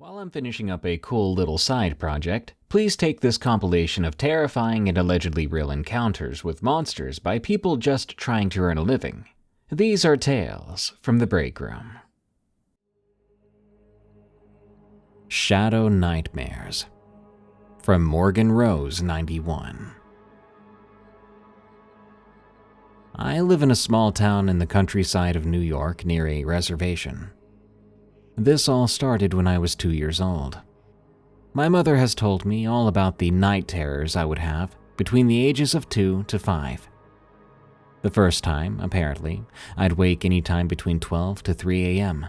While I'm finishing up a cool little side project, please take this compilation of terrifying and allegedly real encounters with monsters by people just trying to earn a living. These are tales from the break room. Shadow Nightmares from Morgan Rose 91. I live in a small town in the countryside of New York near a reservation. This all started when I was 2 years old. My mother has told me all about the night terrors I would have between the ages of 2 to 5. The first time, apparently, I'd wake any time between 12 to 3 a.m.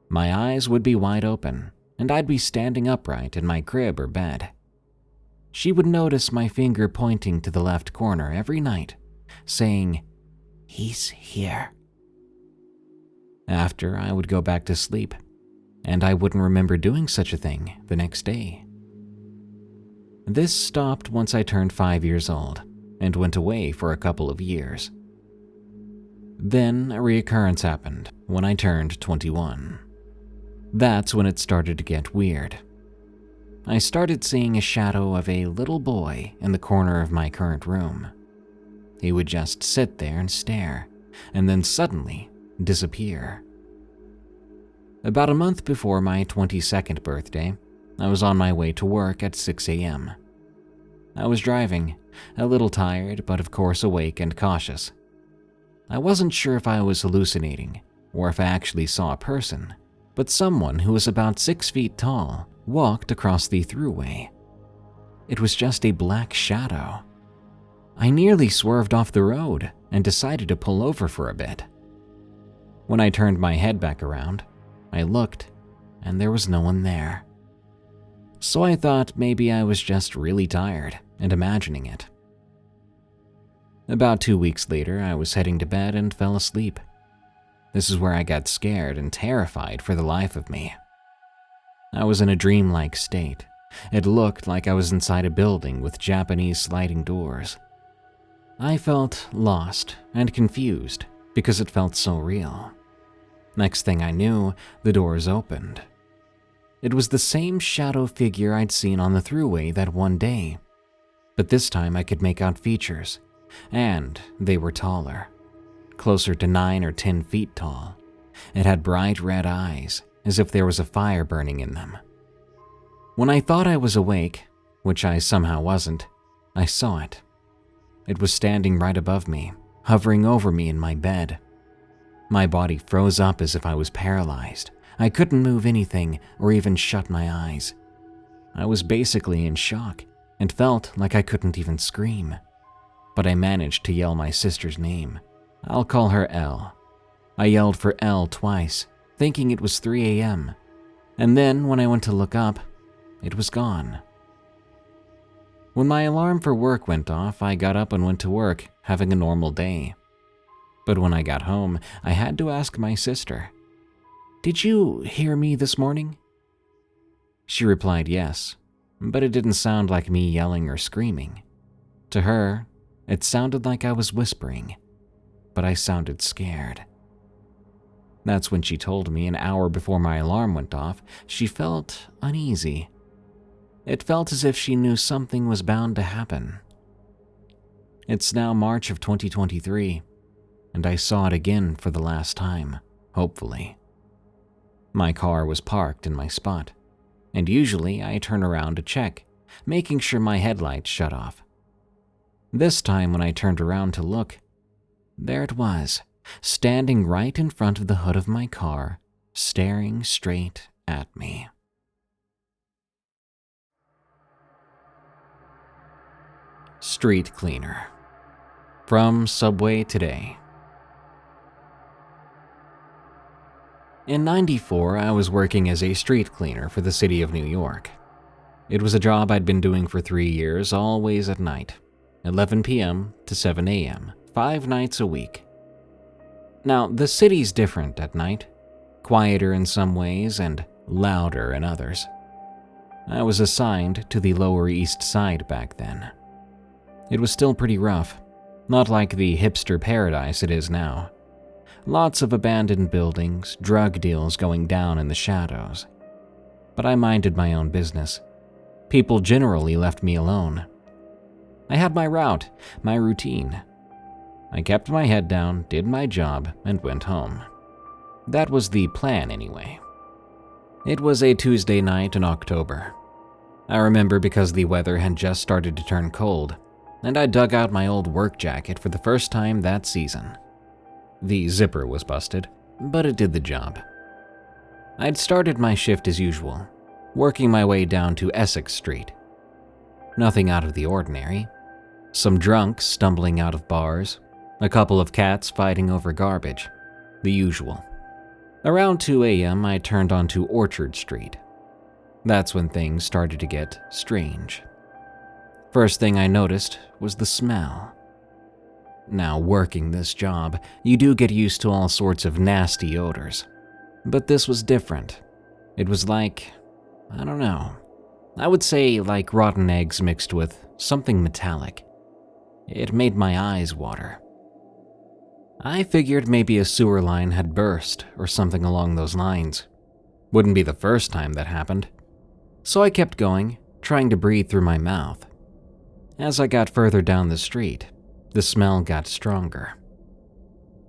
My eyes would be wide open, and I'd be standing upright in my crib or bed. She would notice my finger pointing to the left corner every night, saying, "He's here." After, I would go back to sleep, and I wouldn't remember doing such a thing the next day. This stopped once I turned 5 years old and went away for a couple of years. Then a reoccurrence happened when I turned 21. That's when it started to get weird. I started seeing a shadow of a little boy in the corner of my current room. He would just sit there and stare, and then suddenly disappear. About a month before my 22nd birthday, I was on my way to work at 6 a.m. I was driving, a little tired, but of course awake and cautious. I wasn't sure if I was hallucinating or if I actually saw a person, but someone who was about 6 feet tall walked across the throughway. It was just a black shadow. I nearly swerved off the road and decided to pull over for a bit. When I turned my head back around, I looked, and there was no one there. So I thought maybe I was just really tired and imagining it. About 2 weeks later, I was heading to bed and fell asleep. This is where I got scared and terrified for the life of me. I was in a dreamlike state. It looked like I was inside a building with Japanese sliding doors. I felt lost and confused because it felt so real. Next thing I knew, the doors opened. It was the same shadow figure I'd seen on the thruway that one day, but this time I could make out features, and they were taller, closer to 9 or 10 feet tall. It had bright red eyes, as if there was a fire burning in them. When I thought I was awake, which I somehow wasn't, I saw it. It was standing right above me, hovering over me in my bed. My body froze up as if I was paralyzed. I couldn't move anything or even shut my eyes. I was basically in shock and felt like I couldn't even scream. But I managed to yell my sister's name. I'll call her Elle. I yelled for Elle twice, thinking it was 3 a.m. And then when I went to look up, it was gone. When my alarm for work went off, I got up and went to work, having a normal day. But when I got home, I had to ask my sister, "Did you hear me this morning?" She replied yes, but it didn't sound like me yelling or screaming. To her, it sounded like I was whispering, but I sounded scared. That's when she told me an hour before my alarm went off, she felt uneasy. It felt as if she knew something was bound to happen. It's now March of 2023. And I saw it again for the last time, hopefully. My car was parked in my spot, and usually I turn around to check, making sure my headlights shut off. This time when I turned around to look, there it was, standing right in front of the hood of my car, staring straight at me. Street Cleaner from Subway Today. In '94, I was working as a street cleaner for the city of New York. It was a job I'd been doing for 3 years, always at night, 11 p.m. to 7 a.m., 5 nights a week. Now, the city's different at night, quieter in some ways and louder in others. I was assigned to the Lower East Side back then. It was still pretty rough, not like the hipster paradise it is now. Lots of abandoned buildings, drug deals going down in the shadows. but I minded my own business. People generally left me alone. I had my route, my routine. I kept my head down, did my job, and went home. That was the plan anyway. It was a Tuesday night in October. I remember because the weather had just started to turn cold, and I dug out my old work jacket for the first time that season. The zipper was busted, but it did the job. I'd started my shift as usual, working my way down to Essex Street. Nothing out of the ordinary. Some drunks stumbling out of bars, a couple of cats fighting over garbage, the usual. Around 2 a.m., I turned onto Orchard Street. That's when things started to get strange. First thing I noticed was the smell. Now, working this job, you do get used to all sorts of nasty odors. But this was different. It was like, I don't know. I would say like rotten eggs mixed with something metallic. It made my eyes water. I figured maybe a sewer line had burst or something along those lines. Wouldn't be the first time that happened. So I kept going, trying to breathe through my mouth. As I got further down the street, the smell got stronger.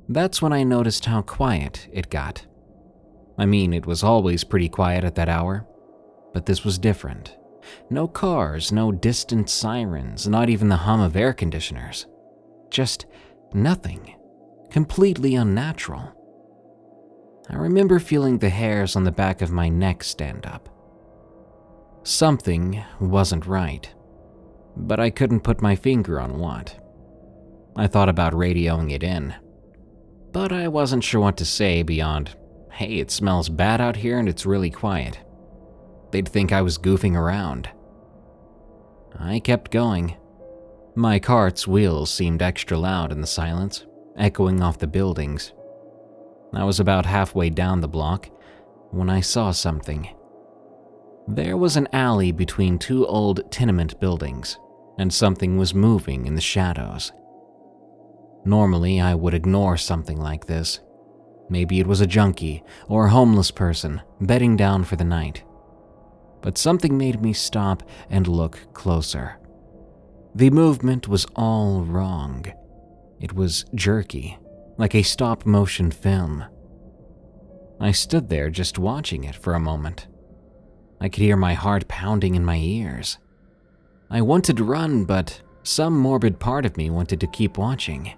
That's when I noticed how quiet it got. I mean, it was always pretty quiet at that hour, but this was different. No cars, no distant sirens, not even the hum of air conditioners. Just nothing. Completely unnatural. I remember feeling the hairs on the back of my neck stand up. Something wasn't right, but I couldn't put my finger on what. I thought about radioing it in, but I wasn't sure what to say beyond, hey, it smells bad out here and it's really quiet. They'd think I was goofing around. I kept going. My cart's wheels seemed extra loud in the silence, echoing off the buildings. I was about halfway down the block when I saw something. There was an alley between two old tenement buildings, and something was moving in the shadows. Normally, I would ignore something like this. Maybe it was a junkie or a homeless person bedding down for the night. But something made me stop and look closer. The movement was all wrong. It was jerky, like a stop-motion film. I stood there just watching it for a moment. I could hear my heart pounding in my ears. I wanted to run, but some morbid part of me wanted to keep watching,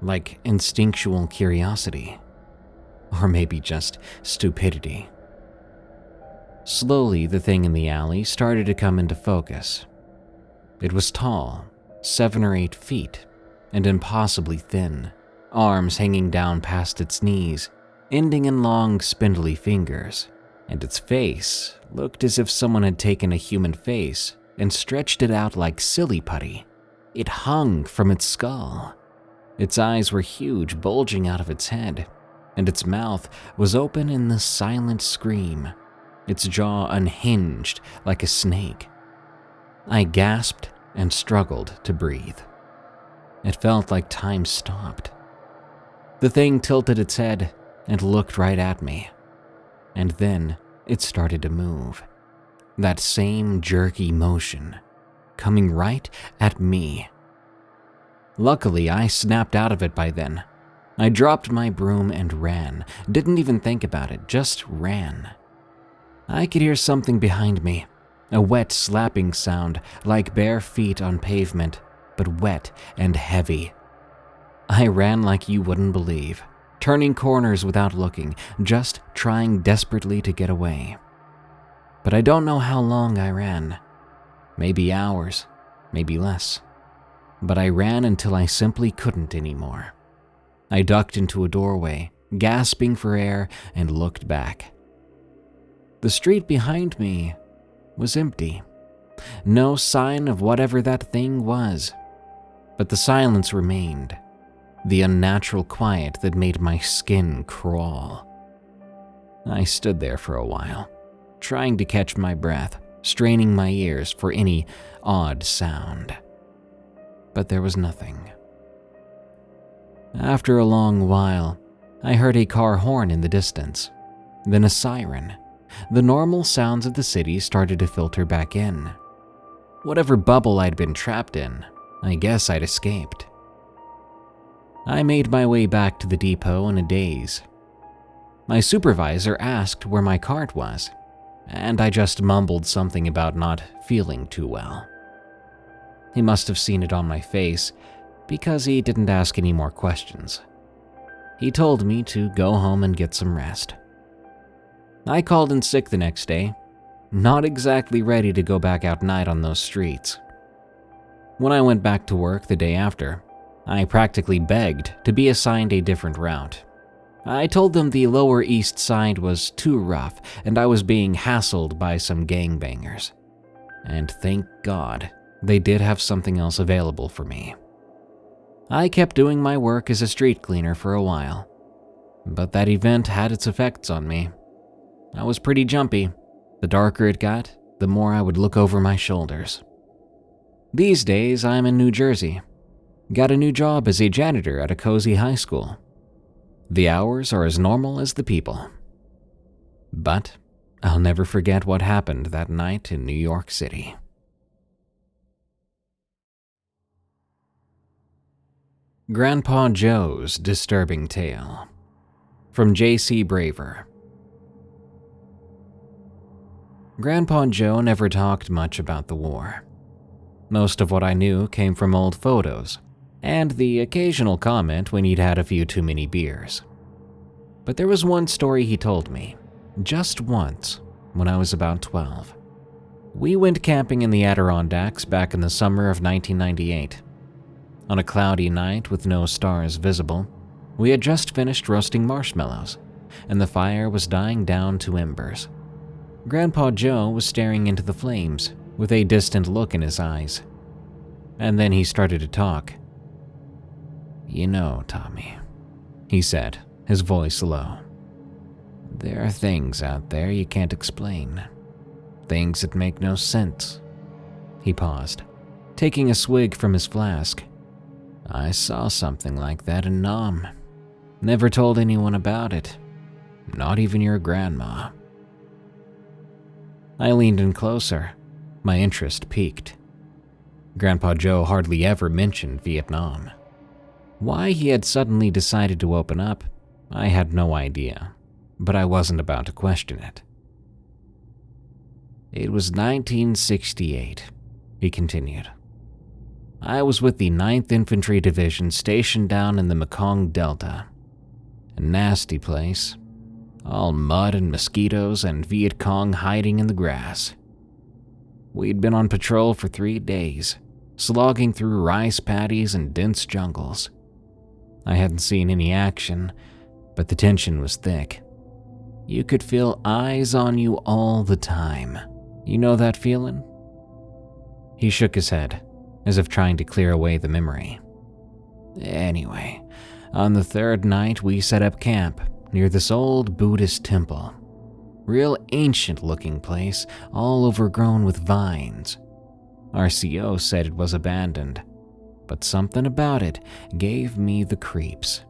like instinctual curiosity, or maybe just stupidity. Slowly, the thing in the alley started to come into focus. It was tall, 7 or 8 feet, and impossibly thin, arms hanging down past its knees, ending in long, spindly fingers, and its face looked as if someone had taken a human face and stretched it out like silly putty. It hung from its skull. Its eyes were huge, bulging out of its head, and its mouth was open in the silent scream, its jaw unhinged like a snake. I gasped and struggled to breathe. It felt like time stopped. The thing tilted its head and looked right at me. And then it started to move. That same jerky motion, coming right at me. Luckily, I snapped out of it by then. I dropped my broom and ran, didn't even think about it, just ran. I could hear something behind me, a wet slapping sound like bare feet on pavement, but wet and heavy. I ran like you wouldn't believe, turning corners without looking, just trying desperately to get away. But I don't know how long I ran. Maybe hours, maybe less. But I ran until I simply couldn't anymore. I ducked into a doorway, gasping for air, and looked back. The street behind me was empty. No sign of whatever that thing was. But the silence remained. The unnatural quiet that made my skin crawl. I stood there for a while, trying to catch my breath, straining my ears for any odd sound. But there was nothing. After a long while, I heard a car horn in the distance, then a siren, the normal sounds of the city started to filter back in. Whatever bubble I'd been trapped in, I guess I'd escaped. I made my way back to the depot in a daze. My supervisor asked where my cart was, and I just mumbled something about not feeling too well. He must have seen it on my face because he didn't ask any more questions. He told me to go home and get some rest. I called in sick the next day, not exactly ready to go back out night on those streets. When I went back to work the day after, I practically begged to be assigned a different route. I told them the Lower East Side was too rough and I was being hassled by some gangbangers. And thank God, they did have something else available for me. I kept doing my work as a street cleaner for a while, but that event had its effects on me. I was pretty jumpy. The darker it got, the more I would look over my shoulders. These days, I'm in New Jersey. Got a new job as a janitor at a cozy high school. The hours are as normal as the people. But I'll never forget what happened that night in New York City. Grandpa Joe's Disturbing Tale, from J.C. Braver. Grandpa Joe never talked much about the war. Most of what I knew came from old photos, and the occasional comment when he'd had a few too many beers. But there was one story he told me, just once, when I was about 12. We went camping in the Adirondacks back in the summer of 1998. On a cloudy night with no stars visible, we had just finished roasting marshmallows, and the fire was dying down to embers. Grandpa Joe was staring into the flames with a distant look in his eyes. And then he started to talk. "You know, Tommy," he said, his voice low. "There are things out there you can't explain. Things that make no sense." He paused, taking a swig from his flask. "I saw something like that in Nam. Never told anyone about it. Not even your grandma." I leaned in closer. My interest piqued. Grandpa Joe hardly ever mentioned Vietnam. Why he had suddenly decided to open up, I had no idea, but I wasn't about to question it. "It was 1968, he continued. "I was with the 9th Infantry Division stationed down in the Mekong Delta. A nasty place. All mud and mosquitoes and Viet Cong hiding in the grass. We'd been on patrol for 3 days, slogging through rice paddies and dense jungles. I hadn't seen any action, but the tension was thick. You could feel eyes on you all the time. You know that feeling?" He shook his head, as if trying to clear away the memory. "Anyway, on the 3rd night we set up camp near this old Buddhist temple. Real ancient-looking place, all overgrown with vines. Our CO said it was abandoned, but something about it gave me the creeps.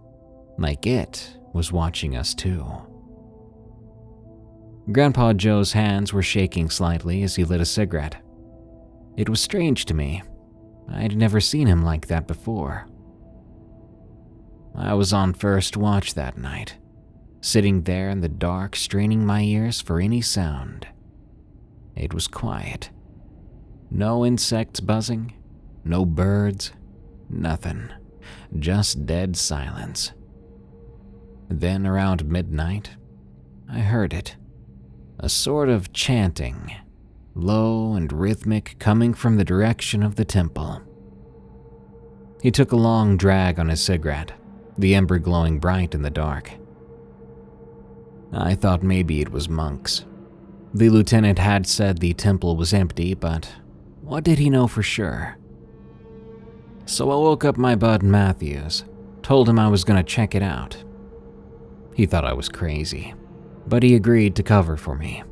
Like it was watching us too." Grandpa Joe's hands were shaking slightly as he lit a cigarette. It was strange to me. I'd never seen him like that before. "I was on first watch that night, sitting there in the dark, straining my ears for any sound. It was quiet. No insects buzzing, no birds, nothing. Just dead silence. Then around midnight, I heard it. A sort of chanting, low and rhythmic, coming from the direction of the temple." He took a long drag on his cigarette, the ember glowing bright in the dark. "I thought maybe it was monks. The lieutenant had said the temple was empty, but what did he know for sure? So I woke up my bud Matthews, told him I was going to check it out. He thought I was crazy, but he agreed to cover for me."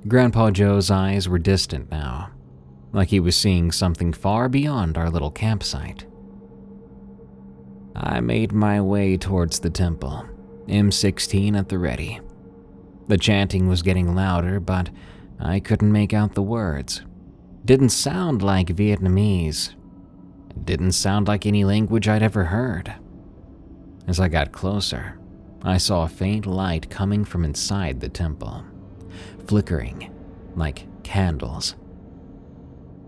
Grandpa Joe's eyes were distant now, like he was seeing something far beyond our little campsite. "I made my way towards the temple, M16 at the ready. The chanting was getting louder, but I couldn't make out the words. Didn't sound like Vietnamese. It didn't sound like any language I'd ever heard. As I got closer, I saw a faint light coming from inside the temple, flickering like candles.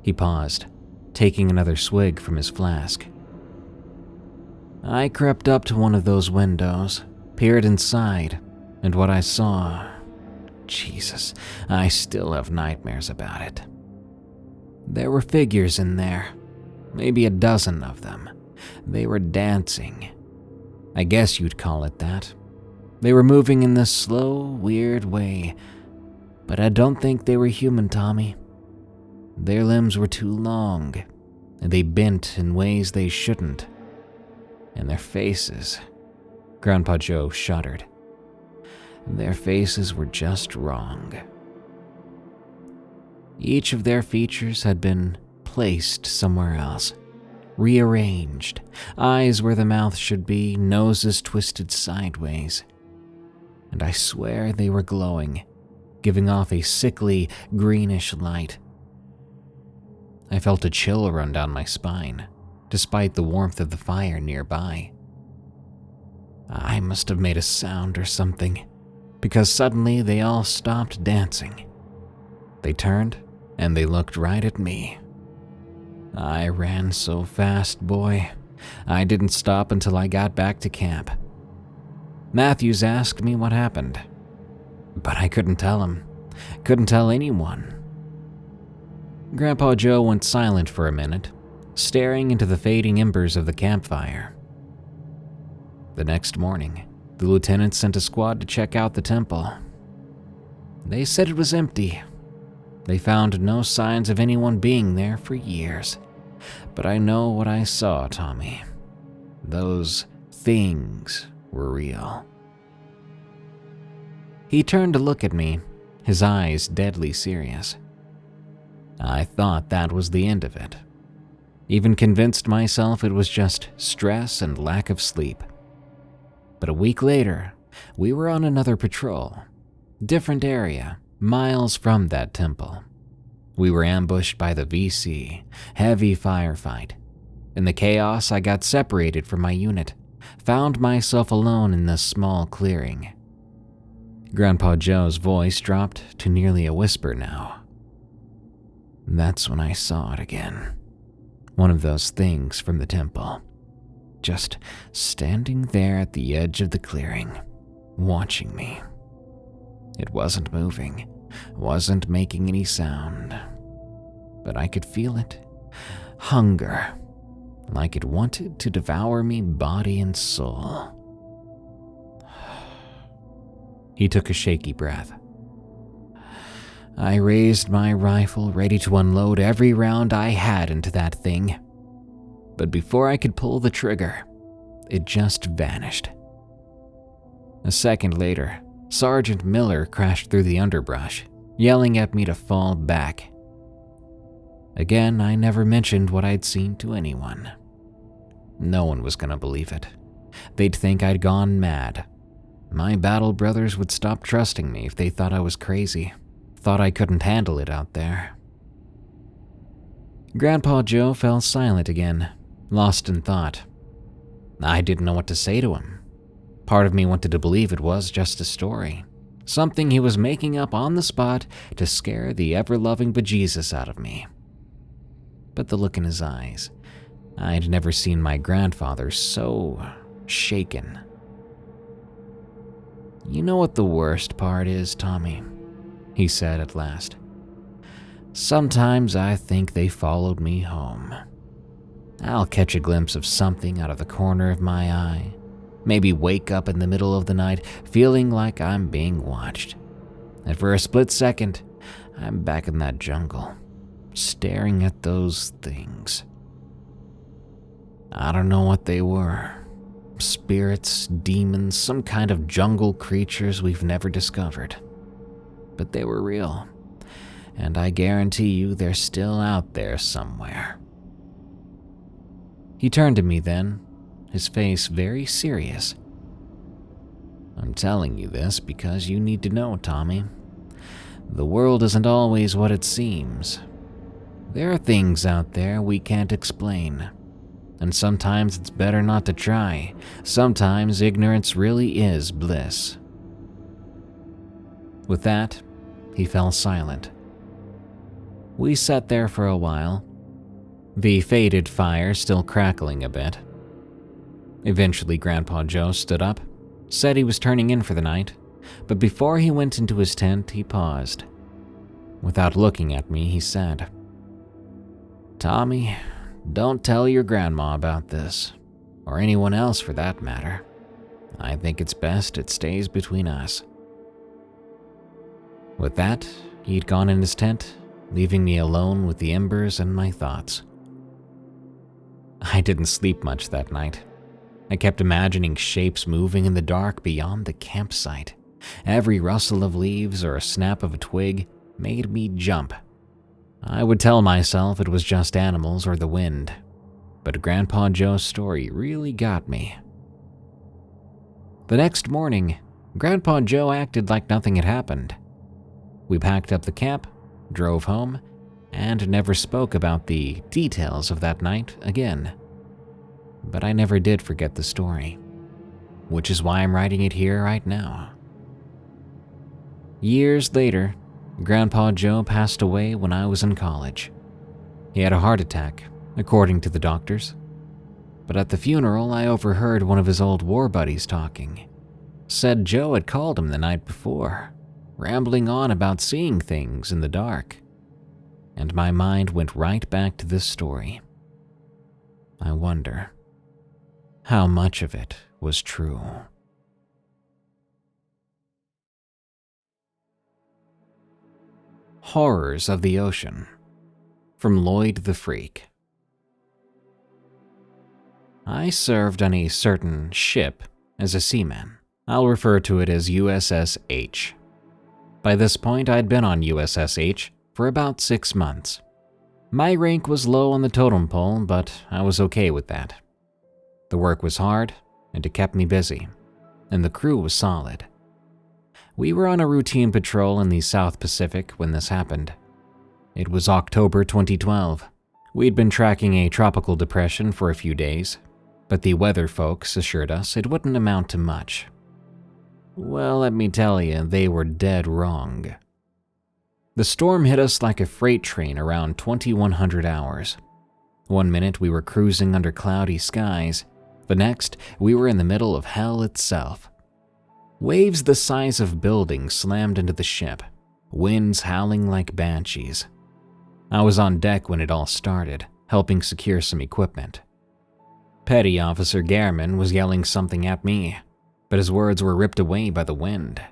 He paused, taking another swig from his flask. I crept up to one of those windows, peered inside, and what I saw, Jesus, I still have nightmares about it. There were figures in there, maybe a dozen of them. They were dancing. I guess you'd call it that. They were moving in this slow, weird way, but I don't think they were human, Tommy. Their limbs were too long, and they bent in ways they shouldn't. And their faces, Grandpa Joe shuddered. Their faces were just wrong. Each of their features had been placed somewhere else, rearranged, eyes where the mouth should be, noses twisted sideways. And I swear they were glowing, giving off a sickly, greenish light. I felt a chill run down my spine, despite the warmth of the fire nearby. I must have made a sound or something, because suddenly they all stopped dancing. They turned, and they looked right at me. I ran so fast, boy. I didn't stop until I got back to camp. Matthews asked me what happened, but I couldn't tell him. Couldn't tell anyone. Grandpa Joe went silent for a minute, staring into the fading embers of the campfire. The next morning, the lieutenant sent a squad to check out the temple. They said it was empty. They found no signs of anyone being there for years. But I know what I saw, Tommy. Those things were real. He turned to look at me, his eyes deadly serious. I thought that was the end of it. Even convinced myself it was just stress and lack of sleep. But a week later, we were on another patrol. Different area, miles from that temple. We were ambushed by the VC, heavy firefight. In the chaos, I got separated from my unit, found myself alone in this small clearing. Grandpa Joe's voice dropped to nearly a whisper now. That's when I saw it again. One of those things from the temple. Just standing there at the edge of the clearing, watching me. It wasn't moving, wasn't making any sound, but I could feel it. Hunger, like it wanted to devour me body and soul. He took a shaky breath. I raised my rifle, ready to unload every round I had into that thing. But before I could pull the trigger, it just vanished. A second later, Sergeant Miller crashed through the underbrush, yelling at me to fall back. Again, I never mentioned what I'd seen to anyone. No one was gonna believe it. They'd think I'd gone mad. My battle brothers would stop trusting me if they thought I was crazy, thought I couldn't handle it out there. Grandpa Joe fell silent again, lost in thought. I didn't know what to say to him. Part of me wanted to believe it was just a story, something he was making up on the spot to scare the ever-loving bejesus out of me. But the look in his eyes, I'd never seen my grandfather so shaken. You know what the worst part is, Tommy? He said at last. Sometimes I think they followed me home. I'll catch a glimpse of something out of the corner of my eye, maybe wake up in the middle of the night feeling like I'm being watched. And for a split second, I'm back in that jungle, staring at those things. I don't know what they were. Spirits, demons, some kind of jungle creatures we've never discovered. But they were real, and I guarantee you they're still out there somewhere. He turned to me then, his face very serious. I'm telling you this because you need to know, Tommy. The world isn't always what it seems. There are things out there we can't explain. And sometimes it's better not to try. Sometimes ignorance really is bliss. With that, he fell silent. We sat there for a while, the faded fire still crackling a bit. Eventually, Grandpa Joe stood up, said he was turning in for the night, but before he went into his tent, he paused. Without looking at me, he said, "Tommy, don't tell your grandma about this, or anyone else for that matter. I think it's best it stays between us." With that, he'd gone in his tent, leaving me alone with the embers and my thoughts. I didn't sleep much that night. I kept imagining shapes moving in the dark beyond the campsite. Every rustle of leaves or a snap of a twig made me jump. I would tell myself it was just animals or the wind, but Grandpa Joe's story really got me. The next morning, Grandpa Joe acted like nothing had happened. We packed up the camp, drove home, and never spoke about the details of that night again. But I never did forget the story, which is why I'm writing it here right now. Years later, Grandpa Joe passed away when I was in college. He had a heart attack, according to the doctors. But at the funeral, I overheard one of his old war buddies talking. Said Joe had called him the night before, rambling on about seeing things in the dark. And my mind went right back to this story. I wonder how much of it was true. Horrors of the Ocean, from Lloyd the Freak. I served on a certain ship as a seaman. I'll refer to it as USS H. By this point, I'd been on USS H for about 6 months. My rank was low on the totem pole, but I was okay with that. The work was hard, and it kept me busy, and the crew was solid. We were on a routine patrol in the South Pacific when this happened. It was October 2012. We'd been tracking a tropical depression for a few days, but the weather folks assured us it wouldn't amount to much. Well, let me tell you, they were dead wrong. The storm hit us like a freight train around 2100 hours. One minute we were cruising under cloudy skies, the next we were in the middle of hell itself. Waves the size of buildings slammed into the ship, winds howling like banshees. I was on deck when it all started, helping secure some equipment. Petty Officer Gehrman was yelling something at me, but his words were ripped away by the wind.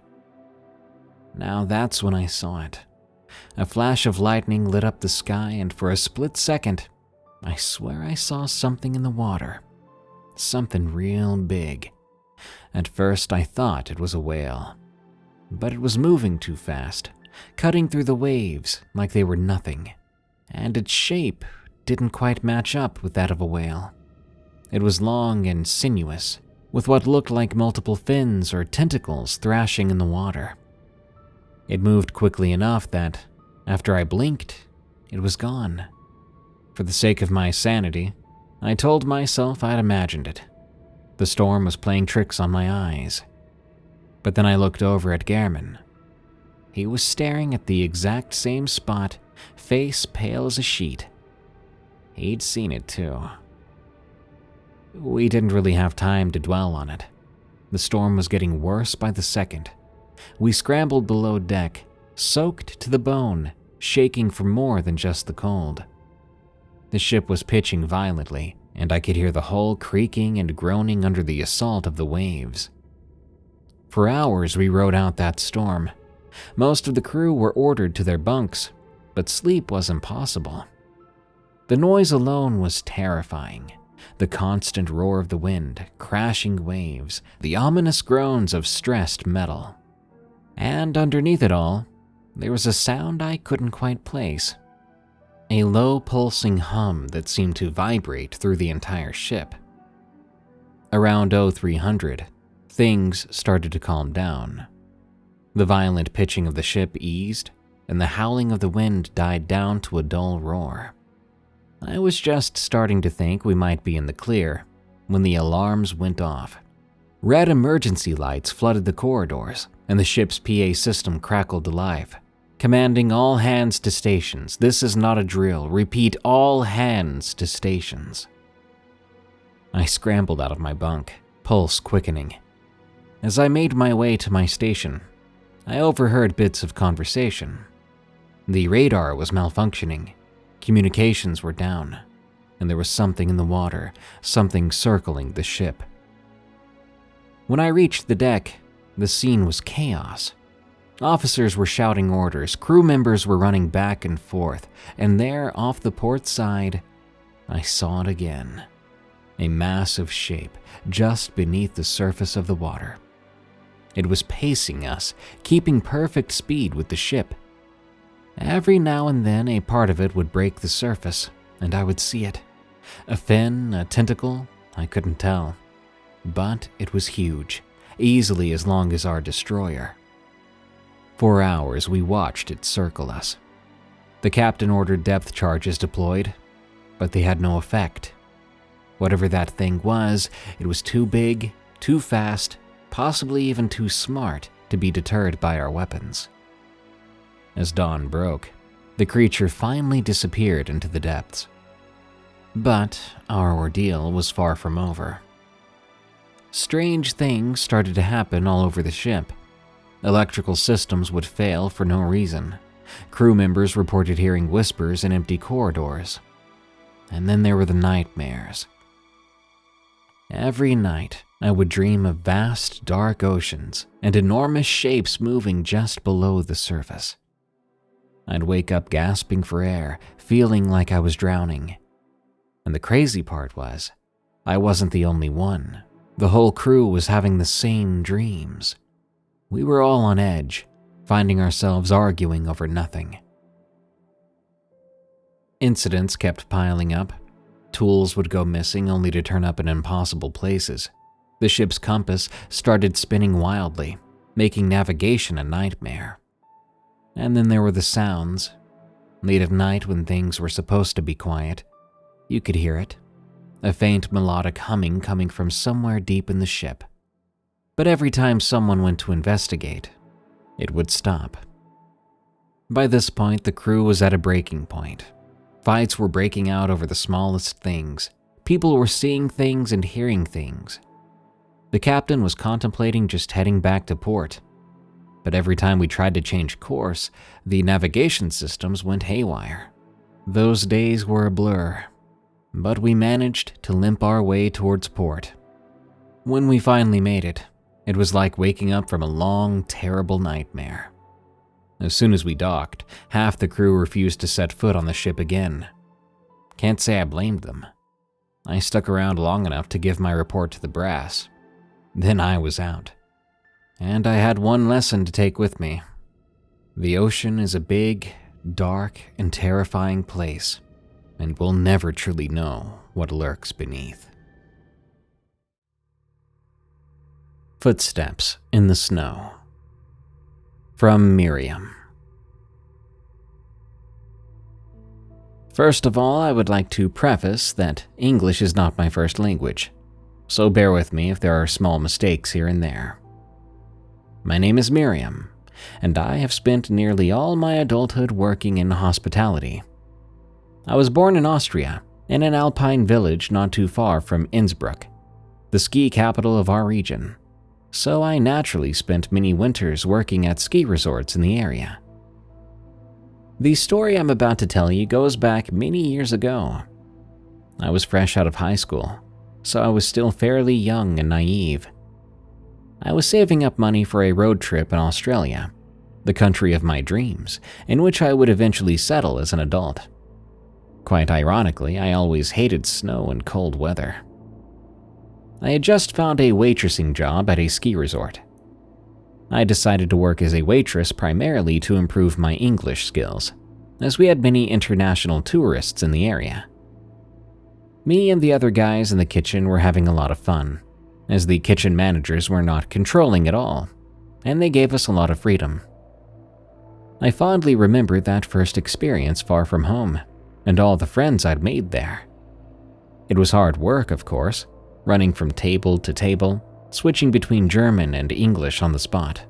Now that's when I saw it. A flash of lightning lit up the sky, and for a split second, I swear I saw something in the water. Something real big. At first I thought it was a whale, but it was moving too fast, cutting through the waves like they were nothing, and its shape didn't quite match up with that of a whale. It was long and sinuous, with what looked like multiple fins or tentacles thrashing in the water. It moved quickly enough that, after I blinked, it was gone. For the sake of my sanity, I told myself I'd imagined it. The storm was playing tricks on my eyes. But then I looked over at Gehrman. He was staring at the exact same spot, face pale as a sheet. He'd seen it too. We didn't really have time to dwell on it. The storm was getting worse by the second. We scrambled below deck, soaked to the bone, shaking from more than just the cold. The ship was pitching violently, and I could hear the hull creaking and groaning under the assault of the waves. For hours we rode out that storm. Most of the crew were ordered to their bunks, but sleep was impossible. The noise alone was terrifying. The constant roar of the wind, crashing waves, the ominous groans of stressed metal. And underneath it all, there was a sound I couldn't quite place. A low pulsing hum that seemed to vibrate through the entire ship. Around 0300, things started to calm down. The violent pitching of the ship eased, and the howling of the wind died down to a dull roar. I was just starting to think we might be in the clear when the alarms went off. Red emergency lights flooded the corridors, and the ship's PA system crackled to life, commanding all hands to stations. This is not a drill. Repeat, all hands to stations. I scrambled out of my bunk, pulse quickening. As I made my way to my station, I overheard bits of conversation. The radar was malfunctioning, communications were down, and there was something in the water, something circling the ship. When I reached the deck, the scene was chaos. Officers were shouting orders, crew members were running back and forth, and there, off the port side, I saw it again. A massive shape just beneath the surface of the water. It was pacing us, keeping perfect speed with the ship. Every now and then, a part of it would break the surface, and I would see it. A fin, a tentacle, I couldn't tell. But it was huge, easily as long as our destroyer. For hours, we watched it circle us. The captain ordered depth charges deployed, but they had no effect. Whatever that thing was, it was too big, too fast, possibly even too smart to be deterred by our weapons. As dawn broke, the creature finally disappeared into the depths. But our ordeal was far from over. Strange things started to happen all over the ship. Electrical systems would fail for no reason. Crew members reported hearing whispers in empty corridors. And then there were the nightmares. Every night, I would dream of vast, dark oceans and enormous shapes moving just below the surface. I'd wake up gasping for air, feeling like I was drowning. And the crazy part was, I wasn't the only one. The whole crew was having the same dreams. We were all on edge, finding ourselves arguing over nothing. Incidents kept piling up. Tools would go missing only to turn up in impossible places. The ship's compass started spinning wildly, making navigation a nightmare. And then there were the sounds. Late at night when things were supposed to be quiet, you could hear it. A faint melodic humming coming from somewhere deep in the ship. But every time someone went to investigate, it would stop. By this point, the crew was at a breaking point. Fights were breaking out over the smallest things. People were seeing things and hearing things. The captain was contemplating just heading back to port. But every time we tried to change course, the navigation systems went haywire. Those days were a blur, but we managed to limp our way towards port. When we finally made it, it was like waking up from a long, terrible nightmare. As soon as we docked, half the crew refused to set foot on the ship again. Can't say I blamed them. I stuck around long enough to give my report to the brass. Then I was out. And I had one lesson to take with me. The ocean is a big, dark, and terrifying place, and we'll never truly know what lurks beneath. Footsteps in the snow. From Miriam. First of all, I would like to preface that English is not my first language, so bear with me if there are small mistakes here and there. My name is Miriam, and I have spent nearly all my adulthood working in hospitality. I was born in Austria, in an alpine village not too far from Innsbruck, the ski capital of our region, so I naturally spent many winters working at ski resorts in the area. The story I'm about to tell you goes back many years ago. I was fresh out of high school, so I was still fairly young and naive. I was saving up money for a road trip in Australia, the country of my dreams, in which I would eventually settle as an adult. Quite ironically, I always hated snow and cold weather. I had just found a waitressing job at a ski resort. I decided to work as a waitress primarily to improve my English skills, as we had many international tourists in the area. Me and the other guys in the kitchen were having a lot of fun. as the kitchen managers were not controlling at all, and they gave us a lot of freedom. I fondly remember that first experience far from home, and all the friends I'd made there. It was hard work, of course, running from table to table, switching between German and English on the spot.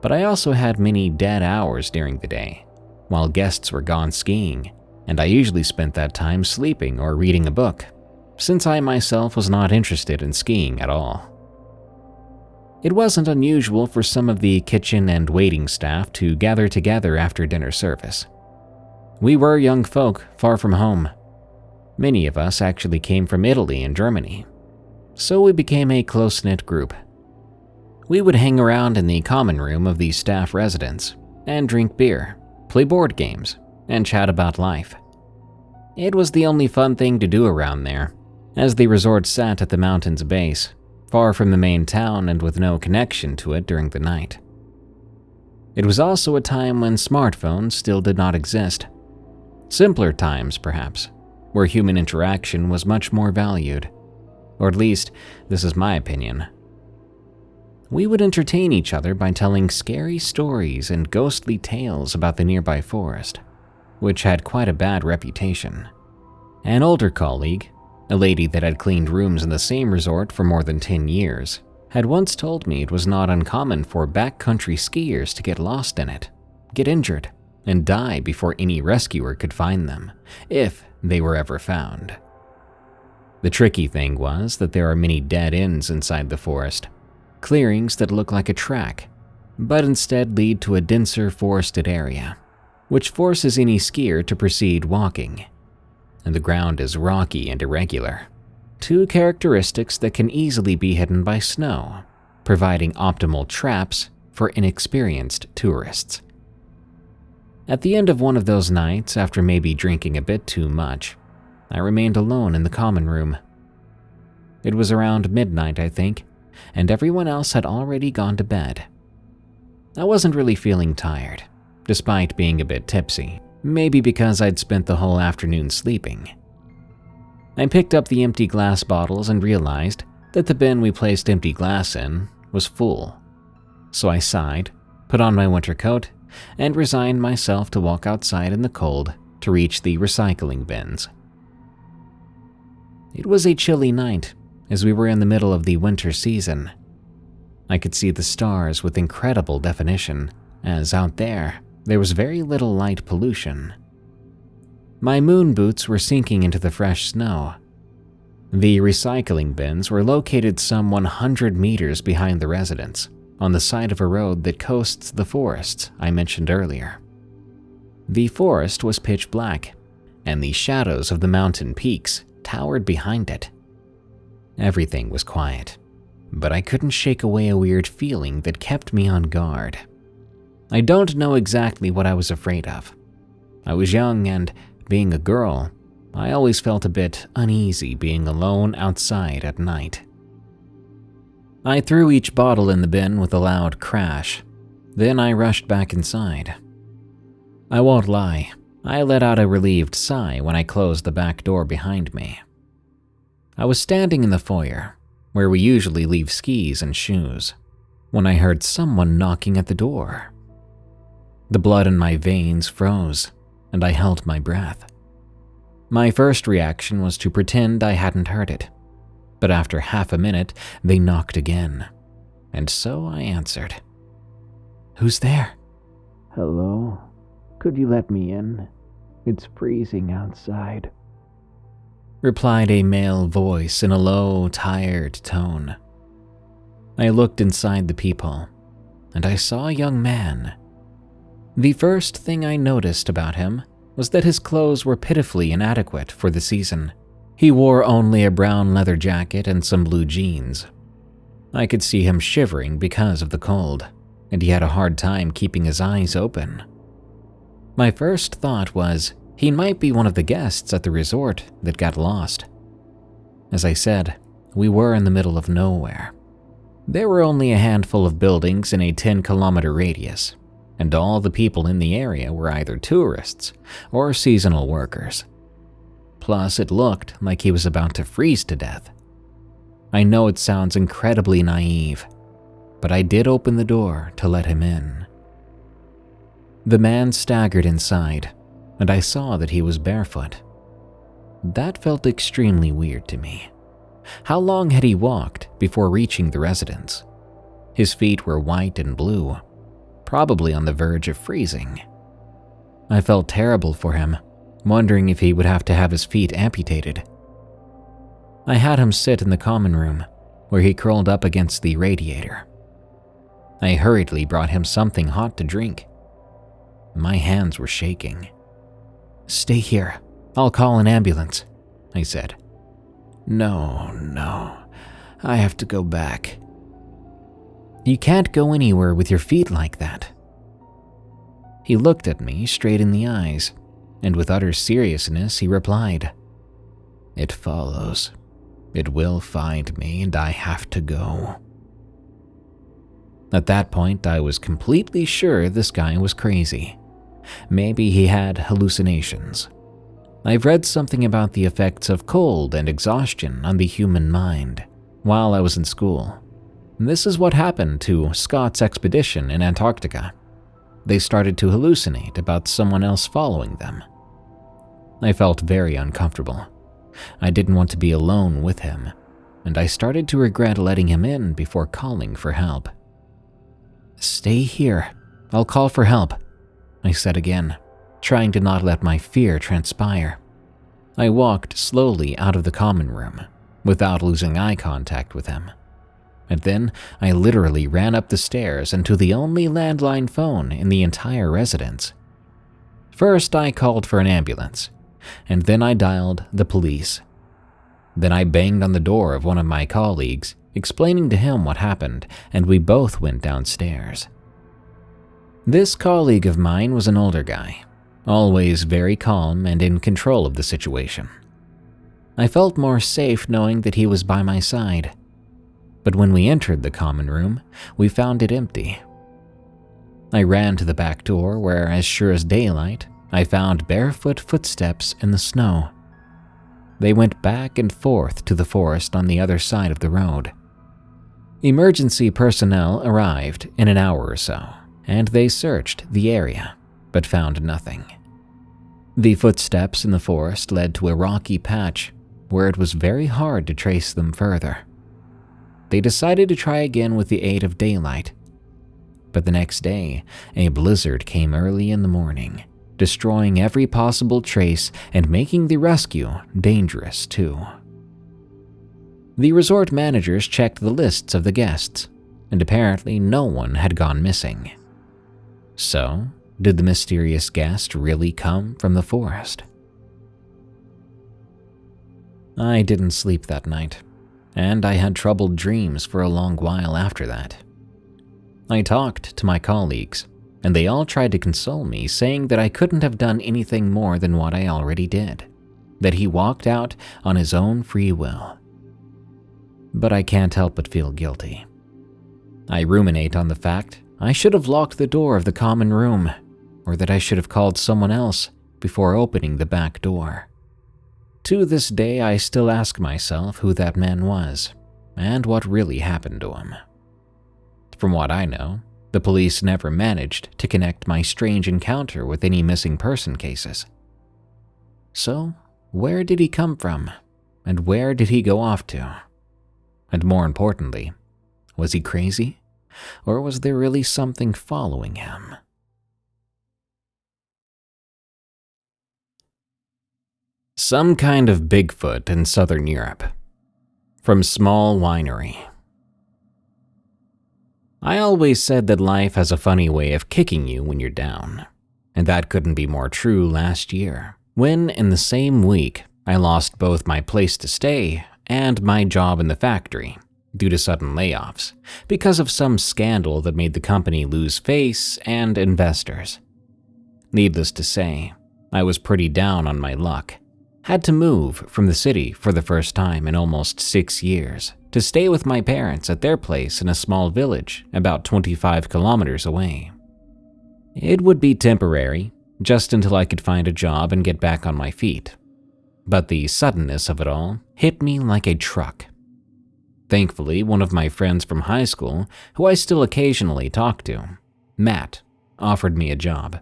But I also had many dead hours during the day, while guests were gone skiing, and I usually spent that time sleeping or reading a book, since I myself was not interested in skiing at all. It wasn't unusual for some of the kitchen and waiting staff to gather together after dinner service. We were young folk far from home. Many of us actually came from Italy and Germany, so we became a close-knit group. We would hang around in the common room of the staff residence and drink beer, play board games, and chat about life. It was the only fun thing to do around there, as the resort sat at the mountain's base, far from the main town and with no connection to it during the night. It was also a time when smartphones still did not exist. Simpler times, perhaps, where human interaction was much more valued. Or at least, this is my opinion. We would entertain each other by telling scary stories and ghostly tales about the nearby forest, which had quite a bad reputation. An older colleague, a lady that had cleaned rooms in the same resort for more than 10 years, had once told me it was not uncommon for backcountry skiers to get lost in it, get injured, and die before any rescuer could find them, if they were ever found. The tricky thing was that there are many dead ends inside the forest, clearings that look like a track, but instead lead to a denser forested area, which forces any skier to proceed walking. And the ground is rocky and irregular, two characteristics that can easily be hidden by snow, providing optimal traps for inexperienced tourists. At the end of one of those nights, after maybe drinking a bit too much, I remained alone in the common room. It was around midnight, I think, and everyone else had already gone to bed. I wasn't really feeling tired, despite being a bit tipsy, maybe because I'd spent the whole afternoon sleeping. I picked up the empty glass bottles and realized that the bin we placed empty glass in was full. So I sighed, put on my winter coat, and resigned myself to walk outside in the cold to reach the recycling bins. It was a chilly night, as we were in the middle of the winter season. I could see the stars with incredible definition, as out there was very little light pollution. My moon boots were sinking into the fresh snow. The recycling bins were located some 100 meters behind the residence, on the side of a road that coasts the forests I mentioned earlier. The forest was pitch black, and the shadows of the mountain peaks towered behind it. Everything was quiet, but I couldn't shake away a weird feeling that kept me on guard. I don't know exactly what I was afraid of. I was young, and being a girl, I always felt a bit uneasy being alone outside at night. I threw each bottle in the bin with a loud crash. Then I rushed back inside. I won't lie, I let out a relieved sigh when I closed the back door behind me. I was standing in the foyer, where we usually leave skis and shoes, when I heard someone knocking at the door. The blood in my veins froze, and I held my breath. My first reaction was to pretend I hadn't heard it, but after half a minute, they knocked again, and so I answered. "Who's there?" "Hello? Could you let me in? It's freezing outside," replied a male voice in a low, tired tone. I looked inside the peephole, and I saw a young man. The first thing I noticed about him was that his clothes were pitifully inadequate for the season. He wore only a brown leather jacket and some blue jeans. I could see him shivering because of the cold, and he had a hard time keeping his eyes open. My first thought was he might be one of the guests at the resort that got lost. As I said, we were in the middle of nowhere. There were only a handful of buildings in a 10-kilometer radius, and all the people in the area were either tourists or seasonal workers. Plus, it looked like he was about to freeze to death. I know it sounds incredibly naive, but I did open the door to let him in. The man staggered inside, and I saw that he was barefoot. That felt extremely weird to me. How long had he walked before reaching the residence? His feet were white and blue, probably on the verge of freezing. I felt terrible for him, wondering if he would have to have his feet amputated. I had him sit in the common room, where he curled up against the radiator. I hurriedly brought him something hot to drink. My hands were shaking. "Stay here. I'll call an ambulance," I said. No, I have to go back." "You can't go anywhere with your feet like that." He looked at me straight in the eyes, and with utter seriousness he replied, "It follows. It will find me and I have to go." At that point, I was completely sure this guy was crazy. Maybe he had hallucinations. I've read something about the effects of cold and exhaustion on the human mind while I was in school. This is what happened to Scott's expedition in Antarctica. They started to hallucinate about someone else following them. I felt very uncomfortable. I didn't want to be alone with him, and I started to regret letting him in before calling for help. "Stay here. I'll call for help," I said again, trying to not let my fear transpire. I walked slowly out of the common room, without losing eye contact with him. And then I literally ran up the stairs and to the only landline phone in the entire residence. First, I called for an ambulance, and then I dialed the police. Then I banged on the door of one of my colleagues, explaining to him what happened, and we both went downstairs. This colleague of mine was an older guy, always very calm and in control of the situation. I felt more safe knowing that he was by my side. But when we entered the common room, we found it empty. I ran to the back door where, as sure as daylight, I found barefoot footsteps in the snow. They went back and forth to the forest on the other side of the road. Emergency personnel arrived in an hour or so, and they searched the area, but found nothing. The footsteps in the forest led to a rocky patch where it was very hard to trace them further. They decided to try again with the aid of daylight. But the next day, a blizzard came early in the morning, destroying every possible trace and making the rescue dangerous too. The resort managers checked the lists of the guests, and apparently no one had gone missing. So, did the mysterious guest really come from the forest? I didn't sleep that night, and I had troubled dreams for a long while after that. I talked to my colleagues, and they all tried to console me, saying that I couldn't have done anything more than what I already did, that he walked out on his own free will. But I can't help but feel guilty. I ruminate on the fact I should have locked the door of the common room, or that I should have called someone else before opening the back door. To this day, I still ask myself who that man was, and what really happened to him. From what I know, the police never managed to connect my strange encounter with any missing person cases. So, where did he come from, and where did he go off to? And more importantly, was he crazy, or was there really something following him? Some kind of Bigfoot in Southern Europe. From Small Winery. I always said that life has a funny way of kicking you when you're down. And that couldn't be more true last year, when in the same week, I lost both my place to stay and my job in the factory due to sudden layoffs because of some scandal that made the company lose face and investors. Needless to say, I was pretty down on my luck. Had to move from the city for the first time in almost 6 years to stay with my parents at their place in a small village about 25 kilometers away. It would be temporary, just until I could find a job and get back on my feet. But the suddenness of it all hit me like a truck. Thankfully, one of my friends from high school, who I still occasionally talk to, Matt, offered me a job.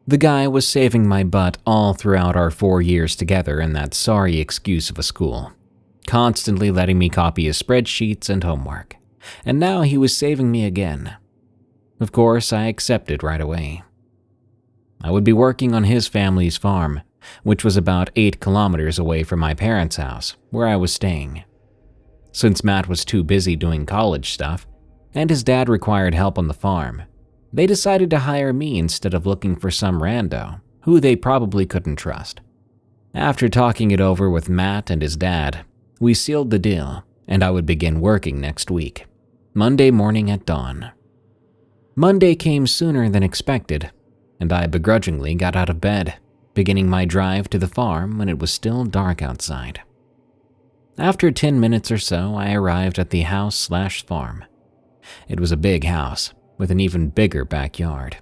The guy was saving my butt all throughout our 4 years together in that sorry excuse of a school, constantly letting me copy his spreadsheets and homework, and now he was saving me again. Of course, I accepted right away. I would be working on his family's farm, which was about 8 kilometers away from my parents' house, where I was staying. Since Matt was too busy doing college stuff, and his dad required help on the farm, they decided to hire me instead of looking for some rando who they probably couldn't trust. After talking it over with Matt and his dad, we sealed the deal, and I would begin working next week, Monday morning at dawn. Monday came sooner than expected, and I begrudgingly got out of bed, beginning my drive to the farm when it was still dark outside. After 10 minutes or so, I arrived at the house/farm. It was a big house with an even bigger backyard,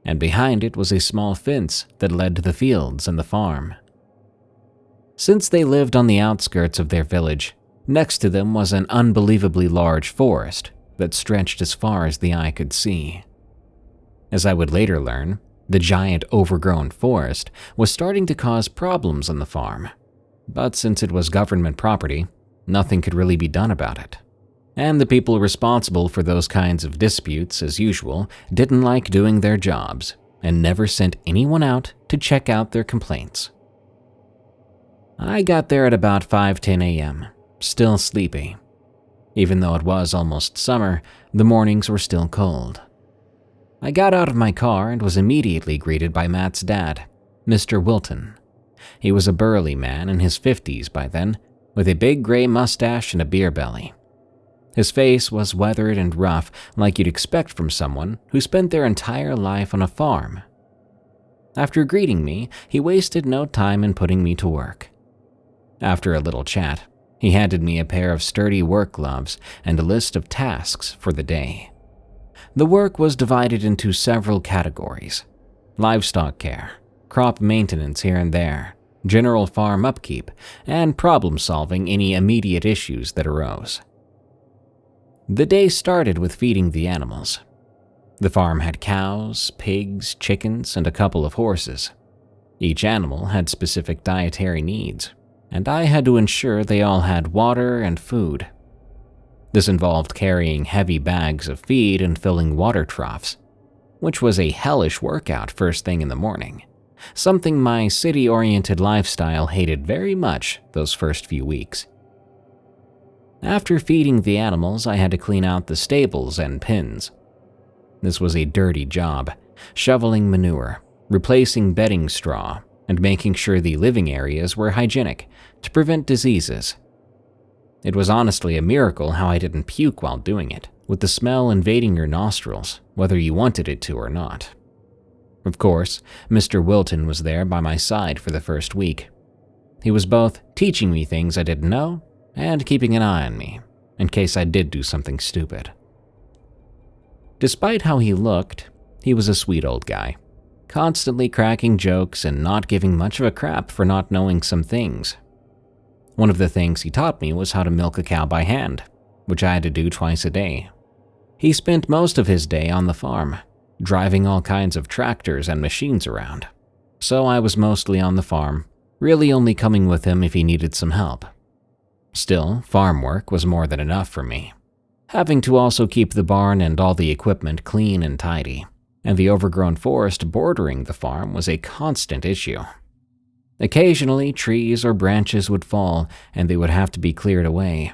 and behind it was a small fence that led to the fields and the farm. Since they lived on the outskirts of their village, next to them was an unbelievably large forest that stretched as far as the eye could see. As I would later learn, the giant overgrown forest was starting to cause problems on the farm, but since it was government property, nothing could really be done about it. And the people responsible for those kinds of disputes, as usual, didn't like doing their jobs and never sent anyone out to check out their complaints. I got there at about 5:10 a.m., still sleepy. Even though it was almost summer, the mornings were still cold. I got out of my car and was immediately greeted by Matt's dad, Mr. Wilton. He was a burly man in his 50s by then, with a big gray mustache and a beer belly. His face was weathered and rough like you'd expect from someone who spent their entire life on a farm. After greeting me, he wasted no time in putting me to work. After a little chat, he handed me a pair of sturdy work gloves and a list of tasks for the day. The work was divided into several categories: livestock care, crop maintenance here and there, general farm upkeep, and problem-solving any immediate issues that arose. The day started with feeding the animals. The farm had cows, pigs, chickens, and a couple of horses. Each animal had specific dietary needs, and I had to ensure they all had water and food. This involved carrying heavy bags of feed and filling water troughs, which was a hellish workout first thing in the morning, something my city-oriented lifestyle hated very much those first few weeks. After feeding the animals, I had to clean out the stables and pens. This was a dirty job, shoveling manure, replacing bedding straw, and making sure the living areas were hygienic to prevent diseases. It was honestly a miracle how I didn't puke while doing it, with the smell invading your nostrils, whether you wanted it to or not. Of course, Mr. Wilton was there by my side for the first week. He was both teaching me things I didn't know and keeping an eye on me, in case I did do something stupid. Despite how he looked, he was a sweet old guy, constantly cracking jokes and not giving much of a crap for not knowing some things. One of the things he taught me was how to milk a cow by hand, which I had to do twice a day. He spent most of his day on the farm, driving all kinds of tractors and machines around, so I was mostly on the farm, really only coming with him if he needed some help. Still, farm work was more than enough for me, having to also keep the barn and all the equipment clean and tidy, and the overgrown forest bordering the farm was a constant issue. Occasionally, trees or branches would fall and they would have to be cleared away.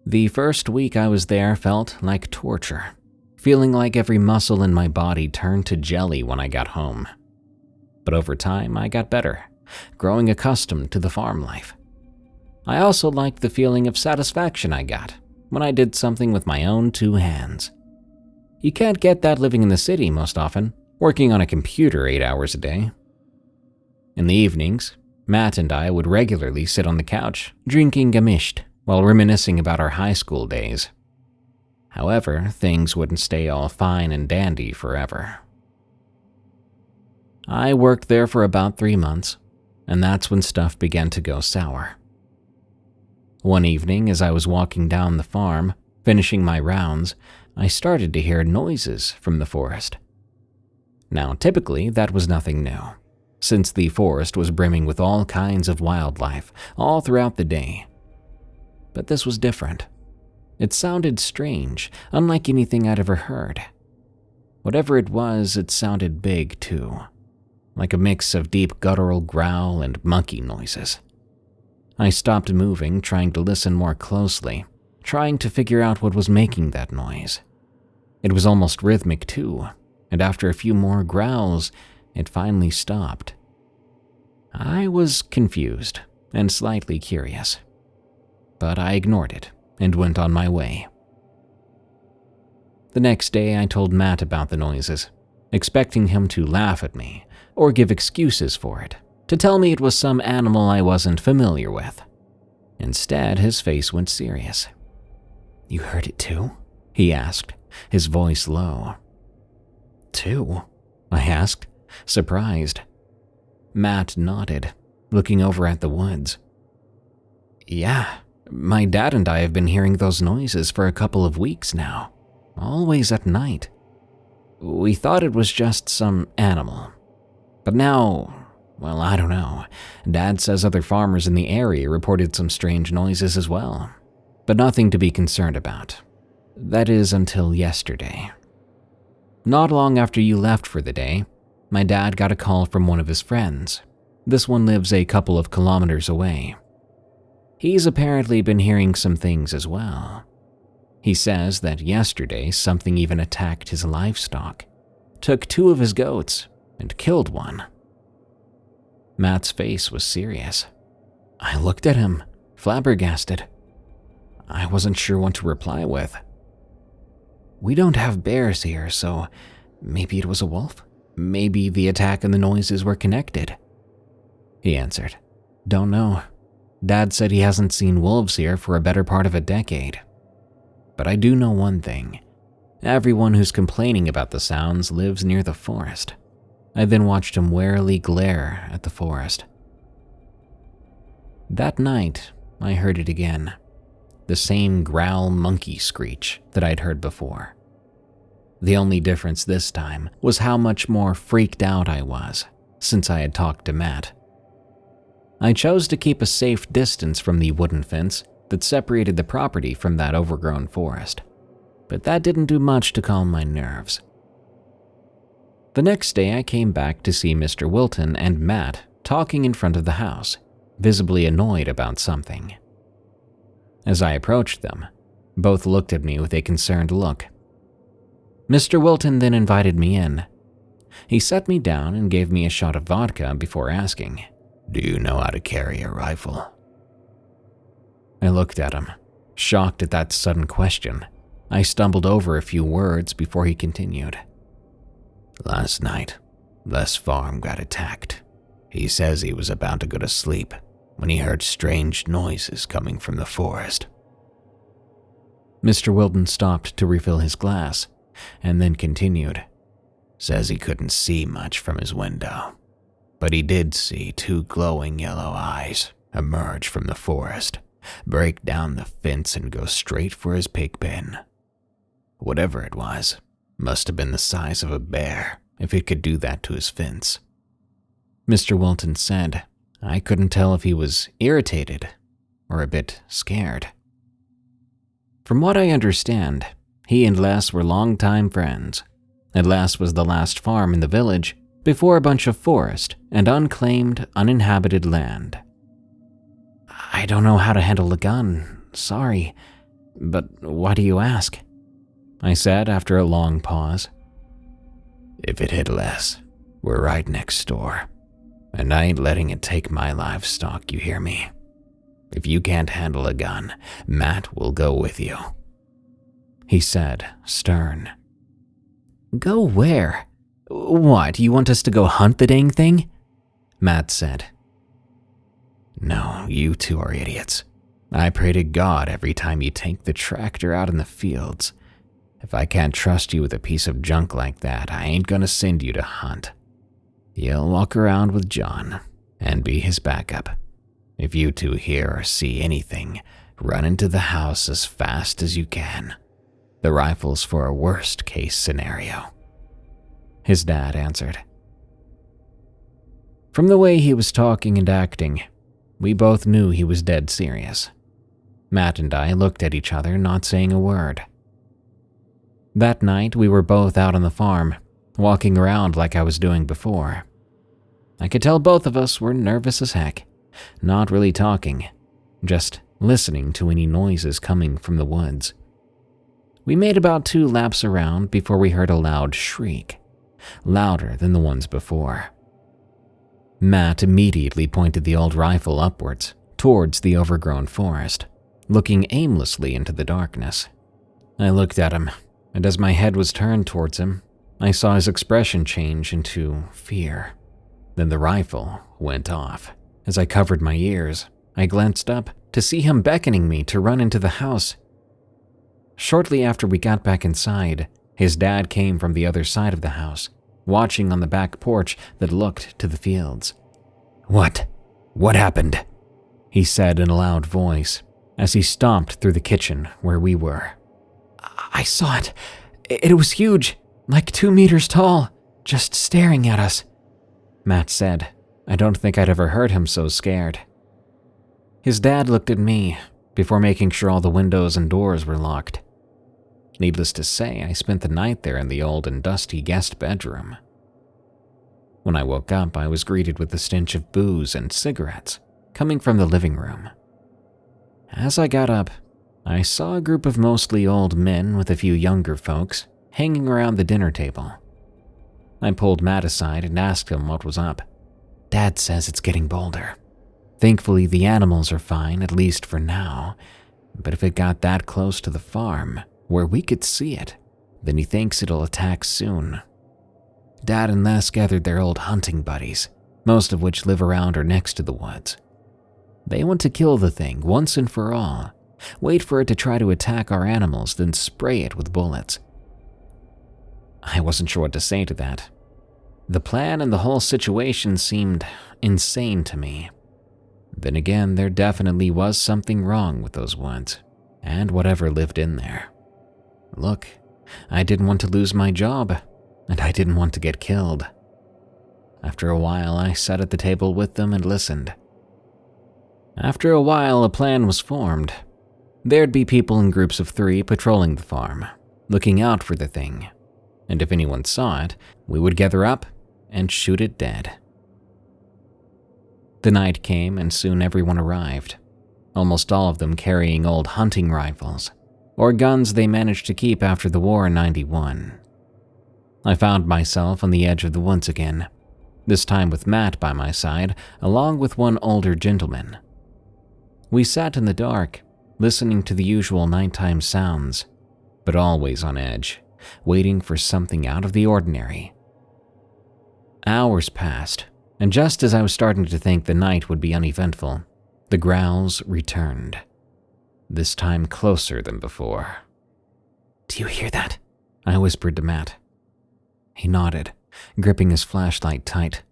The first week I was there felt like torture, feeling like every muscle in my body turned to jelly when I got home. But over time, I got better, growing accustomed to the farm life. I also liked the feeling of satisfaction I got when I did something with my own 2 hands. You can't get that living in the city most often, working on a computer 8 hours a day. In the evenings, Matt and I would regularly sit on the couch, drinking gemischt, while reminiscing about our high school days. However, things wouldn't stay all fine and dandy forever. I worked there for about 3 months, and that's when stuff began to go sour. One evening, as I was walking down the farm, finishing my rounds, I started to hear noises from the forest. Now, typically, that was nothing new, since the forest was brimming with all kinds of wildlife all throughout the day. But this was different. It sounded strange, unlike anything I'd ever heard. Whatever it was, it sounded big, too, like a mix of deep guttural growl and monkey noises. I stopped moving, trying to listen more closely, trying to figure out what was making that noise. It was almost rhythmic, too, and after a few more growls, it finally stopped. I was confused and slightly curious, but I ignored it and went on my way. The next day, I told Matt about the noises, expecting him to laugh at me or give excuses for it, to tell me it was some animal I wasn't familiar with. Instead, his face went serious. "You heard it too?" he asked, his voice low. "Too?" I asked, surprised. Matt nodded, looking over at the woods. "Yeah, my dad and I have been hearing those noises for a couple of weeks now, always at night. We thought it was just some animal. But now, well, I don't know. Dad says other farmers in the area reported some strange noises as well, but nothing to be concerned about. That is until yesterday. Not long after you left for the day, my dad got a call from one of his friends. This one lives a couple of kilometers away. He's apparently been hearing some things as well. He says that yesterday something even attacked his livestock, took 2 of his goats, and killed one." Matt's face was serious. I looked at him, flabbergasted. I wasn't sure what to reply with. "We don't have bears here, so maybe it was a wolf? Maybe the attack and the noises were connected," he answered. "Don't know. Dad said he hasn't seen wolves here for a better part of a decade. But I do know one thing. Everyone who's complaining about the sounds lives near the forest." I then watched him warily glare at the forest. That night, I heard it again. The same growl monkey screech that I'd heard before. The only difference this time was how much more freaked out I was since I had talked to Matt. I chose to keep a safe distance from the wooden fence that separated the property from that overgrown forest, but that didn't do much to calm my nerves. The next day, I came back to see Mr. Wilton and Matt talking in front of the house, visibly annoyed about something. As I approached them, both looked at me with a concerned look. Mr. Wilton then invited me in. He set me down and gave me a shot of vodka before asking, "Do you know how to carry a rifle?" I looked at him, shocked at that sudden question. I stumbled over a few words before he continued. "Last night, Les' farm got attacked. He says he was about to go to sleep when he heard strange noises coming from the forest." Mr. Wilton stopped to refill his glass and then continued. "Says he couldn't see much from his window, but he did see 2 glowing yellow eyes emerge from the forest, break down the fence and go straight for his pig pen. Whatever it was, must have been the size of a bear if it could do that to his fence." Mr. Wilton said I couldn't tell if he was irritated or a bit scared. From what I understand, he and Les were longtime friends, and Les was the last farm in the village before a bunch of forest and unclaimed, uninhabited land. "I don't know how to handle a gun, sorry, but why do you ask?" I said after a long pause. "If it hit Les, we're right next door, and I ain't letting it take my livestock, you hear me? If you can't handle a gun, Matt will go with you," he said, stern. "Go where? What, you want us to go hunt the dang thing?" Matt said. "No, you 2 are idiots. I pray to God every time you take the tractor out in the fields. If I can't trust you with a piece of junk like that, I ain't gonna send you to hunt. You'll walk around with John and be his backup. If you 2 hear or see anything, Run into the house as fast as you can. The rifle's for a worst-case scenario," his dad answered. From the way he was talking and acting, we both knew he was dead serious. Matt and I looked at each other, not saying a word. That night, we were both out on the farm, walking around like I was doing before. I could tell both of us were nervous as heck, not really talking, just listening to any noises coming from the woods. We made about 2 laps around before we heard a loud shriek, louder than the ones before. Matt immediately pointed the old rifle upwards, towards the overgrown forest, looking aimlessly into the darkness. I looked at him, and as my head was turned towards him, I saw his expression change into fear. Then the rifle went off. As I covered my ears, I glanced up to see him beckoning me to run into the house. Shortly after we got back inside, his dad came from the other side of the house, watching on the back porch that looked to the fields. What happened?" he said in a loud voice as he stomped through the kitchen where we were. "I saw it. It was huge, like 2 meters tall, just staring at us," Matt said. I don't think I'd ever heard him so scared. His dad looked at me before making sure all the windows and doors were locked. Needless to say, I spent the night there in the old and dusty guest bedroom. When I woke up, I was greeted with the stench of booze and cigarettes coming from the living room. As I got up, I saw a group of mostly old men with a few younger folks hanging around the dinner table. I pulled Matt aside and asked him what was up. "Dad says it's getting bolder. Thankfully, the animals are fine, at least for now. But if it got that close to the farm, where we could see it, then he thinks it'll attack soon." Dad and Les gathered their old hunting buddies, most of which live around or next to the woods. They want to kill the thing once and for all, wait for it to try to attack our animals, then spray it with bullets. I wasn't sure what to say to that. The plan and the whole situation seemed insane to me. Then again, there definitely was something wrong with those woods, and whatever lived in there. Look, I didn't want to lose my job, and I didn't want to get killed. After a while, I sat at the table with them and listened. After a while, a plan was formed. There'd be people in groups of 3 patrolling the farm, looking out for the thing, and if anyone saw it, we would gather up and shoot it dead. The night came and soon everyone arrived, almost all of them carrying old hunting rifles, or guns they managed to keep after the war in '91. I found myself on the edge of the woods again, this time with Matt by my side, along with one older gentleman. We sat in the dark, listening to the usual nighttime sounds, but always on edge, waiting for something out of the ordinary. Hours passed, and just as I was starting to think the night would be uneventful, the growls returned, this time closer than before. "Do you hear that?" I whispered to Matt. He nodded, gripping his flashlight tight.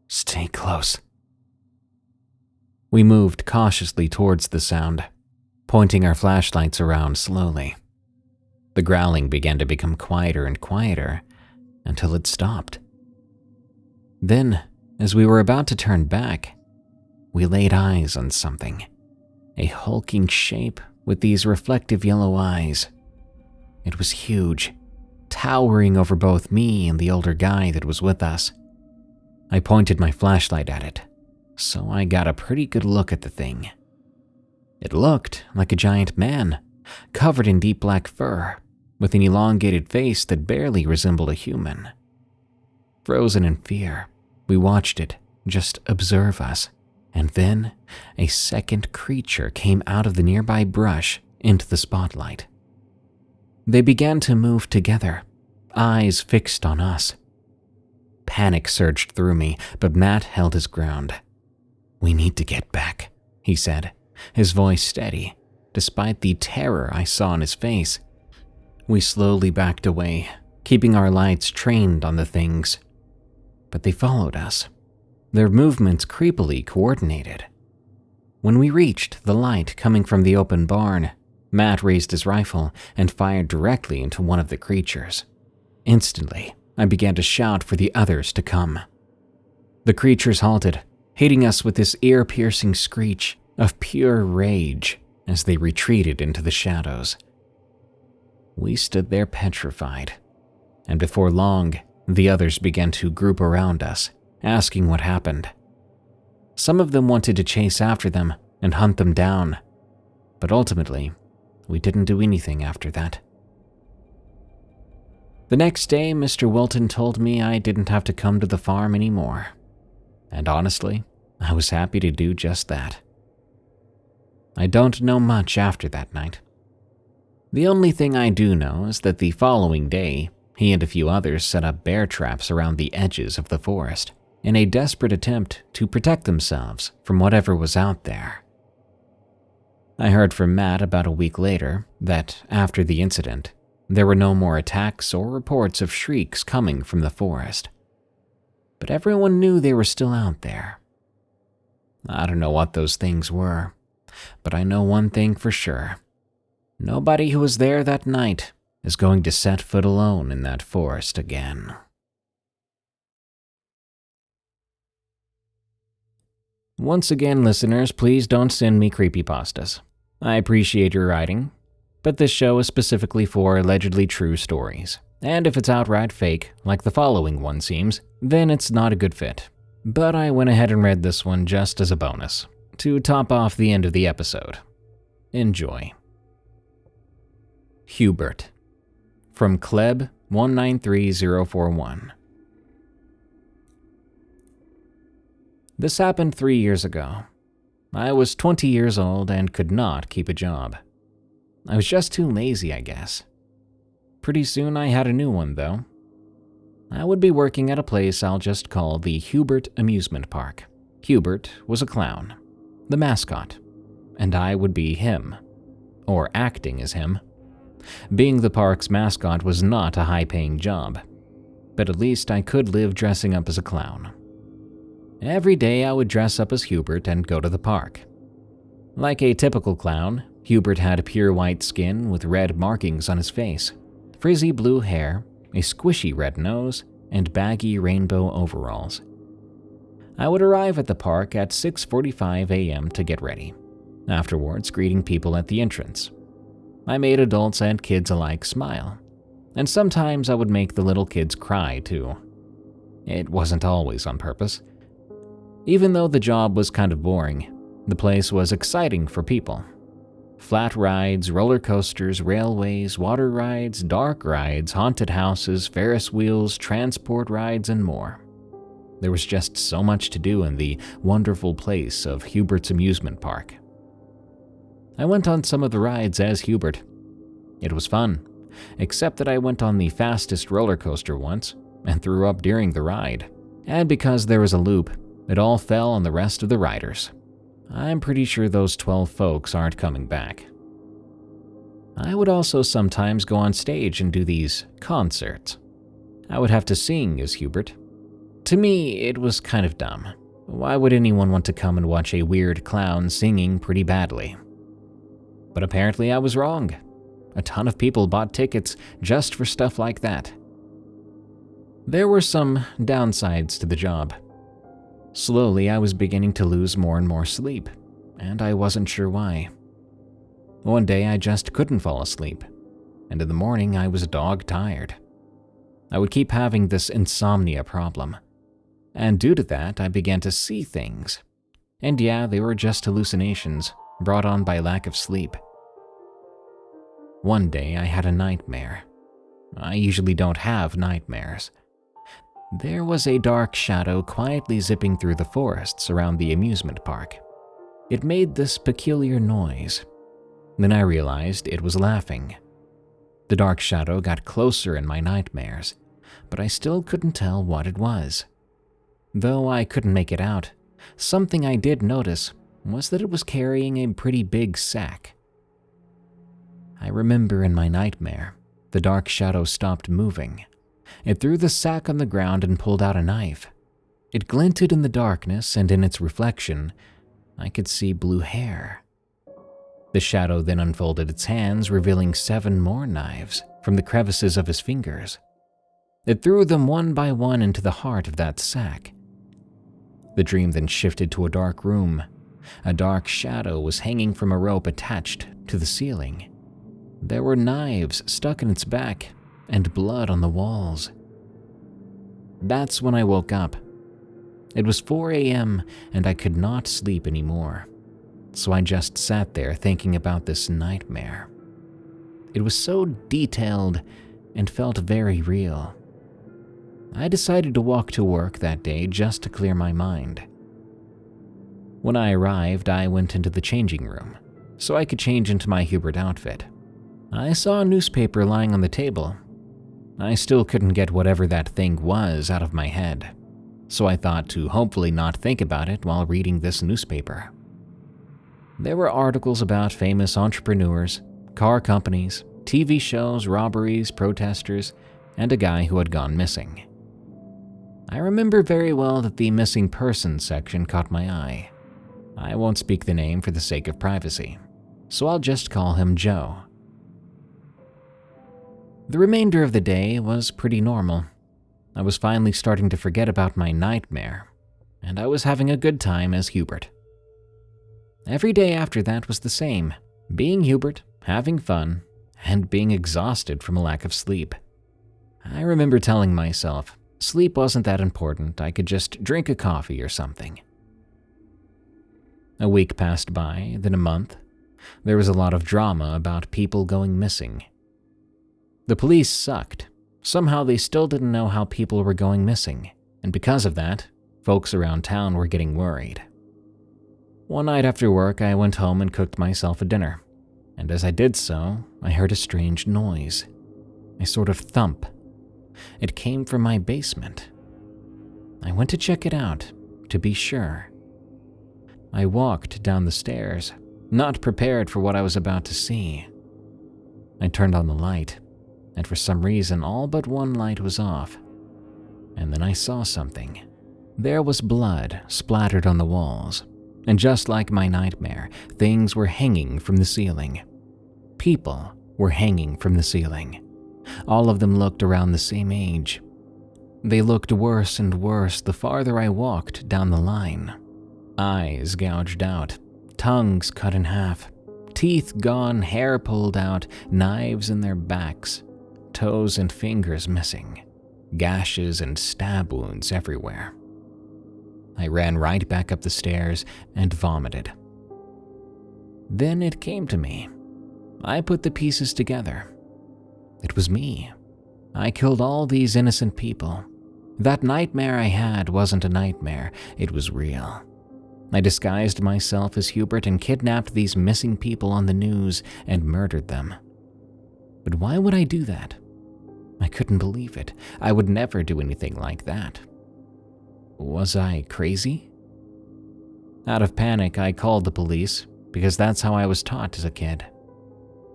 "Stay close." We moved cautiously towards the sound, pointing our flashlights around slowly. The growling began to become quieter and quieter until it stopped. Then, as we were about to turn back, we laid eyes on something, a hulking shape with these reflective yellow eyes. It was huge, towering over both me and the older guy that was with us. I pointed my flashlight at it, so I got a pretty good look at the thing. It looked like a giant man, covered in deep black fur, with an elongated face that barely resembled a human. Frozen in fear, we watched it just observe us, and then a second creature came out of the nearby brush into the spotlight. They began to move together, eyes fixed on us. Panic surged through me, but Matt held his ground. "We need to get back," he said, his voice steady, despite the terror I saw on his face. We slowly backed away, keeping our lights trained on the things. But they followed us, their movements creepily coordinated. When we reached the light coming from the open barn, Matt raised his rifle and fired directly into one of the creatures. Instantly, I began to shout for the others to come. The creatures halted, hitting us with this ear-piercing screech of pure rage as they retreated into the shadows. We stood there petrified, and before long, the others began to group around us, asking what happened. Some of them wanted to chase after them and hunt them down, but ultimately, we didn't do anything after that. The next day, Mr. Wilton told me I didn't have to come to the farm anymore, and honestly, I was happy to do just that. I don't know much after that night. The only thing I do know is that the following day, he and a few others set up bear traps around the edges of the forest in a desperate attempt to protect themselves from whatever was out there. I heard from Matt about a week later that after the incident, there were no more attacks or reports of shrieks coming from the forest. But everyone knew they were still out there. I don't know what those things were, but I know one thing for sure. Nobody who was there that night is going to set foot alone in that forest again. Once again, listeners, please don't send me creepypastas. I appreciate your writing, but this show is specifically for allegedly true stories. And if it's outright fake, like the following one seems, then it's not a good fit. But I went ahead and read this one just as a bonus, to top off the end of the episode. Enjoy. Hubert, from Kleb 193041. This happened 3 years ago. I was 20 years old and could not keep a job. I was just too lazy, I guess. Pretty soon I had a new one, though. I would be working at a place I'll just call the Hubert Amusement Park. Hubert was a clown, the mascot, and I would be him, or acting as him. Being the park's mascot was not a high-paying job, but at least I could live dressing up as a clown. Every day I would dress up as Hubert and go to the park. Like a typical clown, Hubert had pure white skin with red markings on his face, frizzy blue hair, a squishy red nose, and baggy rainbow overalls. I would arrive at the park at 6:45 a.m. to get ready, afterwards greeting people at the entrance. I made adults and kids alike smile, and sometimes I would make the little kids cry too. It wasn't always on purpose. Even though the job was kind of boring, the place was exciting for people. Flat rides, roller coasters, railways, water rides, dark rides, haunted houses, Ferris wheels, transport rides, and more. There was just so much to do in the wonderful place of Hubert's Amusement Park. I went on some of the rides as Hubert. It was fun, except that I went on the fastest roller coaster once and threw up during the ride. And because there was a loop, it all fell on the rest of the riders. I'm pretty sure those 12 folks aren't coming back. I would also sometimes go on stage and do these concerts. I would have to sing as Hubert. To me, it was kind of dumb. Why would anyone want to come and watch a weird clown singing pretty badly? But apparently I was wrong. A ton of people bought tickets just for stuff like that. There were some downsides to the job. Slowly, I was beginning to lose more and more sleep, and I wasn't sure why. One day, I just couldn't fall asleep, and in the morning, I was dog-tired. I would keep having this insomnia problem, and due to that, I began to see things. And yeah, they were just hallucinations brought on by lack of sleep. One day, I had a nightmare. I usually don't have nightmares. There was a dark shadow quietly zipping through the forests around the amusement park. It made this peculiar noise. Then I realized it was laughing. The dark shadow got closer in my nightmares, but I still couldn't tell what it was. Though I couldn't make it out, something I did notice was that it was carrying a pretty big sack. I remember in my nightmare, the dark shadow stopped moving. It threw the sack on the ground and pulled out a knife. It glinted in the darkness, and in its reflection, I could see blue hair. The shadow then unfolded its hands, revealing 7 more knives from the crevices of his fingers. It threw them one by one into the heart of that sack. The dream then shifted to a dark room. A dark shadow was hanging from a rope attached to the ceiling. There were knives stuck in its back and blood on the walls. That's when I woke up. It was 4 a.m. and I could not sleep anymore, so I just sat there thinking about this nightmare. It was so detailed and felt very real. I decided to walk to work that day just to clear my mind. When I arrived, I went into the changing room so I could change into my Hubert outfit. I saw a newspaper lying on the table. I still couldn't get whatever that thing was out of my head, so I thought to hopefully not think about it while reading this newspaper. There were articles about famous entrepreneurs, car companies, TV shows, robberies, protesters, and a guy who had gone missing. I remember very well that the missing persons section caught my eye. I won't speak the name for the sake of privacy, so I'll just call him Joe. The remainder of the day was pretty normal. I was finally starting to forget about my nightmare, and I was having a good time as Hubert. Every day after that was the same, being Hubert, having fun, and being exhausted from a lack of sleep. I remember telling myself, sleep wasn't that important, I could just drink a coffee or something. A week passed by, then a month. There was a lot of drama about people going missing. The police sucked. Somehow they still didn't know how people were going missing, and because of that, folks around town were getting worried. One night after work, I went home and cooked myself a dinner, and as I did so, I heard a strange noise, a sort of thump. It came from my basement. I went to check it out, to be sure. I walked down the stairs, not prepared for what I was about to see. I turned on the light, and for some reason all but one light was off. And then I saw something. There was blood splattered on the walls, and just like my nightmare, things were hanging from the ceiling. People were hanging from the ceiling. All of them looked around the same age. They looked worse and worse the farther I walked down the line. Eyes gouged out, tongues cut in half, teeth gone, hair pulled out, knives in their backs, toes and fingers missing, gashes and stab wounds everywhere. I ran right back up the stairs and vomited. Then it came to me. I put the pieces together. It was me. I killed all these innocent people. That nightmare I had wasn't a nightmare, it was real. I disguised myself as Hubert and kidnapped these missing people on the news and murdered them. But why would I do that? I couldn't believe it. I would never do anything like that. Was I crazy? Out of panic, I called the police because that's how I was taught as a kid.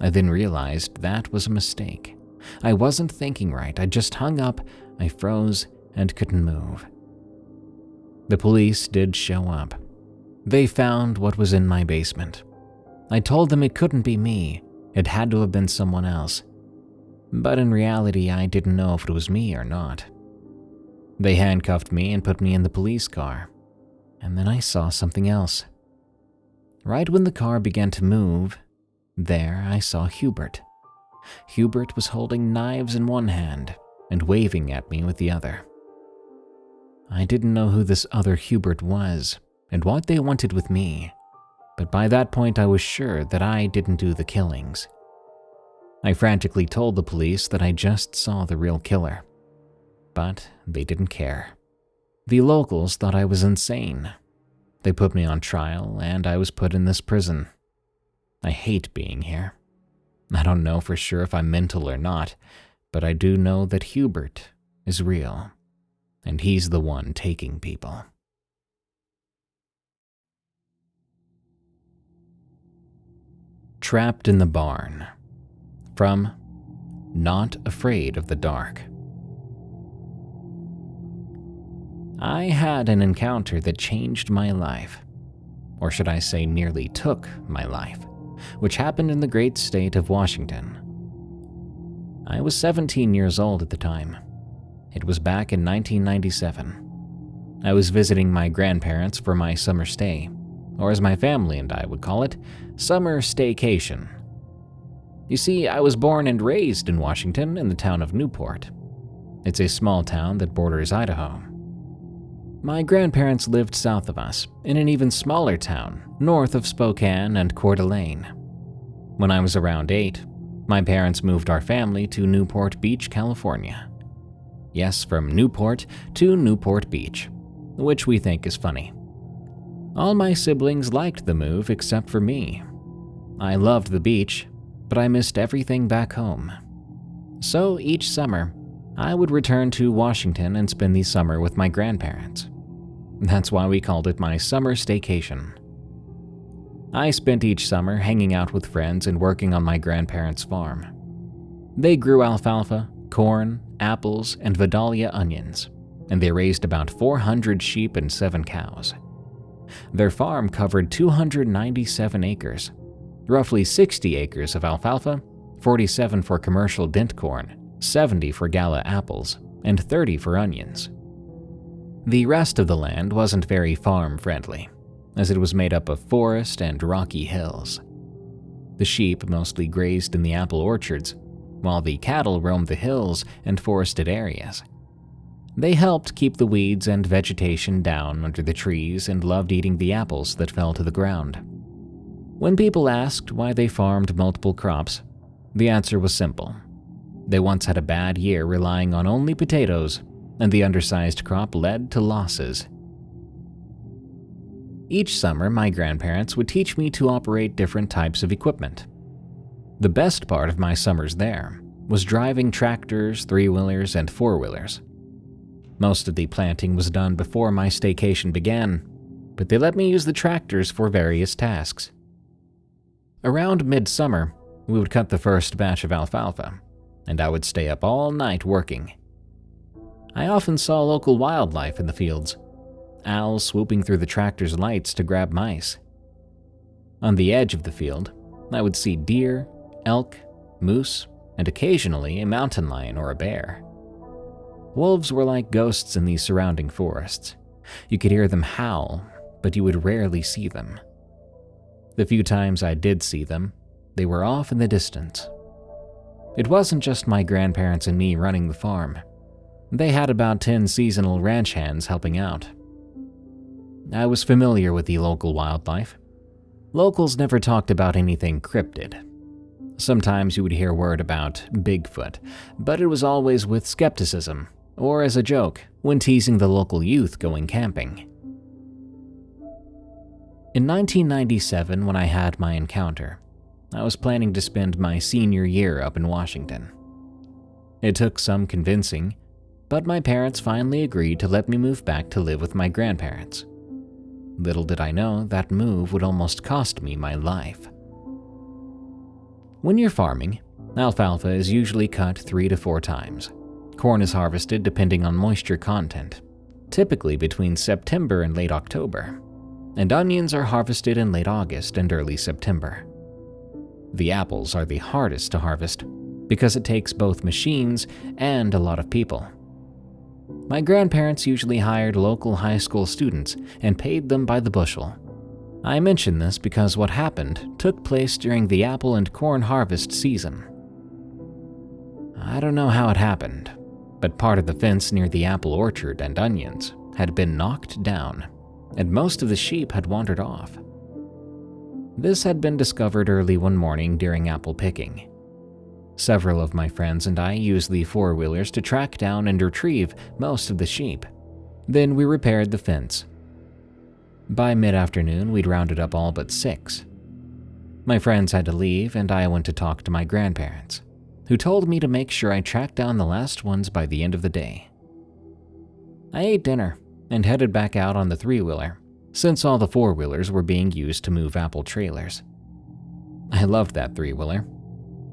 I then realized that was a mistake. I wasn't thinking right. I just hung up, I froze, and couldn't move. The police did show up. They found what was in my basement. I told them it couldn't be me. It had to have been someone else. But in reality, I didn't know if it was me or not. They handcuffed me and put me in the police car. And then I saw something else. Right when the car began to move, there I saw Hubert. Hubert was holding knives in one hand and waving at me with the other. I didn't know who this other Hubert was and what they wanted with me, but by that point I was sure that I didn't do the killings. I frantically told the police that I just saw the real killer, but they didn't care. The locals thought I was insane. They put me on trial and I was put in this prison. I hate being here. I don't know for sure if I'm mental or not, but I do know that Hubert is real, and he's the one taking people. Trapped in the Barn, from Not Afraid of the Dark. I had an encounter that changed my life. or should I say nearly took my life, which happened in the great state of Washington. I was 17 years old at the time. It was back in 1997. I was visiting my grandparents for my summer stay, or as my family and I would call it, summer staycation. You see, I was born and raised in Washington in the town of Newport. It's a small town that borders Idaho. My grandparents lived south of us, in an even smaller town, north of Spokane and Coeur d'Alene. When I was around 8, my parents moved our family to Newport Beach, California. Yes, from Newport to Newport Beach, which we think is funny. All my siblings liked the move except for me. I loved the beach, but I missed everything back home. So each summer, I would return to Washington and spend the summer with my grandparents. That's why we called it my summer staycation. I spent each summer hanging out with friends and working on my grandparents' farm. They grew alfalfa, corn, apples, and Vidalia onions, and they raised about 400 sheep and 7 cows. Their farm covered 297 acres, roughly 60 acres of alfalfa, 47 for commercial dent corn, 70 for gala apples, and 30 for onions. The rest of the land wasn't very farm-friendly, as it was made up of forest and rocky hills. The sheep mostly grazed in the apple orchards, while the cattle roamed the hills and forested areas. They helped keep the weeds and vegetation down under the trees and loved eating the apples that fell to the ground. When people asked why they farmed multiple crops, the answer was simple. They once had a bad year relying on only potatoes, and the undersized crop led to losses. Each summer, my grandparents would teach me to operate different types of equipment. The best part of my summers there was driving tractors, 3-wheelers, and 4-wheelers. Most of the planting was done before my staycation began, but they let me use the tractors for various tasks. Around midsummer, we would cut the first batch of alfalfa, and I would stay up all night working. I often saw local wildlife in the fields, owls swooping through the tractor's lights to grab mice. On the edge of the field, I would see deer, elk, moose, and occasionally a mountain lion or a bear. Wolves were like ghosts in the surrounding forests. You could hear them howl, but you would rarely see them. The few times I did see them, they were off in the distance. It wasn't just my grandparents and me running the farm. They had about 10 seasonal ranch hands helping out. I was familiar with the local wildlife. Locals never talked about anything cryptid. Sometimes you would hear word about Bigfoot, but it was always with skepticism, or as a joke, when teasing the local youth going camping. In 1997, when I had my encounter, I was planning to spend my senior year up in Washington. It took some convincing, but my parents finally agreed to let me move back to live with my grandparents. Little did I know that move would almost cost me my life. When you're farming, alfalfa is usually cut 3 to 4 times. Corn is harvested depending on moisture content, typically between September and late October, and onions are harvested in late August and early September. The apples are the hardest to harvest because it takes both machines and a lot of people. My grandparents usually hired local high school students and paid them by the bushel. I mention this because what happened took place during the apple and corn harvest season. I don't know how it happened, but part of the fence near the apple orchard and onions had been knocked down, and most of the sheep had wandered off. This had been discovered early one morning during apple picking. Several of my friends and I used the 4-wheelers to track down and retrieve most of the sheep. Then we repaired the fence. By mid-afternoon, we'd rounded up all but 6. My friends had to leave, and I went to talk to my grandparents, who told me to make sure I tracked down the last ones by the end of the day. I ate dinner and headed back out on the 3-wheeler, since all the 4-wheelers were being used to move apple trailers. I loved that 3-wheeler.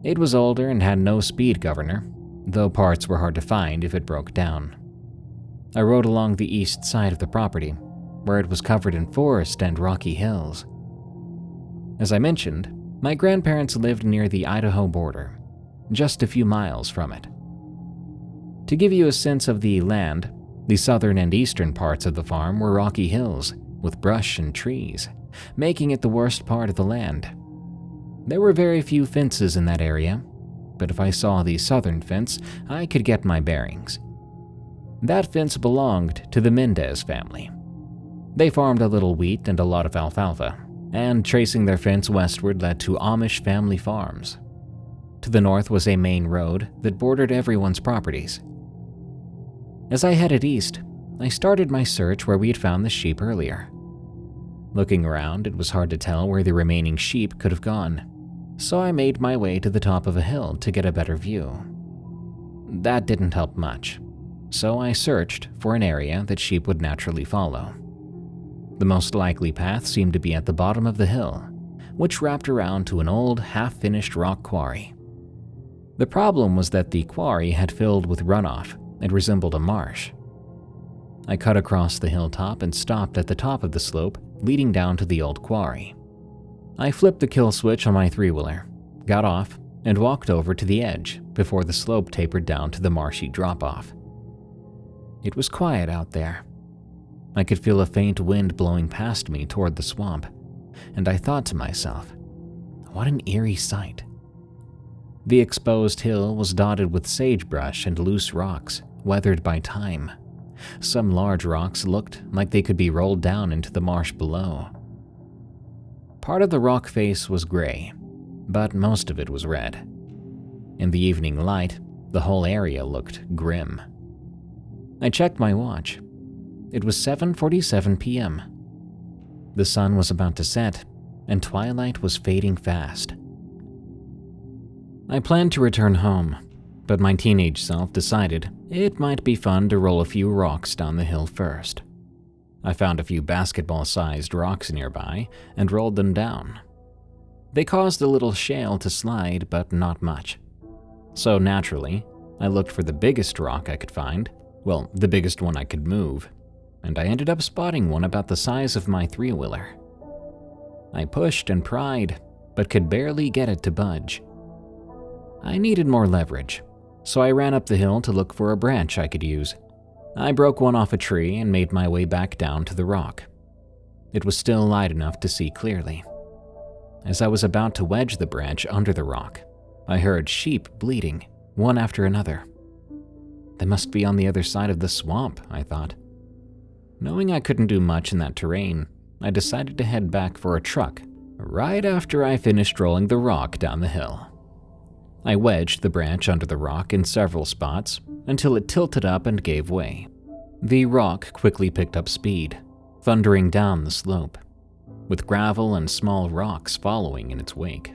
It was older and had no speed governor, though parts were hard to find if it broke down. I rode along the east side of the property, where it was covered in forest and rocky hills. As I mentioned, my grandparents lived near the Idaho border, just a few miles from it. To give you a sense of the land, the southern and eastern parts of the farm were rocky hills with brush and trees, making it the worst part of the land. There were very few fences in that area, but if I saw the southern fence, I could get my bearings. That fence belonged to the Mendez family. They farmed a little wheat and a lot of alfalfa, and tracing their fence westward led to Amish family farms. To the north was a main road that bordered everyone's properties. As I headed east, I started my search where we had found the sheep earlier. Looking around, it was hard to tell where the remaining sheep could have gone, so I made my way to the top of a hill to get a better view. That didn't help much, so I searched for an area that sheep would naturally follow. The most likely path seemed to be at the bottom of the hill, which wrapped around to an old, half-finished rock quarry. The problem was that the quarry had filled with runoff and resembled a marsh. I cut across the hilltop and stopped at the top of the slope leading down to the old quarry. I flipped the kill switch on my three-wheeler, got off, and walked over to the edge before the slope tapered down to the marshy drop-off. It was quiet out there. I could feel a faint wind blowing past me toward the swamp, and I thought to myself, what an eerie sight. The exposed hill was dotted with sagebrush and loose rocks, weathered by time. Some large rocks looked like they could be rolled down into the marsh below. Part of the rock face was gray, but most of it was red. In the evening light, the whole area looked grim. I checked my watch. It was 7:47 p.m. The sun was about to set, and twilight was fading fast. I planned to return home, but my teenage self decided it might be fun to roll a few rocks down the hill first. I found a few basketball-sized rocks nearby and rolled them down. They caused a little shale to slide, but not much. So naturally, I looked for the biggest rock I could find, well, the biggest one I could move, and I ended up spotting one about the size of my three-wheeler. I pushed and pried, but could barely get it to budge. I needed more leverage, so I ran up the hill to look for a branch I could use. I broke one off a tree and made my way back down to the rock. It was still light enough to see clearly. As I was about to wedge the branch under the rock, I heard sheep bleating, one after another. They must be on the other side of the swamp, I thought. Knowing I couldn't do much in that terrain, I decided to head back for a truck right after I finished rolling the rock down the hill. I wedged the branch under the rock in several spots until it tilted up and gave way. The rock quickly picked up speed, thundering down the slope, with gravel and small rocks following in its wake.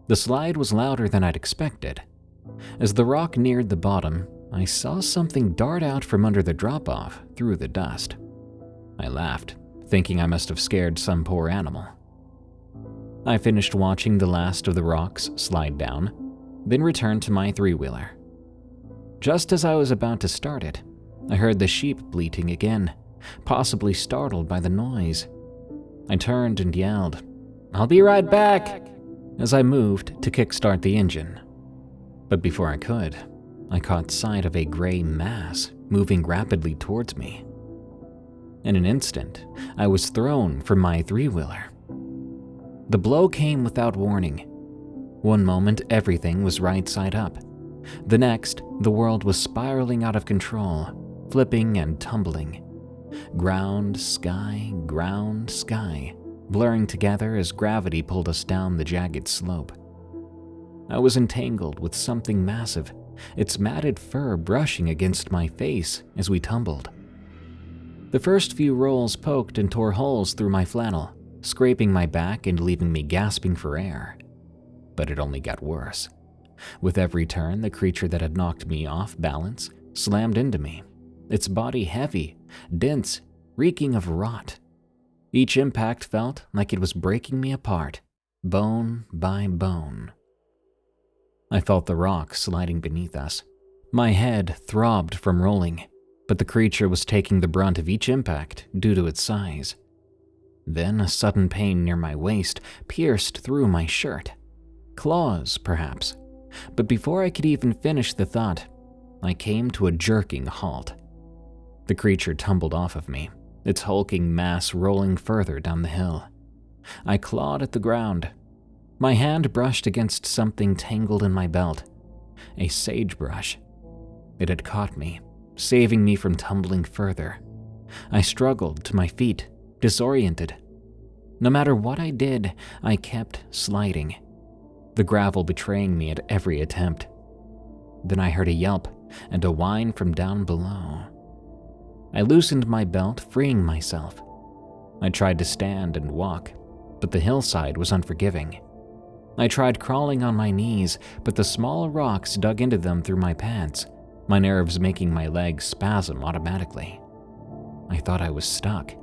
The slide was louder than I'd expected. As the rock neared the bottom, I saw something dart out from under the drop-off through the dust. I laughed, thinking I must have scared some poor animal. I finished watching the last of the rocks slide down, then returned to my three-wheeler. Just as I was about to start it, I heard the sheep bleating again, possibly startled by the noise. I turned and yelled, "I'll be right back," as I moved to kickstart the engine. But before I could, I caught sight of a gray mass moving rapidly towards me. In an instant, I was thrown from my three-wheeler. The blow came without warning. One moment, everything was right side up. The next, the world was spiraling out of control, flipping and tumbling. Ground, sky, blurring together as gravity pulled us down the jagged slope. I was entangled with something massive, its matted fur brushing against my face as we tumbled. The first few rolls poked and tore holes through my flannel, scraping my back and leaving me gasping for air. But it only got worse. With every turn, the creature that had knocked me off balance slammed into me, its body heavy, dense, reeking of rot. Each impact felt like it was breaking me apart, bone by bone. I felt the rock sliding beneath us. My head throbbed from rolling, but the creature was taking the brunt of each impact due to its size. Then a sudden pain near my waist pierced through my shirt. Claws, perhaps. But before I could even finish the thought, I came to a jerking halt. The creature tumbled off of me, its hulking mass rolling further down the hill. I clawed at the ground. My hand brushed against something tangled in my belt. A sagebrush. It had caught me, saving me from tumbling further. I struggled to my feet, disoriented. No matter what I did, I kept sliding, the gravel betraying me at every attempt. Then I heard a yelp and a whine from down below. I loosened my belt, freeing myself. I tried to stand and walk, but the hillside was unforgiving. I tried crawling on my knees, but the small rocks dug into them through my pants, my nerves making my legs spasm automatically. I thought I was stuck.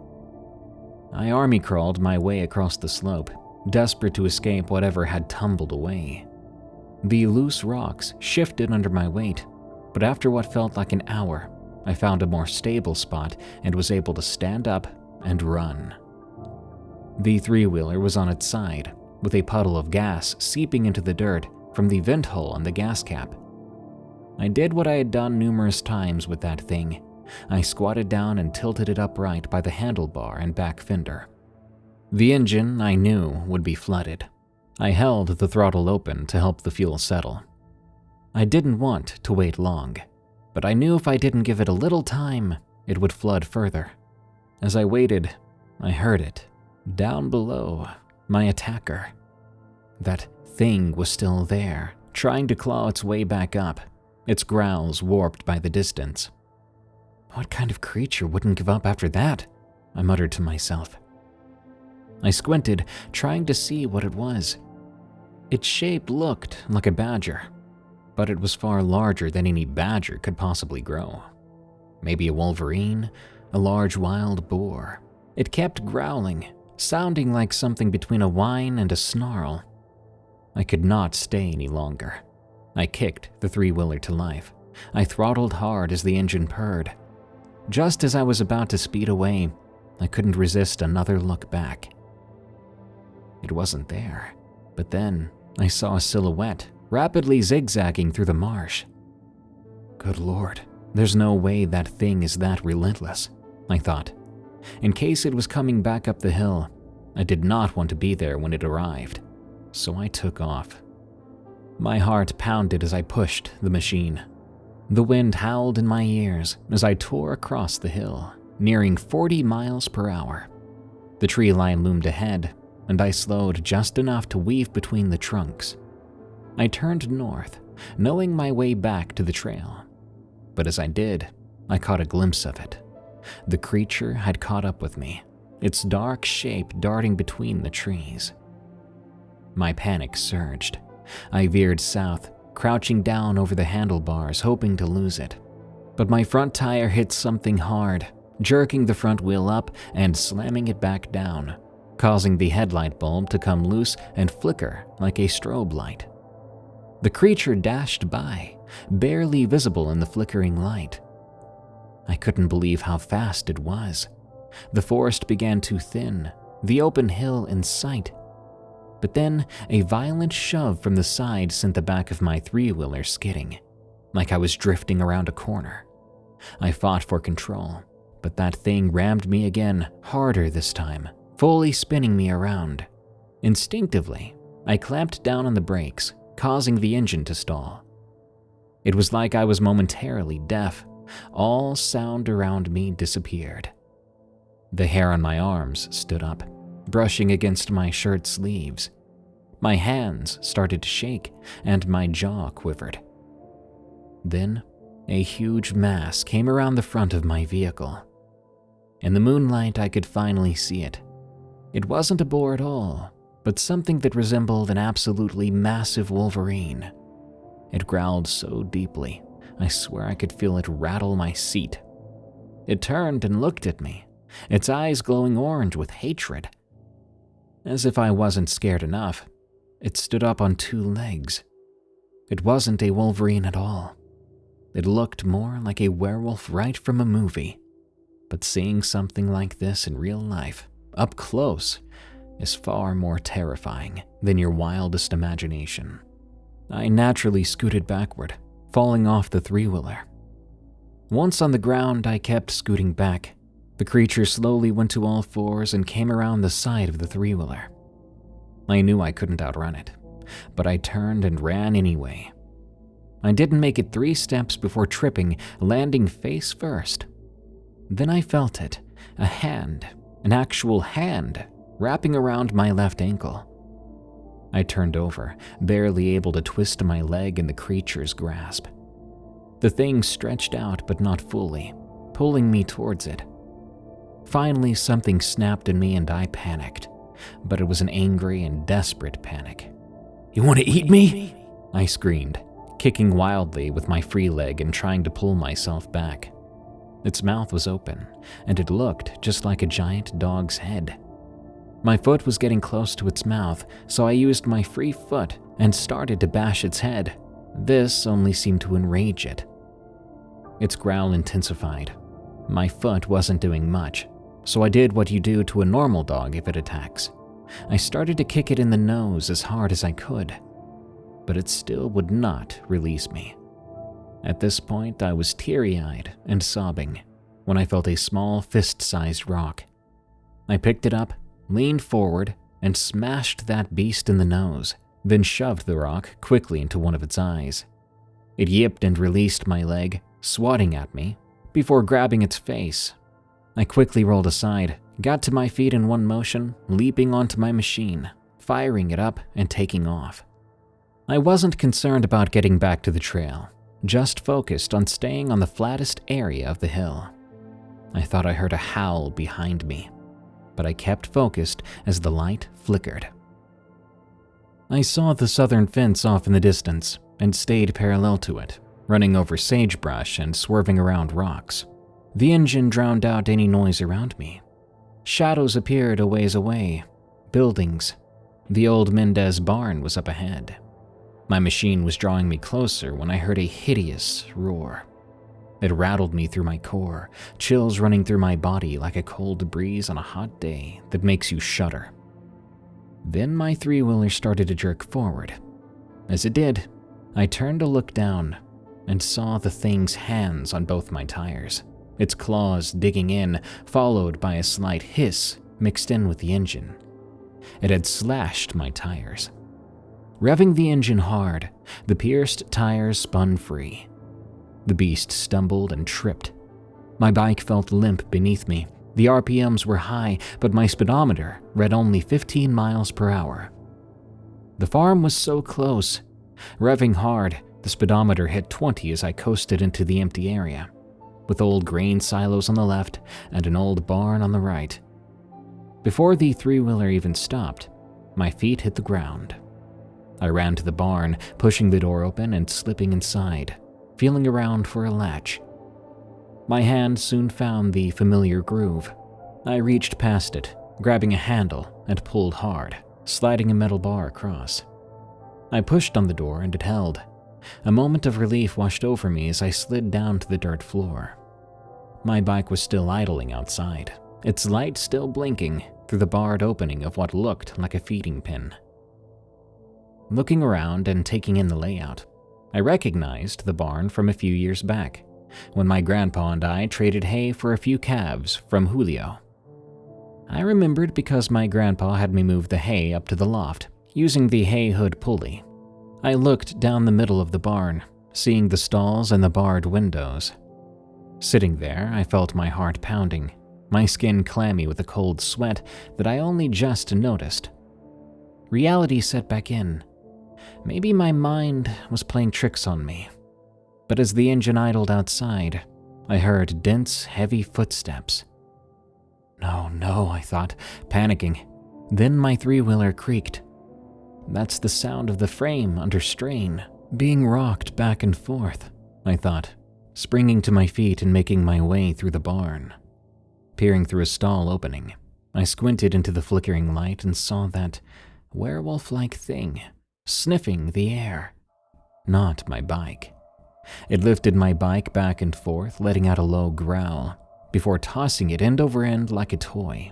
I army crawled my way across the slope, desperate to escape whatever had tumbled away. The loose rocks shifted under my weight, but after what felt like an hour, I found a more stable spot and was able to stand up and run. The three-wheeler was on its side, with a puddle of gas seeping into the dirt from the vent hole in the gas cap. I did what I had done numerous times with that thing. I squatted down and tilted it upright by the handlebar and back fender. The engine, I knew, would be flooded. I held the throttle open to help the fuel settle. I didn't want to wait long, but I knew if I didn't give it a little time, it would flood further. As I waited, I heard it. Down below, my attacker. That thing was still there, trying to claw its way back up, its growls warped by the distance. What kind of creature wouldn't give up after that? I muttered to myself. I squinted, trying to see what it was. Its shape looked like a badger, but it was far larger than any badger could possibly grow. Maybe a wolverine, a large wild boar. It kept growling, sounding like something between a whine and a snarl. I could not stay any longer. I kicked the three-wheeler to life. I throttled hard as the engine purred. Just as I was about to speed away, I couldn't resist another look back. It wasn't there, but then I saw a silhouette rapidly zigzagging through the marsh. Good Lord, there's no way that thing is that relentless, I thought. In case it was coming back up the hill, I did not want to be there when it arrived, so I took off. My heart pounded as I pushed the machine. The wind howled in my ears as I tore across the hill, nearing 40 miles per hour. The tree line loomed ahead, and I slowed just enough to weave between the trunks. I turned north, knowing my way back to the trail. But as I did, I caught a glimpse of it. The creature had caught up with me, its dark shape darting between the trees. My panic surged. I veered south, crouching down over the handlebars, hoping to lose it. But my front tire hit something hard, jerking the front wheel up and slamming it back down, causing the headlight bulb to come loose and flicker like a strobe light. The creature dashed by, barely visible in the flickering light. I couldn't believe how fast it was. The forest began to thin, the open hill in sight. But then a violent shove from the side sent the back of my three-wheeler skidding, like I was drifting around a corner. I fought for control, but that thing rammed me again, harder this time, fully spinning me around. Instinctively, I clamped down on the brakes, causing the engine to stall. It was like I was momentarily deaf. All sound around me disappeared. The hair on my arms stood up, brushing against my shirt sleeves. My hands started to shake, and my jaw quivered. Then, a huge mass came around the front of my vehicle. In the moonlight, I could finally see it. It wasn't a boar at all, but something that resembled an absolutely massive wolverine. It growled so deeply, I swear I could feel it rattle my seat. It turned and looked at me, its eyes glowing orange with hatred. As if I wasn't scared enough, it stood up on two legs. It wasn't a wolverine at all. It looked more like a werewolf right from a movie. But seeing something like this in real life, up close, is far more terrifying than your wildest imagination. I naturally scooted backward, falling off the three-wheeler. Once on the ground, I kept scooting back. The creature slowly went to all fours and came around the side of the three-wheeler. I knew I couldn't outrun it, but I turned and ran anyway. I didn't make it 3 steps before tripping, landing face first. Then I felt it, a hand, an actual hand, wrapping around my left ankle. I turned over, barely able to twist my leg in the creature's grasp. The thing stretched out but not fully, pulling me towards it. Finally, something snapped in me and I panicked, but it was an angry and desperate panic. "You want to eat me?" I screamed, kicking wildly with my free leg and trying to pull myself back. Its mouth was open, and it looked just like a giant dog's head. My foot was getting close to its mouth, so I used my free foot and started to bash its head. This only seemed to enrage it. Its growl intensified. My foot wasn't doing much, so I did what you do to a normal dog if it attacks. I started to kick it in the nose as hard as I could, but it still would not release me. At this point, I was teary-eyed and sobbing when I felt a small fist-sized rock. I picked it up, leaned forward, and smashed that beast in the nose, then shoved the rock quickly into one of its eyes. It yipped and released my leg, swatting at me, before grabbing its face. I quickly rolled aside, got to my feet in one motion, leaping onto my machine, firing it up and taking off. I wasn't concerned about getting back to the trail, just focused on staying on the flattest area of the hill. I thought I heard a howl behind me, but I kept focused as the light flickered. I saw the southern fence off in the distance and stayed parallel to it, running over sagebrush and swerving around rocks. The engine drowned out any noise around me. Shadows appeared a ways away. Buildings. The old Mendez barn was up ahead. My machine was drawing me closer when I heard a hideous roar. It rattled me through my core, chills running through my body like a cold breeze on a hot day that makes you shudder. Then my three-wheeler started to jerk forward. As it did, I turned to look down and saw the thing's hands on both my tires, its claws digging in, followed by a slight hiss mixed in with the engine. It had slashed my tires. Revving the engine hard, the pierced tires spun free. The beast stumbled and tripped. My bike felt limp beneath me. The RPMs were high, but my speedometer read only 15 miles per hour. The farm was so close. Revving hard, the speedometer hit 20 as I coasted into the empty area, with old grain silos on the left and an old barn on the right. Before the three-wheeler even stopped, my feet hit the ground. I ran to the barn, pushing the door open and slipping inside, feeling around for a latch. My hand soon found the familiar groove. I reached past it, grabbing a handle, and pulled hard, sliding a metal bar across. I pushed on the door and it held. A moment of relief washed over me as I slid down to the dirt floor. My bike was still idling outside, its light still blinking through the barred opening of what looked like a feeding pen. Looking around and taking in the layout, I recognized the barn from a few years back, when my grandpa and I traded hay for a few calves from Julio. I remembered because my grandpa had me move the hay up to the loft, using the hay hood pulley. I looked down the middle of the barn, seeing the stalls and the barred windows. Sitting there, I felt my heart pounding, my skin clammy with a cold sweat that I only just noticed. Reality set back in. Maybe my mind was playing tricks on me. But as the engine idled outside, I heard dense, heavy footsteps. No, I thought, panicking. Then my three-wheeler creaked. That's the sound of the frame under strain, being rocked back and forth, I thought, springing to my feet and making my way through the barn. Peering through a stall opening, I squinted into the flickering light and saw that werewolf-like thing, sniffing the air. Not my bike. It lifted my bike back and forth, letting out a low growl, before tossing it end over end like a toy.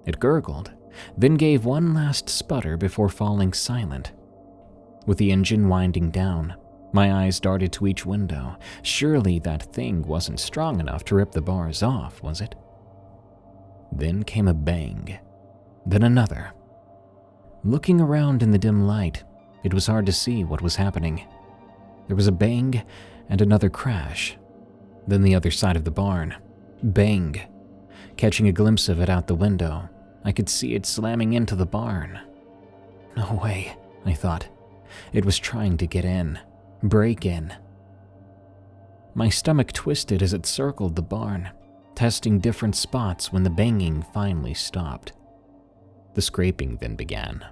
It gurgled, then gave one last sputter before falling silent. With the engine winding down, my eyes darted to each window. Surely that thing wasn't strong enough to rip the bars off, was it? Then came a bang, then another. Looking around in the dim light, it was hard to see what was happening. There was a bang and another crash. Then the other side of the barn. Bang. Catching a glimpse of it out the window, I could see it slamming into the barn. No way, I thought. It was trying to get in, break in. My stomach twisted as it circled the barn, testing different spots when the banging finally stopped. The scraping then began.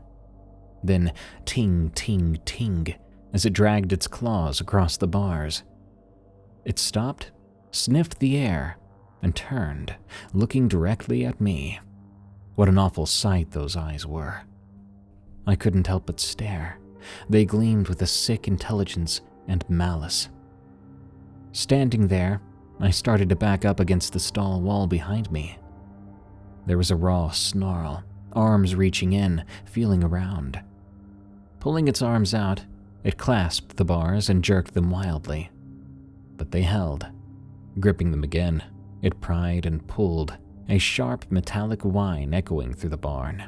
Then ting, ting, ting as it dragged its claws across the bars. It stopped, sniffed the air, and turned, looking directly at me. What an awful sight those eyes were. I couldn't help but stare. They gleamed with a sick intelligence and malice. Standing there, I started to back up against the stall wall behind me. There was a raw snarl, arms reaching in, feeling around. Pulling its arms out, it clasped the bars and jerked them wildly. But they held. Gripping them again, it pried and pulled, a sharp metallic whine echoing through the barn.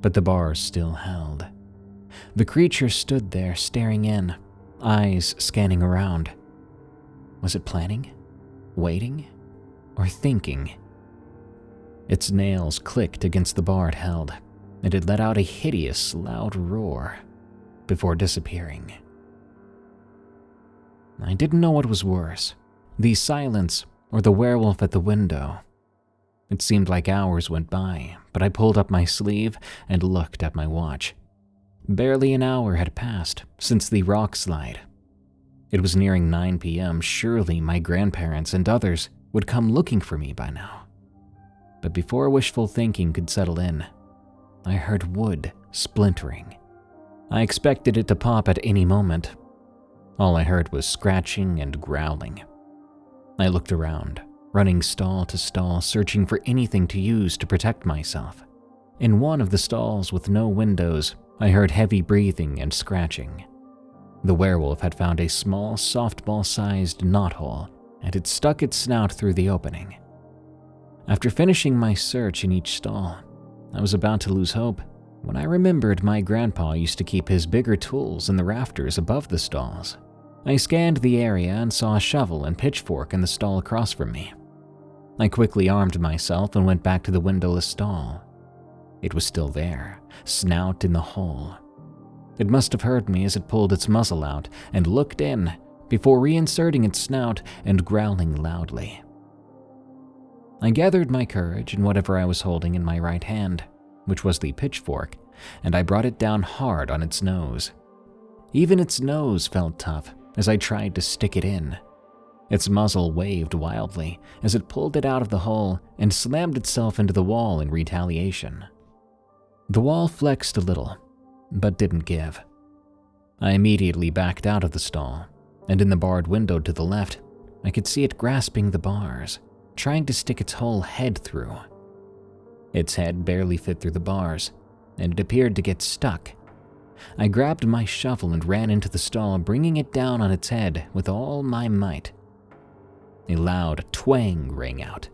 But the bars still held. The creature stood there staring in, eyes scanning around. Was it planning? Waiting? Or thinking? Its nails clicked against the bar it held, and it let out a hideous, loud roar before disappearing. I didn't know what was worse, the silence or the werewolf at the window. It seemed like hours went by, but I pulled up my sleeve and looked at my watch. Barely an hour had passed since the rock slide. It was nearing 9 p.m. Surely my grandparents and others would come looking for me by now. But before wishful thinking could settle in, I heard wood splintering. I expected it to pop at any moment. All I heard was scratching and growling. I looked around, running stall to stall, searching for anything to use to protect myself. In one of the stalls with no windows, I heard heavy breathing and scratching. The werewolf had found a small, softball-sized knothole, and it stuck its snout through the opening. After finishing my search in each stall, I was about to lose hope when I remembered my grandpa used to keep his bigger tools in the rafters above the stalls. I scanned the area and saw a shovel and pitchfork in the stall across from me. I quickly armed myself and went back to the windowless stall. It was still there, snout in the hole. It must have heard me as it pulled its muzzle out and looked in before reinserting its snout and growling loudly. I gathered my courage and whatever I was holding in my right hand, which was the pitchfork, and I brought it down hard on its nose. Even its nose felt tough as I tried to stick it in. Its muzzle waved wildly as it pulled it out of the hole and slammed itself into the wall in retaliation. The wall flexed a little, but didn't give. I immediately backed out of the stall, and in the barred window to the left, I could see it grasping the bars, trying to stick its whole head through. Its head barely fit through the bars, and it appeared to get stuck. I grabbed my shovel and ran into the stall, bringing it down on its head with all my might. A loud twang rang out.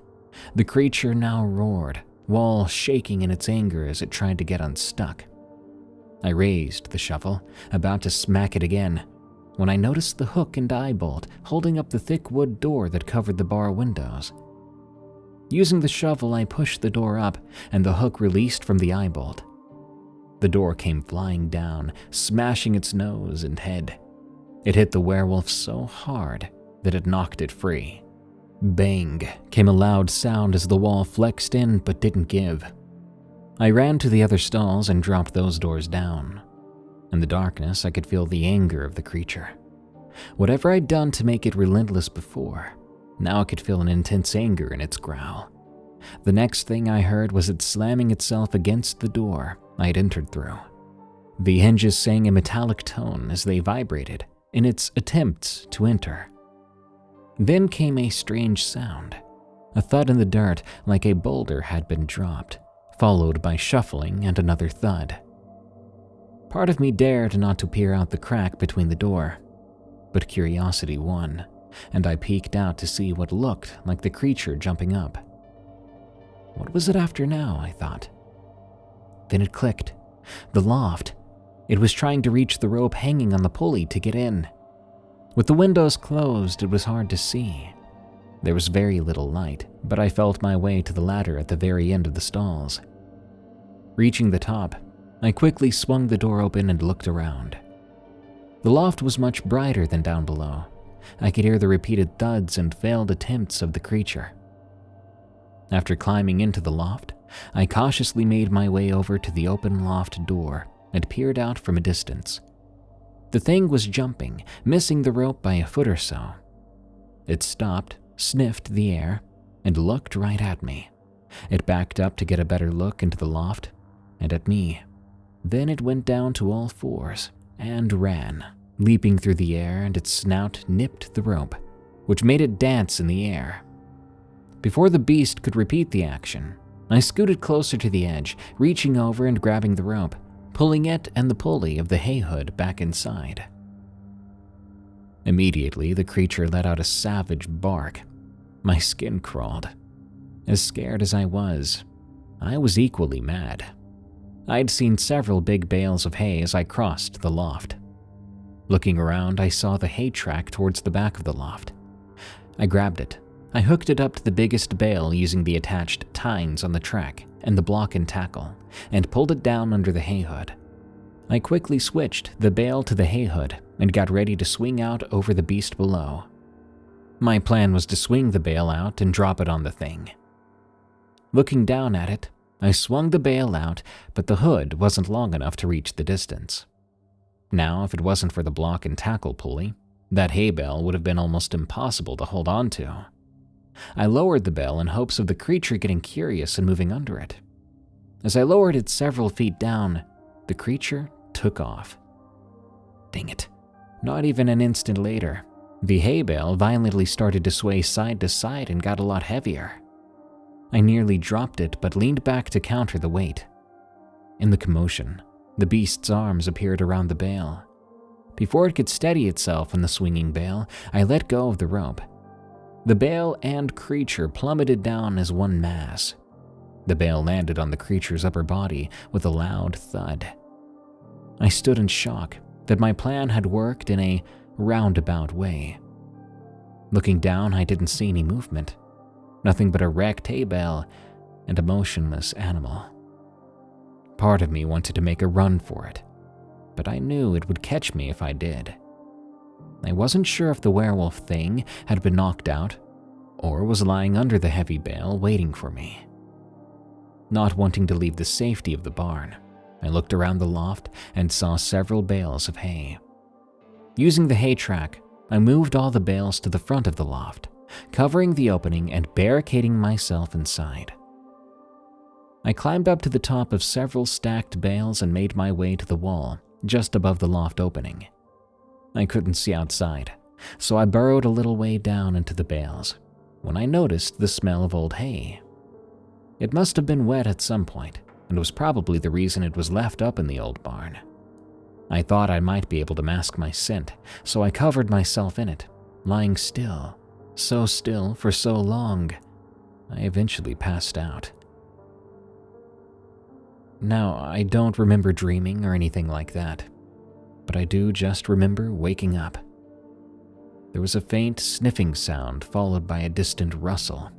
The creature now roared, wall shaking in its anger as it tried to get unstuck. I raised the shovel, about to smack it again, when I noticed the hook and eye bolt holding up the thick wood door that covered the bar windows. Using the shovel, I pushed the door up, and the hook released from the eye bolt. The door came flying down, smashing its nose and head. It hit the werewolf so hard that it knocked it free. Bang came a loud sound as the wall flexed in but didn't give. I ran to the other stalls and dropped those doors down. In the darkness, I could feel the anger of the creature. Whatever I'd done to make it relentless before, now I could feel an intense anger in its growl. The next thing I heard was it slamming itself against the door I'd entered through. The hinges sang a metallic tone as they vibrated, in its attempts to enter. Then came a strange sound, a thud in the dirt like a boulder had been dropped, followed by shuffling and another thud. Part of me dared not to peer out the crack between the door, but curiosity won, and I peeked out to see what looked like the creature jumping up. What was it after now, I thought. Then it clicked. The loft. It was trying to reach the rope hanging on the pulley to get in. With the windows closed, it was hard to see. There was very little light, but I felt my way to the ladder at the very end of the stalls. Reaching the top, I quickly swung the door open and looked around. The loft was much brighter than down below. I could hear the repeated thuds and failed attempts of the creature. After climbing into the loft, I cautiously made my way over to the open loft door and peered out from a distance. The thing was jumping, missing the rope by a foot or so. It stopped, sniffed the air, and looked right at me. It backed up to get a better look into the loft and at me. Then it went down to all fours and ran, leaping through the air, and its snout nipped the rope, which made it dance in the air. Before the beast could repeat the action, I scooted closer to the edge, reaching over and grabbing the rope, pulling it and the pulley of the hay hood back inside. Immediately, the creature let out a savage bark. My skin crawled. As scared as I was equally mad. I'd seen several big bales of hay as I crossed the loft. Looking around, I saw the hay track towards the back of the loft. I grabbed it. I hooked it up to the biggest bale using the attached tines on the track and the block and tackle, and pulled it down under the hay hood. I quickly switched the bale to the hay hood and got ready to swing out over the beast below. My plan was to swing the bale out and drop it on the thing. Looking down at it, I swung the bale out, but the hood wasn't long enough to reach the distance. Now, if it wasn't for the block and tackle pulley, that hay bale would have been almost impossible to hold on to. I lowered the bale in hopes of the creature getting curious and moving under it. As I lowered it several feet down, the creature took off. Dang it. Not even an instant later, the hay bale violently started to sway side to side and got a lot heavier. I nearly dropped it, but leaned back to counter the weight. In the commotion, the beast's arms appeared around the bale. Before it could steady itself in the swinging bale, I let go of the rope. The bale and creature plummeted down as one mass. The bale landed on the creature's upper body with a loud thud. I stood in shock that my plan had worked in a roundabout way. Looking down, I didn't see any movement. Nothing but a wrecked hay bale and a motionless animal. Part of me wanted to make a run for it, but I knew it would catch me if I did. I wasn't sure if the werewolf thing had been knocked out or was lying under the heavy bale waiting for me. Not wanting to leave the safety of the barn, I looked around the loft and saw several bales of hay. Using the hay track, I moved all the bales to the front of the loft, covering the opening and barricading myself inside. I climbed up to the top of several stacked bales and made my way to the wall just above the loft opening. I couldn't see outside, so I burrowed a little way down into the bales when I noticed the smell of old hay. It must have been wet at some point, and was probably the reason it was left up in the old barn. I thought I might be able to mask my scent, so I covered myself in it, lying still, so still for so long, I eventually passed out. Now, I don't remember dreaming or anything like that, but I do just remember waking up. There was a faint sniffing sound followed by a distant rustle.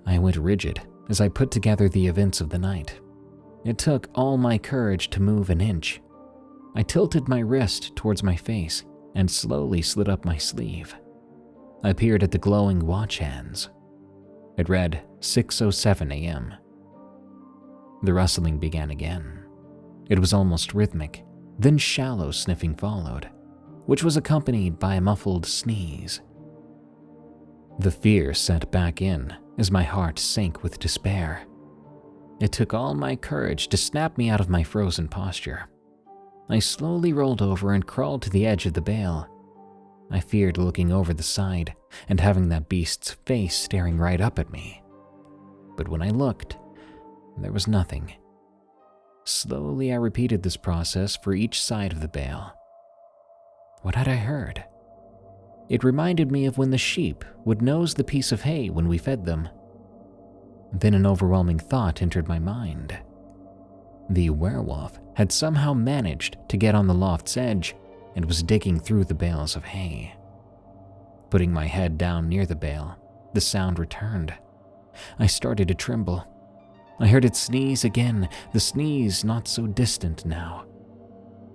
I went rigid as I put together the events of the night. It took all my courage to move an inch. I tilted my wrist towards my face and slowly slid up my sleeve. I peered at the glowing watch hands. It read 6:07 a.m. The rustling began again. It was almost rhythmic, then shallow sniffing followed, which was accompanied by a muffled sneeze. The fear set back in as my heart sank with despair. It took all my courage to snap me out of my frozen posture. I slowly rolled over and crawled to the edge of the bale. I feared looking over the side and having that beast's face staring right up at me. But when I looked, there was nothing. Slowly, I repeated this process for each side of the bale. What had I heard? It reminded me of when the sheep would nose the piece of hay when we fed them. Then an overwhelming thought entered my mind. The werewolf had somehow managed to get on the loft's edge and was digging through the bales of hay. Putting my head down near the bale, the sound returned. I started to tremble. I heard it sneeze again, the sneeze not so distant now.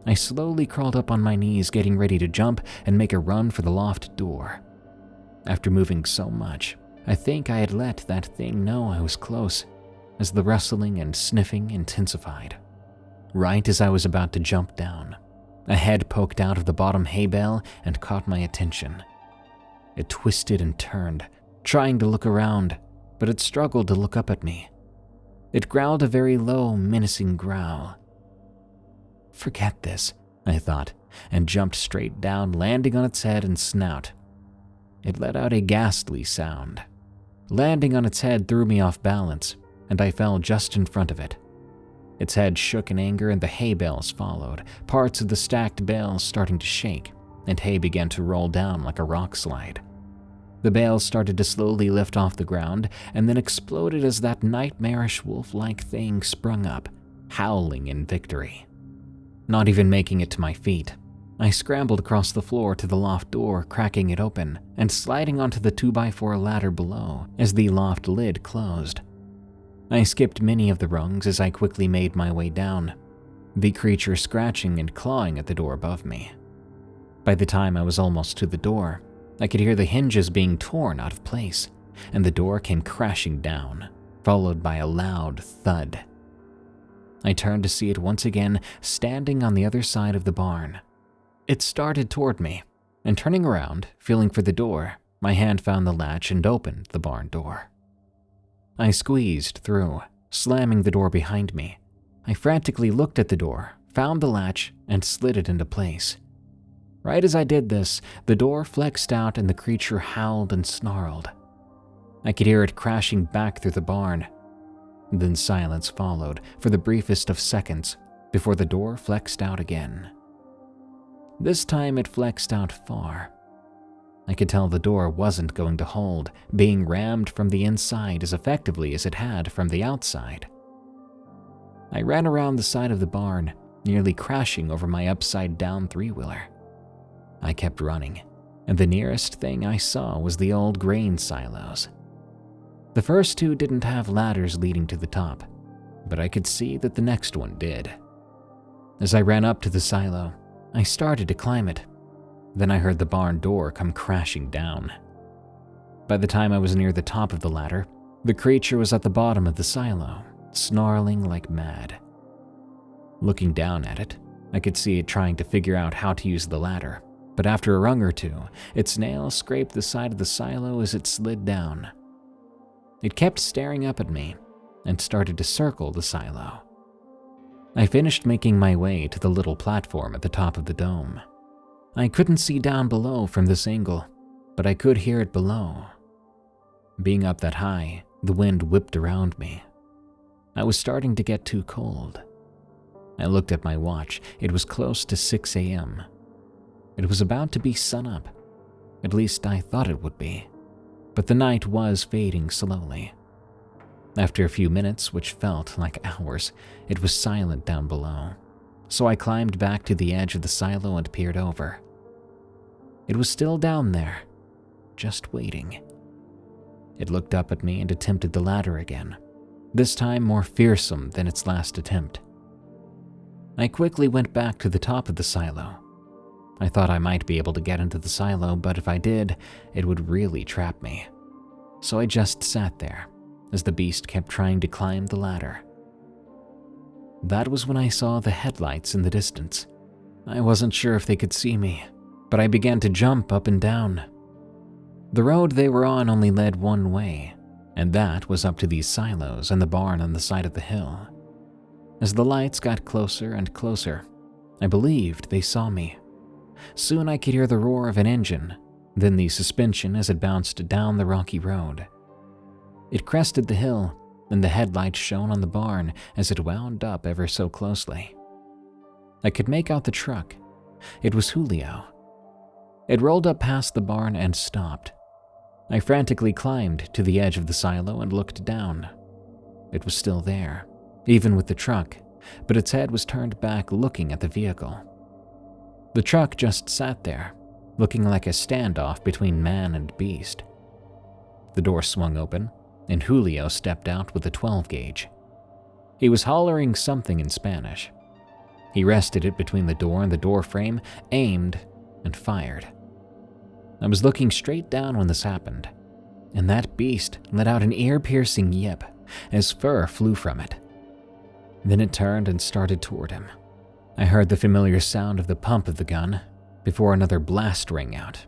I slowly crawled up on my knees, getting ready to jump and make a run for the loft door. After moving so much, I think I had let that thing know I was close, as the rustling and sniffing intensified. Right as I was about to jump down, a head poked out of the bottom hay bale and caught my attention. It twisted and turned, trying to look around, but it struggled to look up at me. It growled a very low, menacing growl. Forget this, I thought, and jumped straight down, landing on its head and snout. It let out a ghastly sound. Landing on its head threw me off balance, and I fell just in front of it. Its head shook in anger and the hay bales followed, parts of the stacked bales starting to shake, and hay began to roll down like a rock slide. The bales started to slowly lift off the ground and then exploded as that nightmarish wolf-like thing sprung up, howling in victory. Not even making it to my feet, I scrambled across the floor to the loft door, cracking it open and sliding onto the 2x4 ladder below as the loft lid closed. I skipped many of the rungs as I quickly made my way down, the creature scratching and clawing at the door above me. By the time I was almost to the door, I could hear the hinges being torn out of place, and the door came crashing down, followed by a loud thud. I turned to see it once again standing on the other side of the barn. It started toward me, and turning around, feeling for the door, my hand found the latch and opened the barn door. I squeezed through, slamming the door behind me. I frantically looked at the door, found the latch, and slid it into place. Right as I did this, the door flexed out and the creature howled and snarled. I could hear it crashing back through the barn. Then silence followed for the briefest of seconds before the door flexed out again. This time it flexed out far. I could tell the door wasn't going to hold, being rammed from the inside as effectively as it had from the outside. I ran around the side of the barn, nearly crashing over my upside-down three-wheeler. I kept running, and the nearest thing I saw was the old grain silos. The first two didn't have ladders leading to the top, but I could see that the next one did. As I ran up to the silo, I started to climb it. Then I heard the barn door come crashing down. By the time I was near the top of the ladder, the creature was at the bottom of the silo, snarling like mad. Looking down at it, I could see it trying to figure out how to use the ladder, but after a rung or two, its nails scraped the side of the silo as it slid down. It kept staring up at me and started to circle the silo. I finished making my way to the little platform at the top of the dome. I couldn't see down below from this angle, but I could hear it below. Being up that high, the wind whipped around me. I was starting to get too cold. I looked at my watch. It was close to 6 a.m. It was about to be sunup. At least I thought it would be. But the night was fading slowly. After a few minutes, which felt like hours, it was silent down below. So I climbed back to the edge of the silo and peered over. It was still down there, just waiting. It looked up at me and attempted the ladder again, this time more fearsome than its last attempt. I quickly went back to the top of the silo. I thought I might be able to get into the silo, but if I did, it would really trap me. So I just sat there, as the beast kept trying to climb the ladder. That was when I saw the headlights in the distance. I wasn't sure if they could see me, but I began to jump up and down. The road they were on only led one way, and that was up to these silos and the barn on the side of the hill. As the lights got closer and closer, I believed they saw me. Soon I could hear the roar of an engine, then the suspension as it bounced down the rocky road. It crested the hill, and the headlights shone on the barn as it wound up ever so closely. I could make out the truck. It was Julio. It rolled up past the barn and stopped. I frantically climbed to the edge of the silo and looked down. It was still there, even with the truck, but its head was turned back looking at the vehicle. The truck just sat there, looking like a standoff between man and beast. The door swung open, and Julio stepped out with a 12-gauge. He was hollering something in Spanish. He rested it between the door and the door frame, aimed, and fired. I was looking straight down when this happened, and that beast let out an ear-piercing yip as fur flew from it. Then it turned and started toward him. I heard the familiar sound of the pump of the gun before another blast rang out.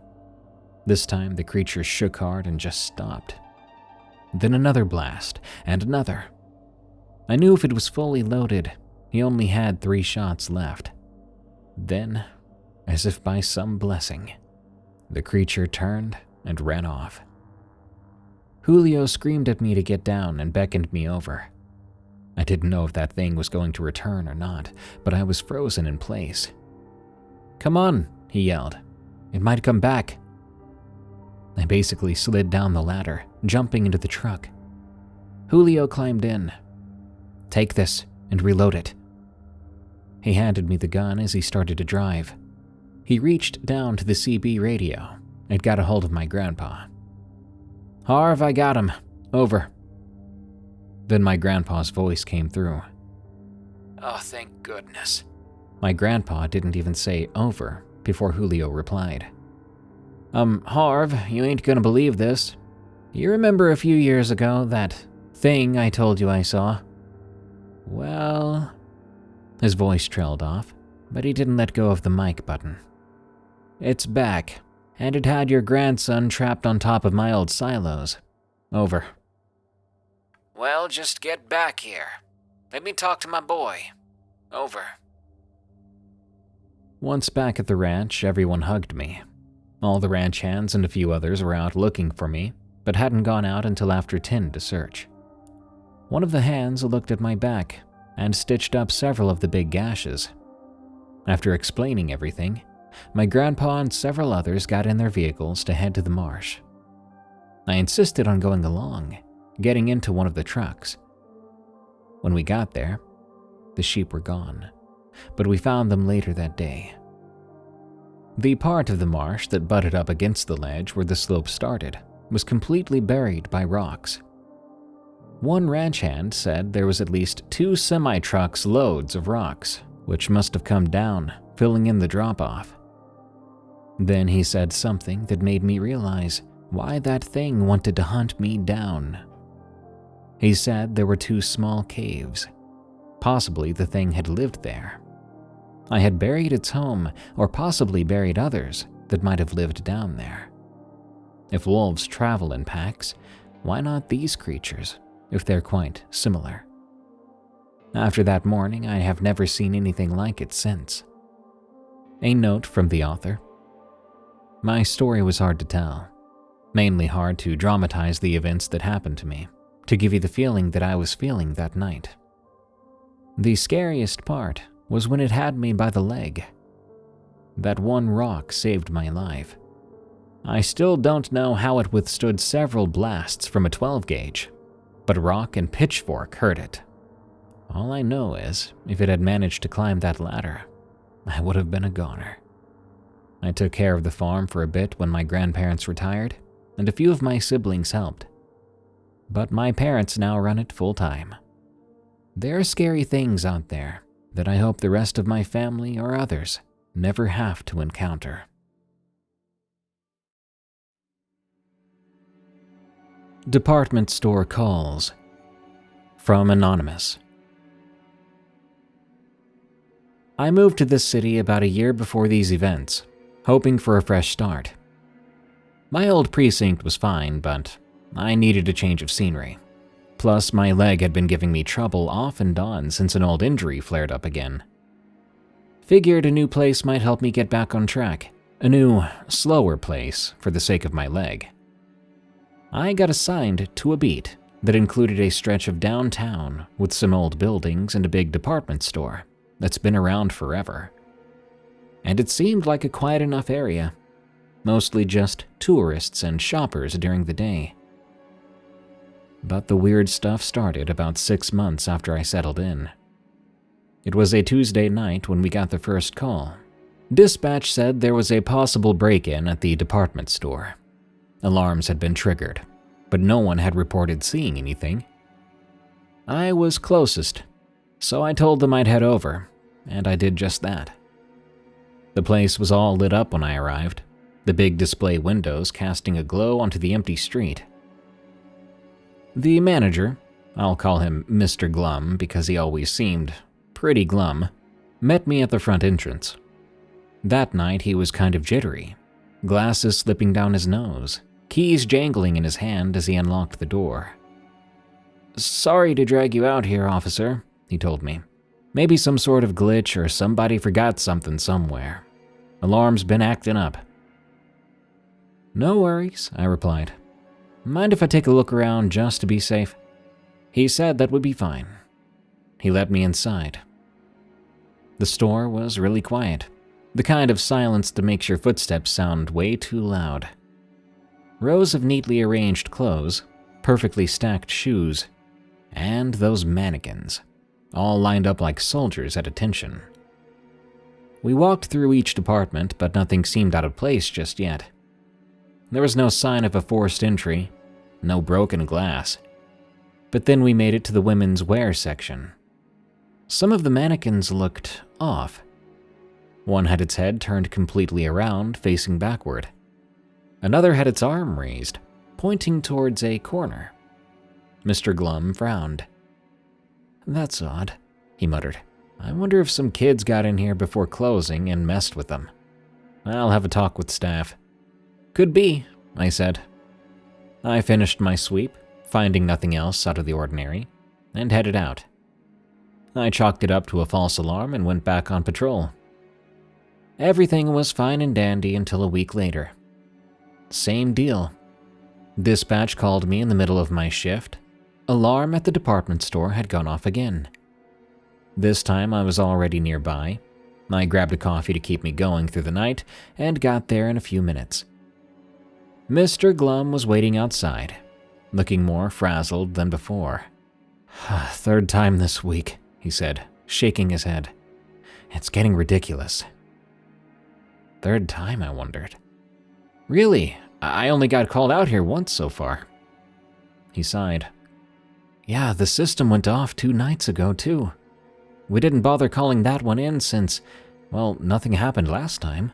This time the creature shook hard and just stopped. Then another blast, and another. I knew if it was fully loaded, he only had 3 shots left. Then, as if by some blessing, the creature turned and ran off. Julio screamed at me to get down and beckoned me over. I didn't know if that thing was going to return or not, but I was frozen in place. "Come on," he yelled. "It might come back." I basically slid down the ladder, jumping into the truck. Julio climbed in. "Take this and reload it." He handed me the gun as he started to drive. He reached down to the CB radio and got a hold of my grandpa. "Harv, I got him. Over." Then my grandpa's voice came through. "Oh, thank goodness." My grandpa didn't even say over before Julio replied. Harv, you ain't gonna believe this. You remember a few years ago that thing I told you I saw? Well..." His voice trailed off, but he didn't let go of the mic button. "It's back, and it had your grandson trapped on top of my old silos. Over." "Well, just get back here. Let me talk to my boy. Over." Once back at the ranch, everyone hugged me. All the ranch hands and a few others were out looking for me, but hadn't gone out until after 10 to search. One of the hands looked at my back and stitched up several of the big gashes. After explaining everything, my grandpa and several others got in their vehicles to head to the marsh. I insisted on going along, getting into one of the trucks. When we got there, the sheep were gone, but we found them later that day. The part of the marsh that butted up against the ledge where the slope started was completely buried by rocks. One ranch hand said there was at least 2 semi-trucks loads of rocks, which must have come down, filling in the drop-off. Then he said something that made me realize why that thing wanted to hunt me down. He said there were 2 small caves. Possibly the thing had lived there. I had buried its home, or possibly buried others that might have lived down there. If wolves travel in packs, why not these creatures, if they're quite similar? After that morning, I have never seen anything like it since. A note from the author. My story was hard to tell, mainly hard to dramatize the events that happened to me, to give you the feeling that I was feeling that night. The scariest part was when it had me by the leg. That one rock saved my life. I still don't know how it withstood several blasts from a 12-gauge, but rock and pitchfork hurt it. All I know is, if it had managed to climb that ladder, I would have been a goner. I took care of the farm for a bit when my grandparents retired, and a few of my siblings helped. But my parents now run it full-time. There are scary things out there that I hope the rest of my family or others never have to encounter. Department store calls. From Anonymous. I moved to this city about a year before these events, hoping for a fresh start. My old precinct was fine, but I needed a change of scenery. Plus, my leg had been giving me trouble off and on since an old injury flared up again. Figured a new place might help me get back on track. A new, slower place for the sake of my leg. I got assigned to a beat that included a stretch of downtown with some old buildings and a big department store that's been around forever. And it seemed like a quiet enough area, mostly just tourists and shoppers during the day. But the weird stuff started about 6 months after I settled in. It was a Tuesday night when we got the first call. Dispatch said there was a possible break-in at the department store. Alarms had been triggered, but no one had reported seeing anything. I was closest, so I told them I'd head over, and I did just that. The place was all lit up when I arrived, the big display windows casting a glow onto the empty street. The manager, I'll call him Mr. Glum because he always seemed pretty glum, met me at the front entrance. That night he was kind of jittery, glasses slipping down his nose, keys jangling in his hand as he unlocked the door. "Sorry to drag you out here, officer," he told me. "Maybe some sort of glitch or somebody forgot something somewhere. Alarm's been acting up." "No worries," I replied. "Mind if I take a look around just to be safe?" He said that would be fine. He let me inside. The store was really quiet, the kind of silence that makes your footsteps sound way too loud. Rows of neatly arranged clothes, perfectly stacked shoes, and those mannequins, all lined up like soldiers at attention. We walked through each department, but nothing seemed out of place just yet. There was no sign of a forced entry, no broken glass. But then we made it to the women's wear section. Some of the mannequins looked off. One had its head turned completely around, facing backward. Another had its arm raised, pointing towards a corner. Mr. Glum frowned. "That's odd," he muttered. "I wonder if some kids got in here before closing and messed with them. I'll have a talk with staff." "Could be," I said. I finished my sweep, finding nothing else out of the ordinary, and headed out. I chalked it up to a false alarm and went back on patrol. Everything was fine and dandy until a week later. Same deal. Dispatch called me in the middle of my shift. Alarm at the department store had gone off again. This time I was already nearby. I grabbed a coffee to keep me going through the night and got there in a few minutes. Mr. Glum was waiting outside, looking more frazzled than before. "Third time this week," he said, shaking his head. "It's getting ridiculous." Third time, I wondered. "Really? I only got called out here once so far." He sighed. "Yeah, the system went off 2 nights ago, too. We didn't bother calling that one in since, well, nothing happened last time."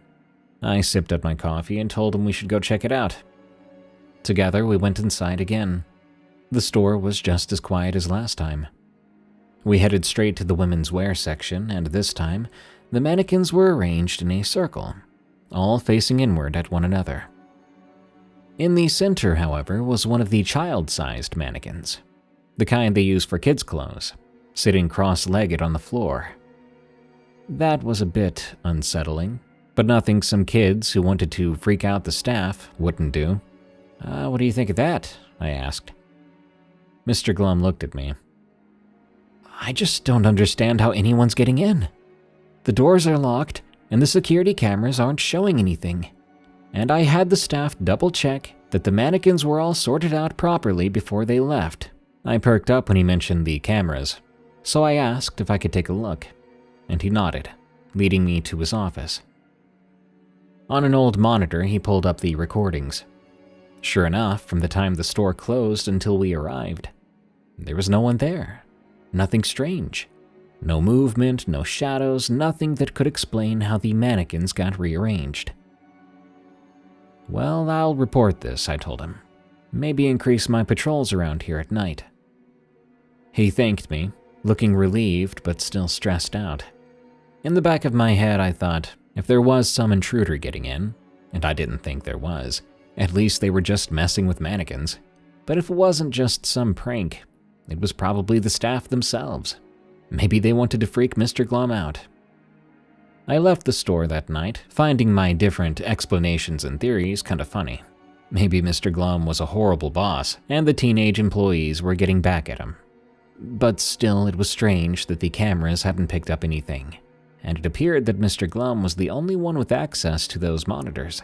I sipped at my coffee and told him we should go check it out. Together, we went inside again. The store was just as quiet as last time. We headed straight to the women's wear section, and this time, the mannequins were arranged in a circle, all facing inward at one another. In the center, however, was one of the child-sized mannequins, the kind they use for kids' clothes, sitting cross-legged on the floor. That was a bit unsettling, but nothing some kids who wanted to freak out the staff wouldn't do. "What do you think of that?" I asked. Mr. Glum looked at me. "I just don't understand how anyone's getting in. The doors are locked, and the security cameras aren't showing anything. And I had the staff double-check that the mannequins were all sorted out properly before they left." I perked up when he mentioned the cameras, so I asked if I could take a look, and he nodded, leading me to his office. On an old monitor, he pulled up the recordings. Sure enough, from the time the store closed until we arrived, there was no one there. Nothing strange. No movement, no shadows, nothing that could explain how the mannequins got rearranged. "Well, I'll report this," I told him. "Maybe increase my patrols around here at night." He thanked me, looking relieved but still stressed out. In the back of my head, I thought, if there was some intruder getting in, and I didn't think there was, at least they were just messing with mannequins. But if it wasn't just some prank, it was probably the staff themselves. Maybe they wanted to freak Mr. Glum out. I left the store that night, finding my different explanations and theories kind of funny. Maybe Mr. Glum was a horrible boss, and the teenage employees were getting back at him. But still, it was strange that the cameras hadn't picked up anything, and it appeared that Mr. Glum was the only one with access to those monitors.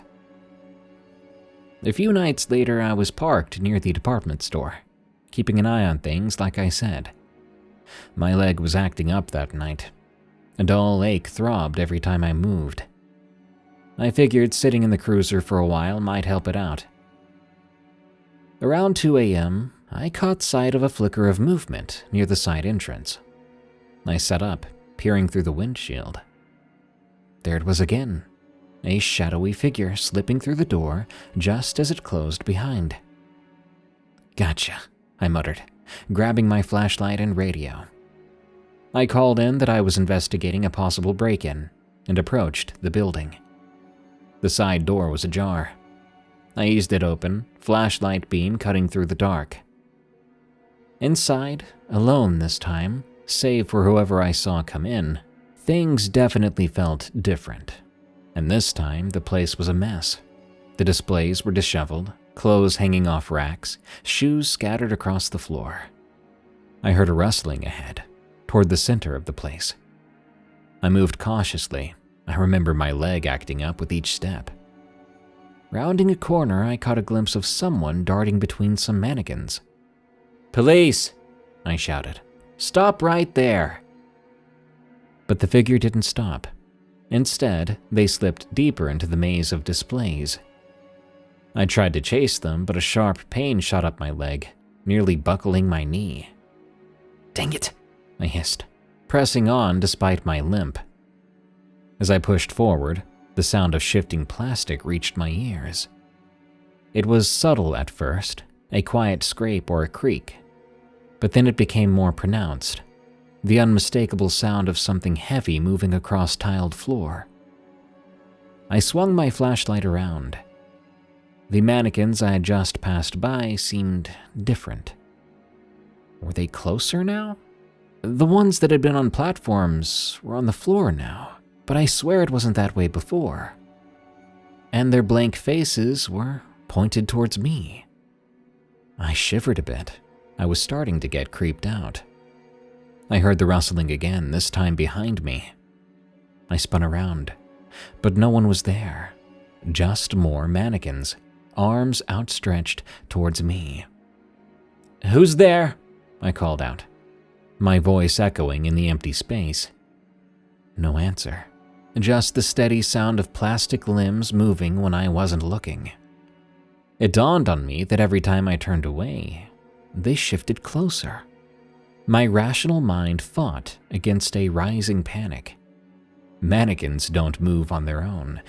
A few nights later, I was parked near the department store, keeping an eye on things like I said. My leg was acting up that night. A dull ache throbbed every time I moved. I figured sitting in the cruiser for a while might help it out. Around 2 a.m., I caught sight of a flicker of movement near the side entrance. I sat up, peering through the windshield. There it was again, a shadowy figure slipping through the door just as it closed behind. "Gotcha," I muttered, grabbing my flashlight and radio. I called in that I was investigating a possible break-in and approached the building. The side door was ajar. I eased it open, flashlight beam cutting through the dark. Inside, alone this time, save for whoever I saw come in, things definitely felt different. And this time, the place was a mess. The displays were disheveled, clothes hanging off racks, shoes scattered across the floor. I heard a rustling ahead, toward the center of the place. I moved cautiously. I remember my leg acting up with each step. Rounding a corner, I caught a glimpse of someone darting between some mannequins. "Police!" I shouted. "Stop right there!" But the figure didn't stop. Instead, they slipped deeper into the maze of displays. I tried to chase them, but a sharp pain shot up my leg, nearly buckling my knee. "Dang it!" I hissed, pressing on despite my limp. As I pushed forward, the sound of shifting plastic reached my ears. It was subtle at first, a quiet scrape or a creak, but then it became more pronounced, the unmistakable sound of something heavy moving across tiled floor. I swung my flashlight around. The mannequins I had just passed by seemed different. Were they closer now? The ones that had been on platforms were on the floor now, but I swear it wasn't that way before. And their blank faces were pointed towards me. I shivered a bit. I was starting to get creeped out. I heard the rustling again, this time behind me. I spun around, but no one was there. Just more mannequins, arms outstretched towards me. "Who's there?" I called out, my voice echoing in the empty space. No answer, just the steady sound of plastic limbs moving when I wasn't looking. It dawned on me that every time I turned away, they shifted closer. My rational mind fought against a rising panic. Mannequins don't move on their own.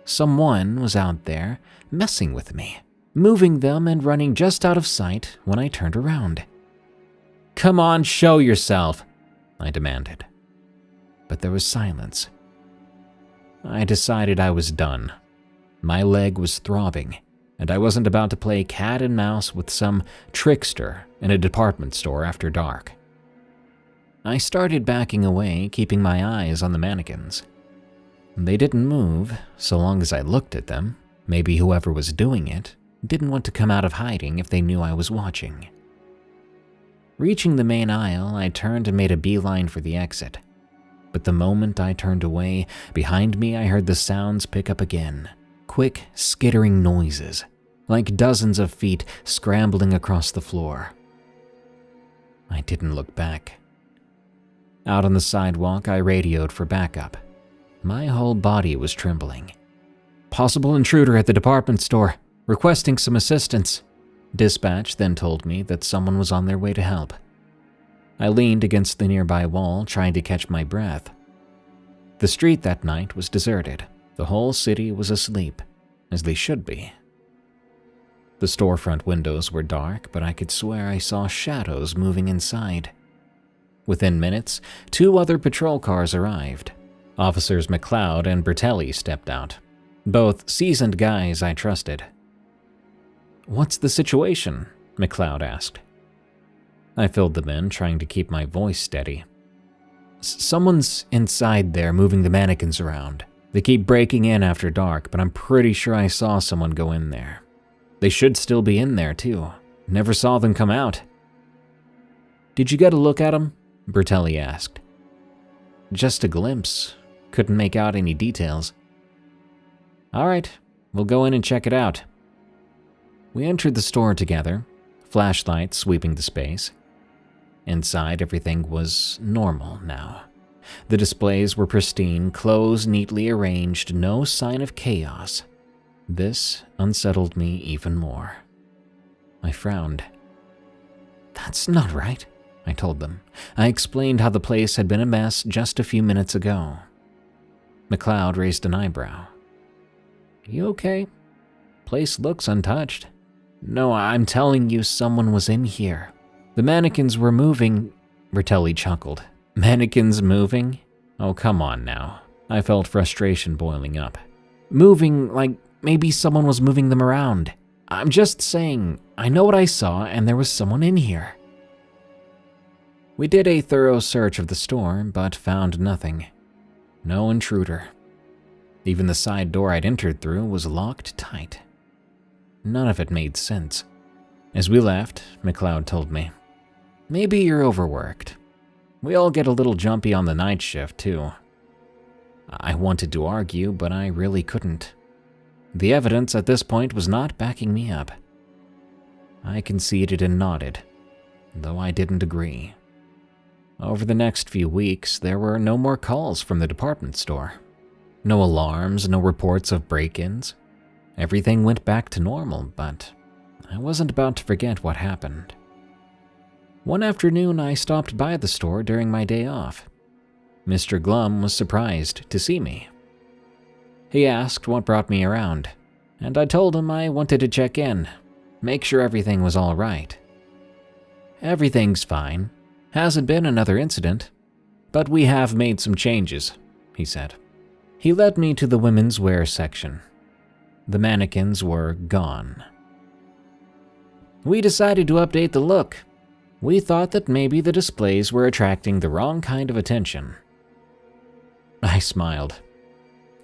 Someone was out there messing with me, moving them and running just out of sight when I turned around. "Come on, show yourself," I demanded. But there was silence. I decided I was done. My leg was throbbing, and I wasn't about to play cat and mouse with some trickster in a department store after dark. I started backing away, keeping my eyes on the mannequins. They didn't move, so long as I looked at them. Maybe whoever was doing it didn't want to come out of hiding if they knew I was watching. Reaching the main aisle, I turned and made a beeline for the exit. But the moment I turned away, behind me I heard the sounds pick up again. Quick, skittering noises, like dozens of feet scrambling across the floor. I didn't look back. Out on the sidewalk, I radioed for backup. My whole body was trembling. "Possible intruder at the department store, requesting some assistance." Dispatch then told me that someone was on their way to help. I leaned against the nearby wall, trying to catch my breath. The street that night was deserted. The whole city was asleep, as they should be. The storefront windows were dark, but I could swear I saw shadows moving inside. Within minutes, 2 other patrol cars arrived. Officers McLeod and Bertelli stepped out, both seasoned guys I trusted. "What's the situation?" McLeod asked. I filled them in, trying to keep my voice steady. Someone's inside there moving the mannequins around. They keep breaking in after dark, but I'm pretty sure I saw someone go in there. They should still be in there, too. Never saw them come out. Did you get a look at them? Bertelli asked. Just a glimpse. Couldn't make out any details. All right, we'll go in and check it out. We entered the store together, flashlights sweeping the space. Inside, everything was normal now. The displays were pristine, clothes neatly arranged, no sign of chaos. This unsettled me even more. I frowned. That's not right, I told them. I explained how the place had been a mess just a few minutes ago. McLeod raised an eyebrow. You okay? Place looks untouched. No, I'm telling you, someone was in here. The mannequins were moving, Bertelli chuckled. Mannequins moving? Oh, come on now. I felt frustration boiling up. Moving like maybe someone was moving them around. I'm just saying, I know what I saw and there was someone in here. We did a thorough search of the store, but found nothing. No intruder. Even the side door I'd entered through was locked tight. None of it made sense. As we left, McLeod told me, maybe you're overworked. We all get a little jumpy on the night shift, too. I wanted to argue, but I really couldn't. The evidence at this point was not backing me up. I conceded and nodded, though I didn't agree. Over the next few weeks, there were no more calls from the department store. No alarms, no reports of break-ins. Everything went back to normal, but I wasn't about to forget what happened. One afternoon, I stopped by the store during my day off. Mr. Glum was surprised to see me. He asked what brought me around, and I told him I wanted to check in, make sure everything was all right. Everything's fine. Hasn't been another incident, but we have made some changes, he said. He led me to the women's wear section. The mannequins were gone. We decided to update the look. We thought that maybe the displays were attracting the wrong kind of attention. I smiled.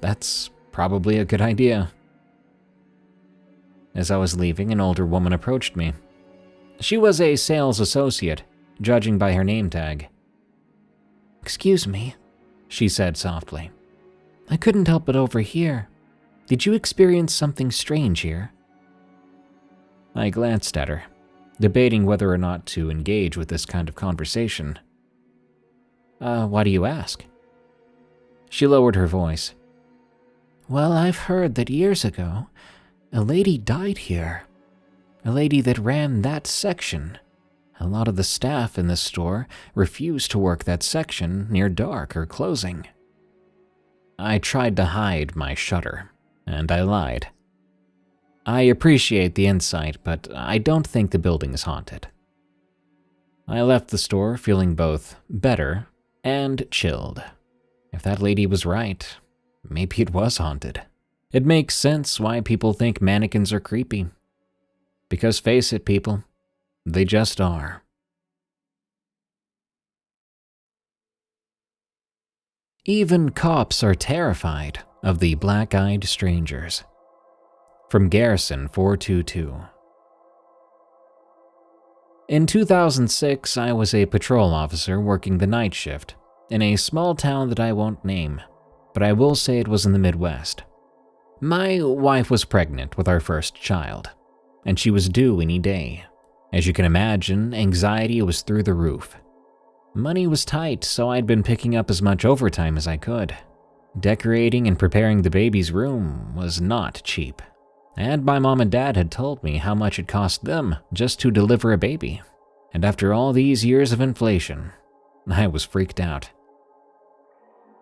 That's probably a good idea. As I was leaving, an older woman approached me. She was a sales associate, judging by her name tag. Excuse me, she said softly. I couldn't help but overhear. Did you experience something strange here? I glanced at her, debating whether or not to engage with this kind of conversation. Why do you ask? She lowered her voice. Well, I've heard that years ago, a lady died here. A lady that ran that section. A lot of the staff in this store refused to work that section near dark or closing. I tried to hide my shudder, and I lied. I appreciate the insight, but I don't think the building is haunted. I left the store feeling both better and chilled. If that lady was right, maybe it was haunted. It makes sense why people think mannequins are creepy. Because face it, people, they just are. Even cops are terrified of the black-eyed strangers. From Garrison 422. In 2006, I was a patrol officer working the night shift in a small town that I won't name, but I will say it was in the Midwest. My wife was pregnant with our first child, and she was due any day. As you can imagine, anxiety was through the roof. Money was tight, so I'd been picking up as much overtime as I could. Decorating and preparing the baby's room was not cheap, and my mom and dad had told me how much it cost them just to deliver a baby. And after all these years of inflation, I was freaked out.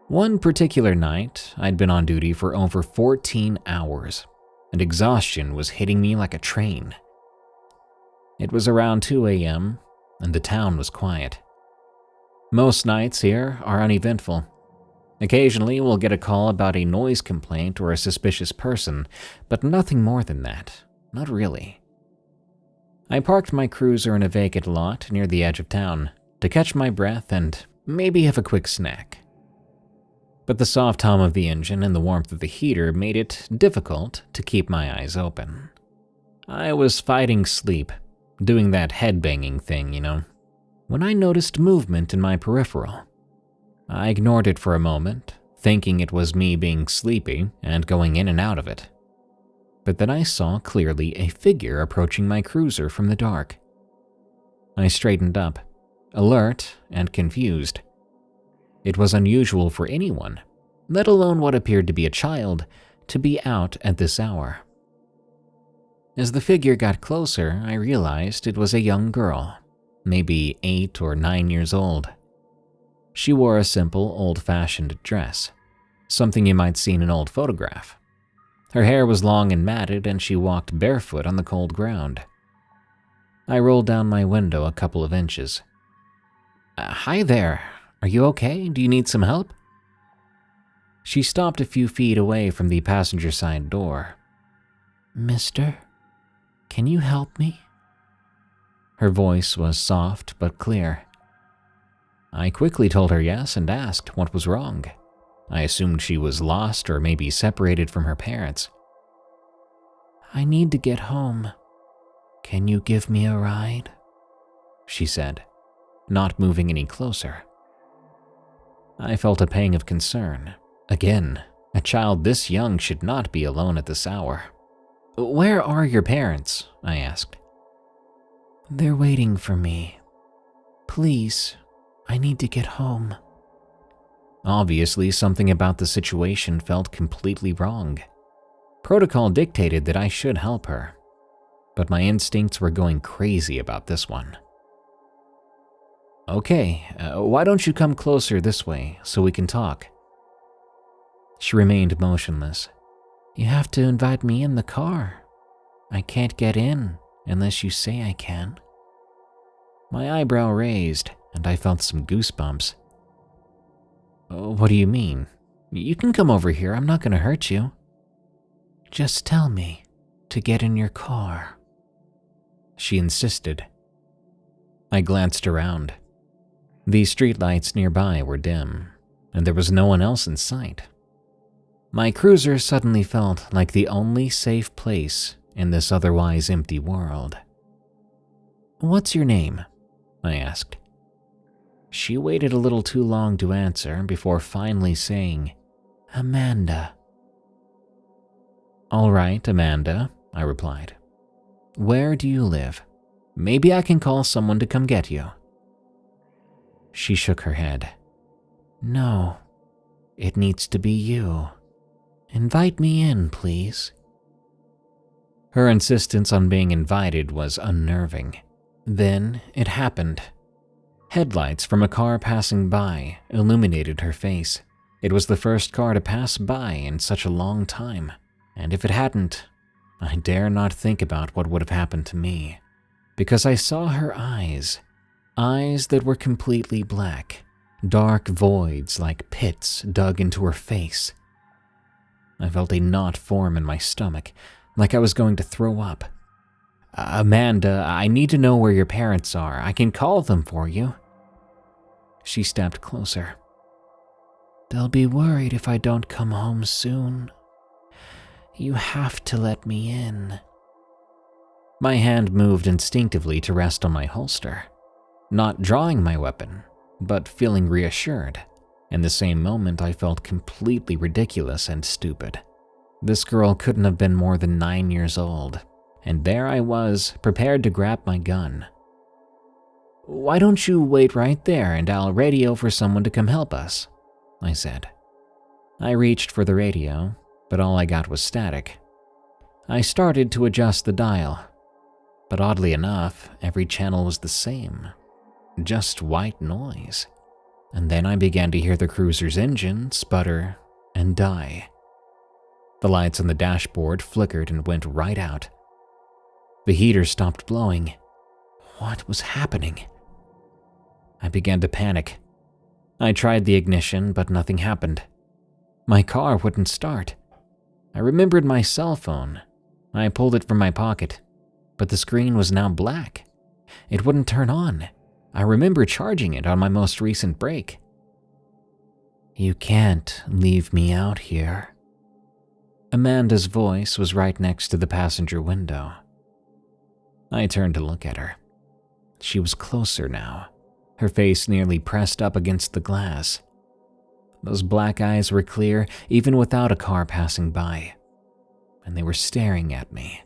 One particular night, I'd been on duty for over 14 hours, and exhaustion was hitting me like a train. It was around 2 a.m., and the town was quiet. Most nights here are uneventful. Occasionally, we'll get a call about a noise complaint or a suspicious person, but nothing more than that. Not really. I parked my cruiser in a vacant lot near the edge of town to catch my breath and maybe have a quick snack. But the soft hum of the engine and the warmth of the heater made it difficult to keep my eyes open. I was fighting sleep, doing that head-banging thing, when I noticed movement in my peripheral. I ignored it for a moment, thinking it was me being sleepy and going in and out of it. But then I saw clearly a figure approaching my cruiser from the dark. I straightened up, alert and confused. It was unusual for anyone, let alone what appeared to be a child, to be out at this hour. As the figure got closer, I realized it was a young girl, maybe 8 or 9 years old. She wore a simple, old-fashioned dress, something you might see in an old photograph. Her hair was long and matted, and she walked barefoot on the cold ground. I rolled down my window a couple of inches. Hi there. Are you okay? Do you need some help? She stopped a few feet away from the passenger side door. Mister, can you help me? Her voice was soft but clear. I quickly told her yes and asked what was wrong. I assumed she was lost or maybe separated from her parents. I need to get home. Can you give me a ride? She said, not moving any closer. I felt a pang of concern. Again, a child this young should not be alone at this hour. Where are your parents? I asked. They're waiting for me. Please, I need to get home. Obviously, something about the situation felt completely wrong. Protocol dictated that I should help her, but my instincts were going crazy about this one. Okay, why don't you come closer this way so we can talk? She remained motionless. You have to invite me in the car. I can't get in unless you say I can. My eyebrow raised, and I felt some goosebumps. What do you mean? You can come over here, I'm not going to hurt you. Just tell me to get in your car. She insisted. I glanced around. The streetlights nearby were dim, and there was no one else in sight. My cruiser suddenly felt like the only safe place in this otherwise empty world. What's your name? I asked. She waited a little too long to answer before finally saying, Amanda. All right, Amanda, I replied. Where do you live? Maybe I can call someone to come get you. She shook her head. No, it needs to be you. Invite me in, please. Her insistence on being invited was unnerving. Then it happened. Headlights from a car passing by illuminated her face. It was the first car to pass by in such a long time, and if it hadn't, I dare not think about what would have happened to me, because I saw her eyes that were completely black, dark voids like pits dug into her face. I felt a knot form in my stomach, like I was going to throw up. Amanda, I need to know where your parents are. I can call them for you. She stepped closer. They'll be worried if I don't come home soon. You have to let me in. My hand moved instinctively to rest on my holster, not drawing my weapon, but feeling reassured. In the same moment, I felt completely ridiculous and stupid. This girl couldn't have been more than 9 years old, and there I was, prepared to grab my gun. Why don't you wait right there and I'll radio for someone to come help us, I said. I reached for the radio, but all I got was static. I started to adjust the dial, but oddly enough, every channel was the same, just white noise. And then I began to hear the cruiser's engine sputter and die. The lights on the dashboard flickered and went right out. The heater stopped blowing. What was happening? I began to panic. I tried the ignition, but nothing happened. My car wouldn't start. I remembered my cell phone. I pulled it from my pocket, but the screen was now black. It wouldn't turn on. I remember charging it on my most recent break. You can't leave me out here. Amanda's voice was right next to the passenger window. I turned to look at her. She was closer now, her face nearly pressed up against the glass. Those black eyes were clear even without a car passing by, and they were staring at me.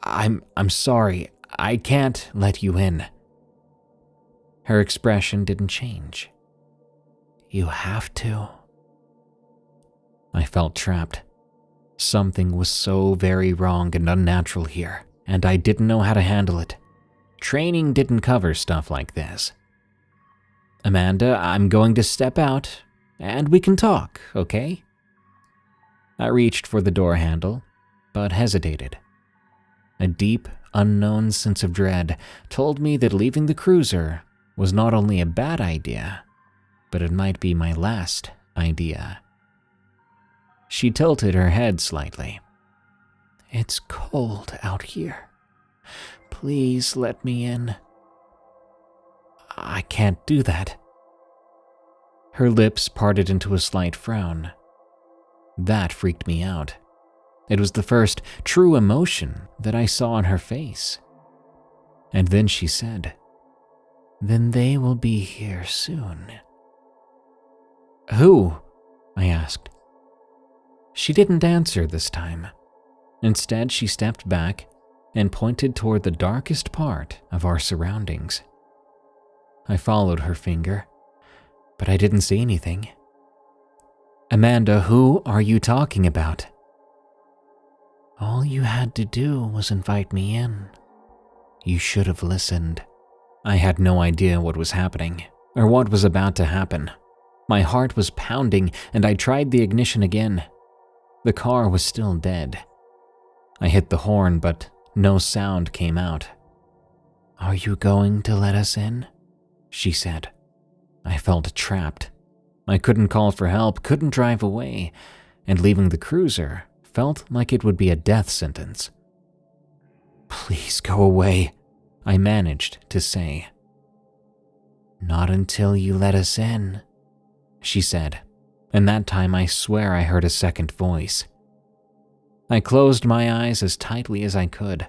I'm sorry, I can't let you in. Her expression didn't change. You have to. I felt trapped. Something was so very wrong and unnatural here, and I didn't know how to handle it. Training didn't cover stuff like this. Amanda, I'm going to step out, and we can talk, okay? I reached for the door handle, but hesitated. A deep, unknown sense of dread told me that leaving the cruiser was not only a bad idea, but it might be my last idea. She tilted her head slightly. It's cold out here. Please let me in. I can't do that. Her lips parted into a slight frown. That freaked me out. It was the first true emotion that I saw on her face. And then she said, Then they will be here soon. Who? I asked. She didn't answer this time. Instead, she stepped back and pointed toward the darkest part of our surroundings. I followed her finger, but I didn't see anything. Amanda, who are you talking about? All you had to do was invite me in. You should have listened. I had no idea what was happening, or what was about to happen. My heart was pounding, and I tried the ignition again. The car was still dead. I hit the horn, but no sound came out. Are you going to let us in? She said. I felt trapped. I couldn't call for help, couldn't drive away, and leaving the cruiser felt like it would be a death sentence. Please go away, I managed to say. Not until you let us in, she said, and that time I swear I heard a second voice. I closed my eyes as tightly as I could.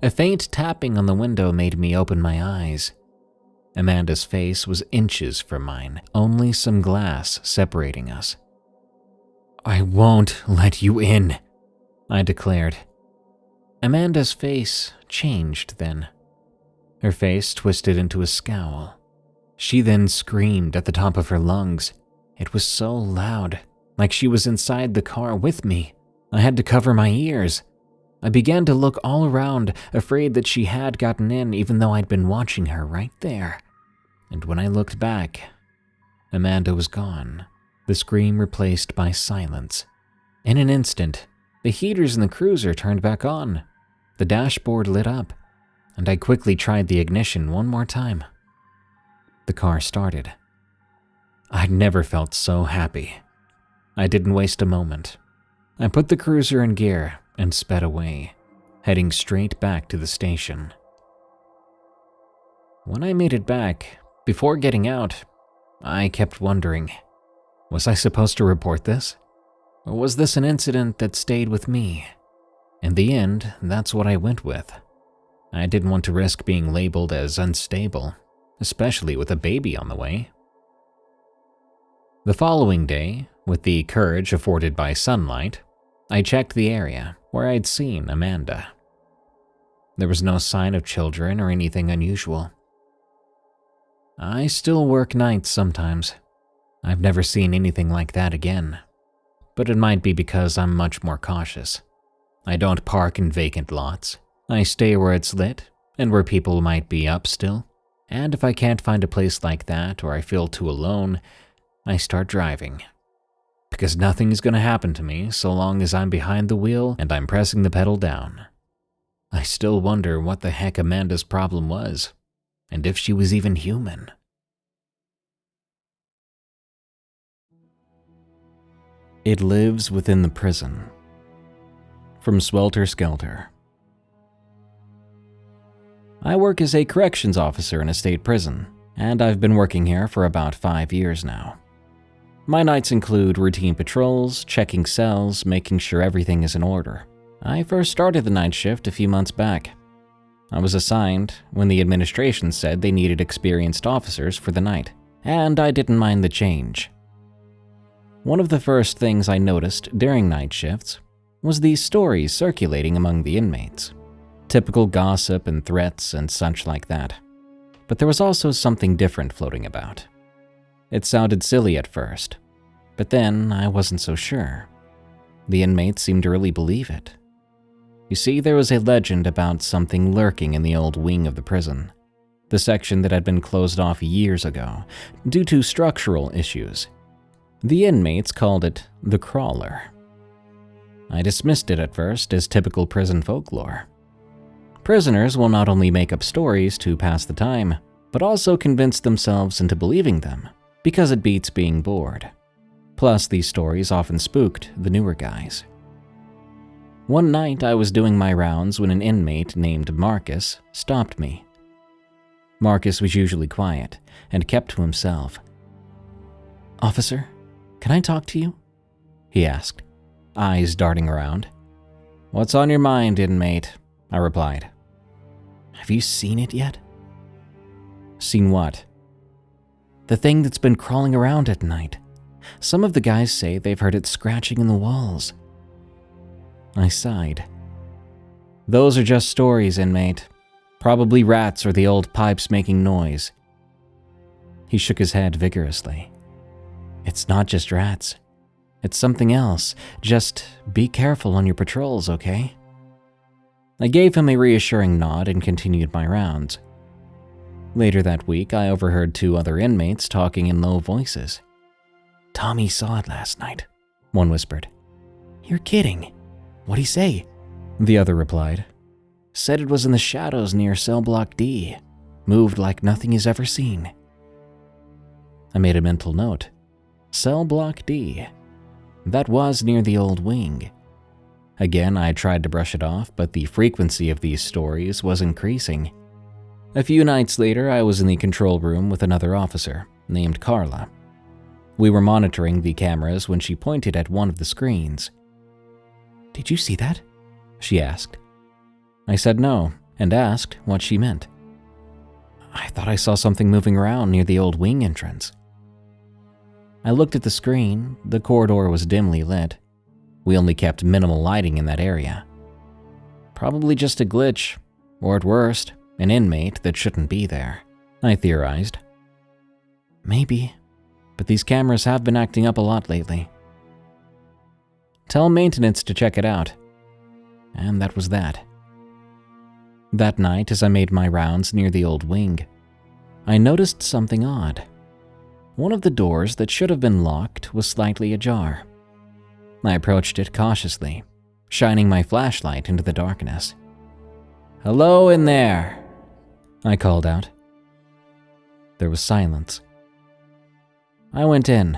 A faint tapping on the window made me open my eyes. Amanda's face was inches from mine, only some glass separating us. I won't let you in, I declared. Amanda's face changed then. Her face twisted into a scowl. She then screamed at the top of her lungs. It was so loud, like she was inside the car with me. I had to cover my ears. I began to look all around, afraid that she had gotten in even though I'd been watching her right there. And when I looked back, Amanda was gone, the scream replaced by silence. In an instant, the heaters in the cruiser turned back on. The dashboard lit up, and I quickly tried the ignition one more time. The car started. I'd never felt so happy. I didn't waste a moment. I put the cruiser in gear and sped away, heading straight back to the station. When I made it back, before getting out, I kept wondering, was I supposed to report this? Or was this an incident that stayed with me? In the end, that's what I went with. I didn't want to risk being labeled as unstable, especially with a baby on the way. The following day, with the courage afforded by sunlight, I checked the area where I'd seen Amanda. There was no sign of children or anything unusual. I still work nights sometimes. I've never seen anything like that again, but it might be because I'm much more cautious. I don't park in vacant lots. I stay where it's lit and where people might be up still. And if I can't find a place like that or I feel too alone, I start driving. Because nothing's gonna happen to me so long as I'm behind the wheel and I'm pressing the pedal down. I still wonder what the heck Amanda's problem was, and if she was even human. It lives within the prison. From Swelter Skelter. I work as a corrections officer in a state prison, and I've been working here for about 5 years now. My nights include routine patrols, checking cells, making sure everything is in order. I first started the night shift a few months back. I was assigned when the administration said they needed experienced officers for the night, and I didn't mind the change. One of the first things I noticed during night shifts was these stories circulating among the inmates. Typical gossip and threats and such like that. But there was also something different floating about. It sounded silly at first, but then I wasn't so sure. The inmates seemed to really believe it. You see, there was a legend about something lurking in the old wing of the prison, the section that had been closed off years ago due to structural issues. The inmates called it the Crawler. I dismissed it at first as typical prison folklore. Prisoners will not only make up stories to pass the time, but also convince themselves into believing them, because it beats being bored. Plus, these stories often spooked the newer guys. One night I was doing my rounds when an inmate named Marcus stopped me. Marcus was usually quiet and kept to himself. "Officer, can I talk to you?" he asked, eyes darting around. "What's on your mind, inmate?" I replied. "Have you seen it yet?" "Seen what?" "The thing that's been crawling around at night. Some of the guys say they've heard it scratching in the walls." I sighed. "Those are just stories, inmate. Probably rats or the old pipes making noise." He shook his head vigorously. "It's not just rats. It's something else. Just be careful on your patrols, okay?" I gave him a reassuring nod and continued my rounds. Later that week, I overheard 2 other inmates talking in low voices. "Tommy saw it last night," one whispered. "You're kidding. What'd he say?" The other replied. "Said it was in the shadows near cell block D. Moved like nothing he's ever seen." I made a mental note. Cell block D. That was near the old wing. Again, I tried to brush it off, but the frequency of these stories was increasing. A few nights later, I was in the control room with another officer, named Carla. We were monitoring the cameras when she pointed at one of the screens. "Did you see that?" she asked. I said no, and asked what she meant. "I thought I saw something moving around near the old wing entrance." I looked at the screen. The corridor was dimly lit. We only kept minimal lighting in that area. Probably just a glitch, or at worst, an inmate that shouldn't be there, I theorized. "Maybe, but these cameras have been acting up a lot lately." "Tell maintenance to check it out." And that was that. That night, as I made my rounds near the old wing, I noticed something odd. One of the doors that should have been locked was slightly ajar. I approached it cautiously, shining my flashlight into the darkness. "Hello in there," I called out. There was silence. I went in.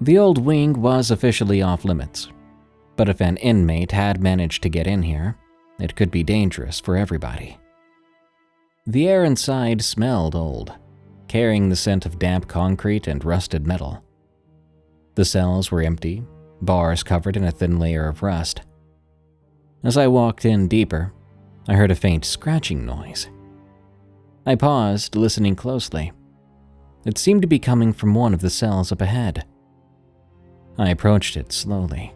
The old wing was officially off limits, but if an inmate had managed to get in here, it could be dangerous for everybody. The air inside smelled old, carrying the scent of damp concrete and rusted metal. The cells were empty, bars covered in a thin layer of rust. As I walked in deeper, I heard a faint scratching noise. I paused, listening closely. It seemed to be coming from one of the cells up ahead. I approached it slowly.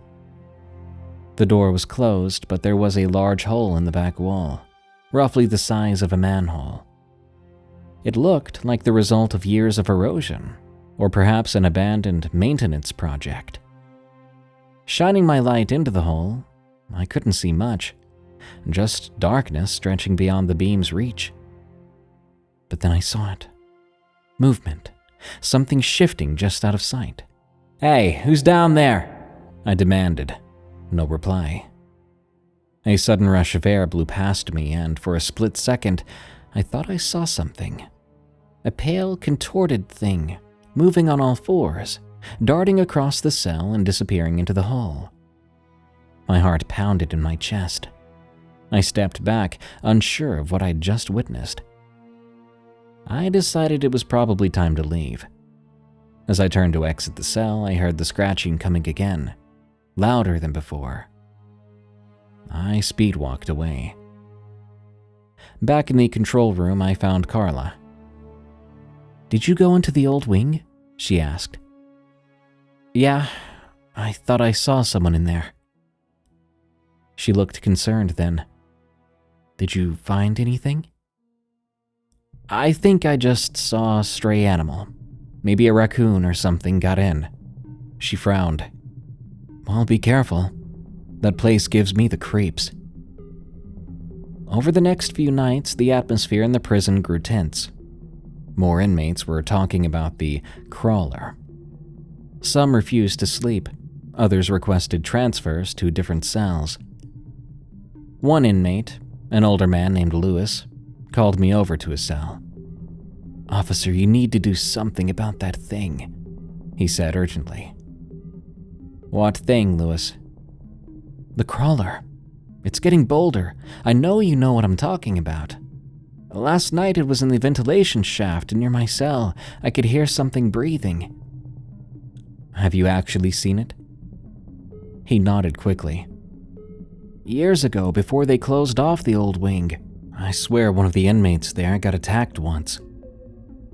The door was closed, but there was a large hole in the back wall, roughly the size of a manhole. It looked like the result of years of erosion, or perhaps an abandoned maintenance project. Shining my light into the hole, I couldn't see much, just darkness stretching beyond the beam's reach. But then I saw it. Movement. Something shifting just out of sight. "Hey, who's down there?" I demanded. No reply. A sudden rush of air blew past me, and for a split second, I thought I saw something. A pale, contorted thing, moving on all fours, darting across the cell and disappearing into the hall. My heart pounded in my chest. I stepped back, unsure of what I'd just witnessed. I decided it was probably time to leave. As I turned to exit the cell, I heard the scratching coming again, louder than before. I speed-walked away. Back in the control room, I found Carla. "Did you go into the old wing?" she asked. "Yeah, I thought I saw someone in there." She looked concerned then. "Did you find anything?" "I think I just saw a stray animal. Maybe a raccoon or something got in." She frowned. "Well, be careful. That place gives me the creeps." Over the next few nights, the atmosphere in the prison grew tense. More inmates were talking about the crawler. Some refused to sleep. Others requested transfers to different cells. One inmate, an older man named Lewis, called me over to his cell. "Officer, you need to do something about that thing," he said urgently. "What thing, Lewis?" "The crawler. It's getting bolder. I know you know what I'm talking about. Last night it was in the ventilation shaft near my cell. I could hear something breathing." "Have you actually seen it?" He nodded quickly. "Years ago, before they closed off the old wing, I swear one of the inmates there got attacked once."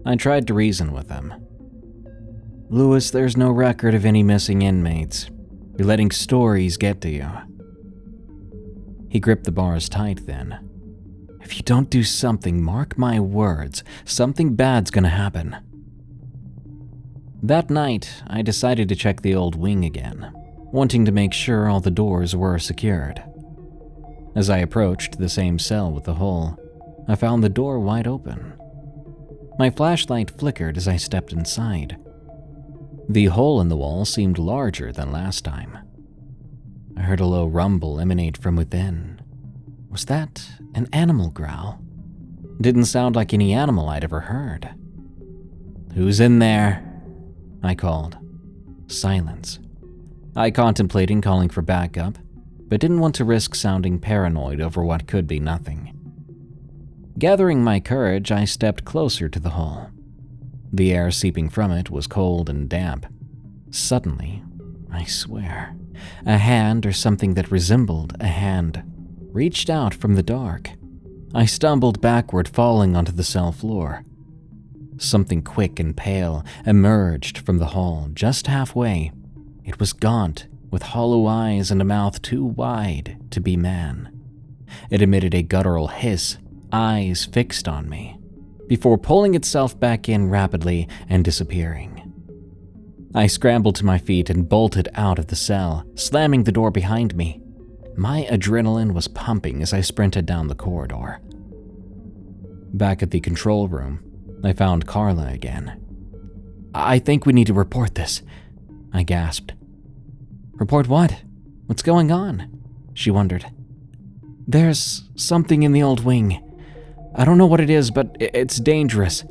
I tried to reason with him. "Lewis, there's no record of any missing inmates. You're letting stories get to you." He gripped the bars tight then. "If you don't do something, mark my words, something bad's gonna happen." That night, I decided to check the old wing again, wanting to make sure all the doors were secured. As I approached the same cell with the hole, I found the door wide open. My flashlight flickered as I stepped inside. The hole in the wall seemed larger than last time. I heard a low rumble emanate from within. Was that an animal growl? Didn't sound like any animal I'd ever heard. "Who's in there?" I called. Silence. I contemplated calling for backup, but didn't want to risk sounding paranoid over what could be nothing. Gathering my courage, I stepped closer to the hole. The air seeping from it was cold and damp. Suddenly, I swear, a hand, or something that resembled a hand, reached out from the dark. I stumbled backward, falling onto the cell floor. Something quick and pale emerged from the hall just halfway. It was gaunt, with hollow eyes and a mouth too wide to be man. It emitted a guttural hiss, eyes fixed on me, before pulling itself back in rapidly and disappearing. I scrambled to my feet and bolted out of the cell, slamming the door behind me. My adrenaline was pumping as I sprinted down the corridor. Back at the control room, I found Carla again. "I think we need to report this," I gasped. "Report what? What's going on?" she wondered. "There's something in the old wing. I don't know what it is, but it's dangerous."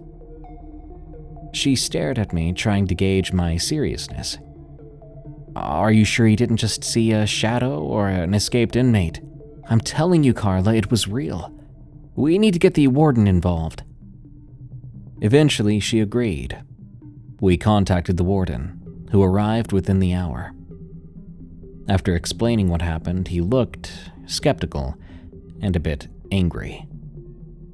She stared at me, trying to gauge my seriousness. "Are you sure you didn't just see a shadow or an escaped inmate? I'm telling you, Carla, it was real. We need to get the warden involved." Eventually, she agreed. We contacted the warden, who arrived within the hour. After explaining what happened, he looked skeptical and a bit angry.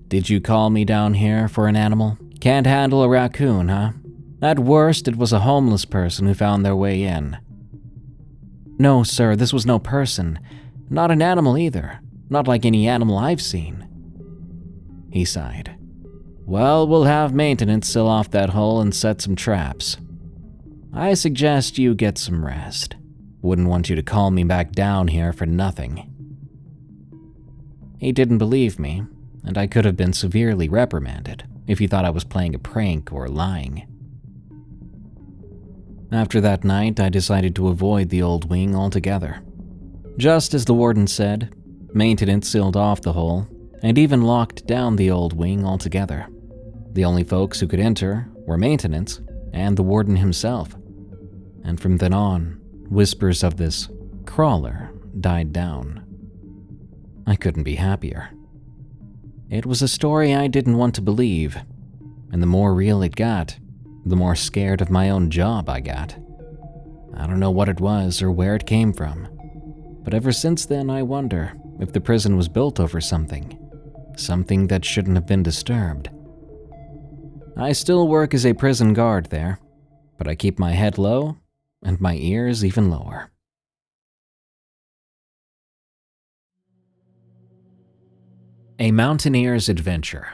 "Did you call me down here for an animal? Can't handle a raccoon, huh? At worst, it was a homeless person who found their way in." "No, sir, this was no person. Not an animal either. Not like any animal I've seen." He sighed. "Well, we'll have maintenance seal off that hole and set some traps. I suggest you get some rest. Wouldn't want you to call me back down here for nothing." He didn't believe me, and I could have been severely reprimanded if he thought I was playing a prank or lying. After that night, I decided to avoid the old wing altogether. Just as the warden said, maintenance sealed off the hole and even locked down the old wing altogether. The only folks who could enter were maintenance and the warden himself. And from then on, whispers of this crawler died down. I couldn't be happier. It was a story I didn't want to believe, and the more real it got, the more scared of my own job I got. I don't know what it was or where it came from, but ever since then I wonder if the prison was built over something that shouldn't have been disturbed. I still work as a prison guard there, but I keep my head low and my ears even lower. A Mountaineer's Adventure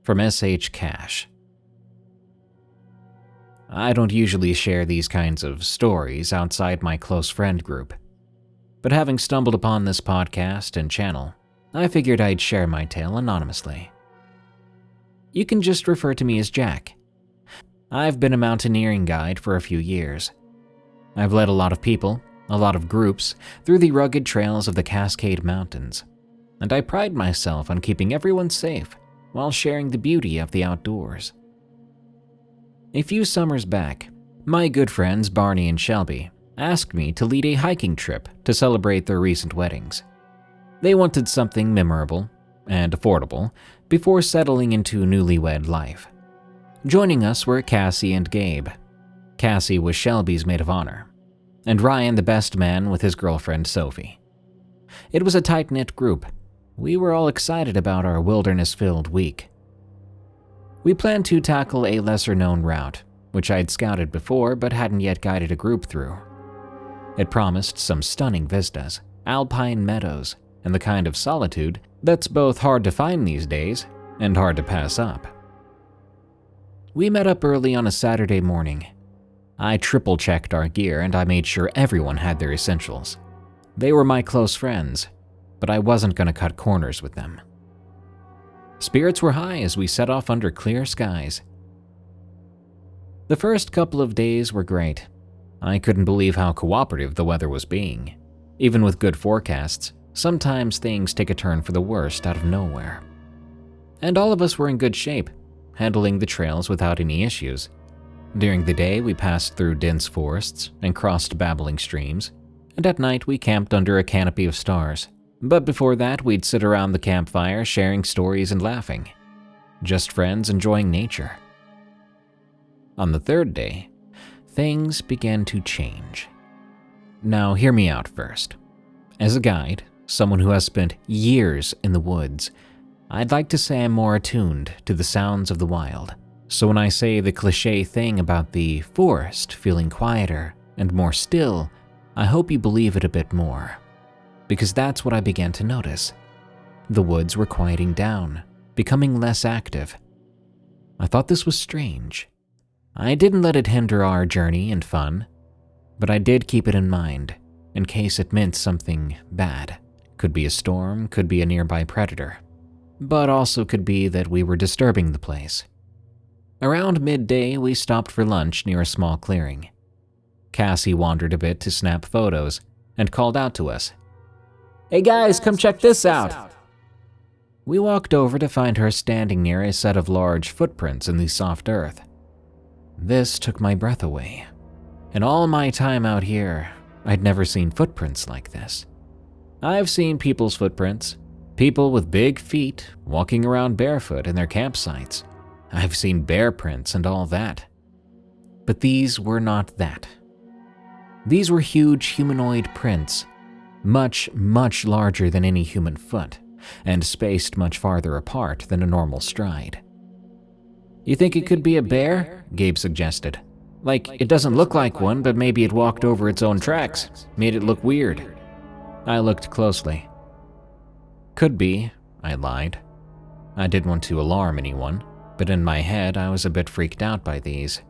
from S.H. Cash. I don't usually share these kinds of stories outside my close friend group, but having stumbled upon this podcast and channel, I figured I'd share my tale anonymously. You can just refer to me as Jack. I've been a mountaineering guide for a few years. I've led a lot of people, a lot of groups, through the rugged trails of the Cascade Mountains, and I pride myself on keeping everyone safe while sharing the beauty of the outdoors. A few summers back, my good friends Barney and Shelby asked me to lead a hiking trip to celebrate their recent weddings. They wanted something memorable and affordable before settling into newlywed life. Joining us were Cassie and Gabe. Cassie was Shelby's maid of honor, and Ryan the best man with his girlfriend Sophie. It was a tight-knit group. We were all excited about our wilderness-filled week. We planned to tackle a lesser-known route, which I'd scouted before but hadn't yet guided a group through. It promised some stunning vistas, alpine meadows, and the kind of solitude that's both hard to find these days and hard to pass up. We met up early on a Saturday morning. I triple-checked our gear and I made sure everyone had their essentials. They were my close friends, but I wasn't going to cut corners with them. Spirits were high as we set off under clear skies. The first couple of days were great. I couldn't believe how cooperative the weather was being. Even with good forecasts, sometimes things take a turn for the worst out of nowhere. And all of us were in good shape, handling the trails without any issues. During the day, we passed through dense forests and crossed babbling streams, and at night we camped under a canopy of stars. But before that, we'd sit around the campfire sharing stories and laughing. Just friends enjoying nature. On the third day, things began to change. Now, hear me out first. As a guide, someone who has spent years in the woods, I'd like to say I'm more attuned to the sounds of the wild. So when I say the cliché thing about the forest feeling quieter and more still, I hope you believe it a bit more. Because that's what I began to notice. The woods were quieting down, becoming less active. I thought this was strange. I didn't let it hinder our journey and fun, but I did keep it in mind, in case it meant something bad. Could be a storm, could be a nearby predator, but also could be that we were disturbing the place. Around midday, we stopped for lunch near a small clearing. Cassie wandered a bit to snap photos and called out to us. "Hey guys, come check this out!" We walked over to find her standing near a set of large footprints in the soft earth. This took my breath away. In all my time out here, I'd never seen footprints like this. I've seen people's footprints, people with big feet walking around barefoot in their campsites. I've seen bear prints and all that. But these were not that. These were huge humanoid prints, much, much larger than any human foot, and spaced much farther apart than a normal stride. "You think it could be a bear?" Gabe suggested. "Like, it doesn't look like one, but maybe it walked over its own tracks, made it look weird." I looked closely. "Could be," I lied. I didn't want to alarm anyone, but in my head I was a bit freaked out by these.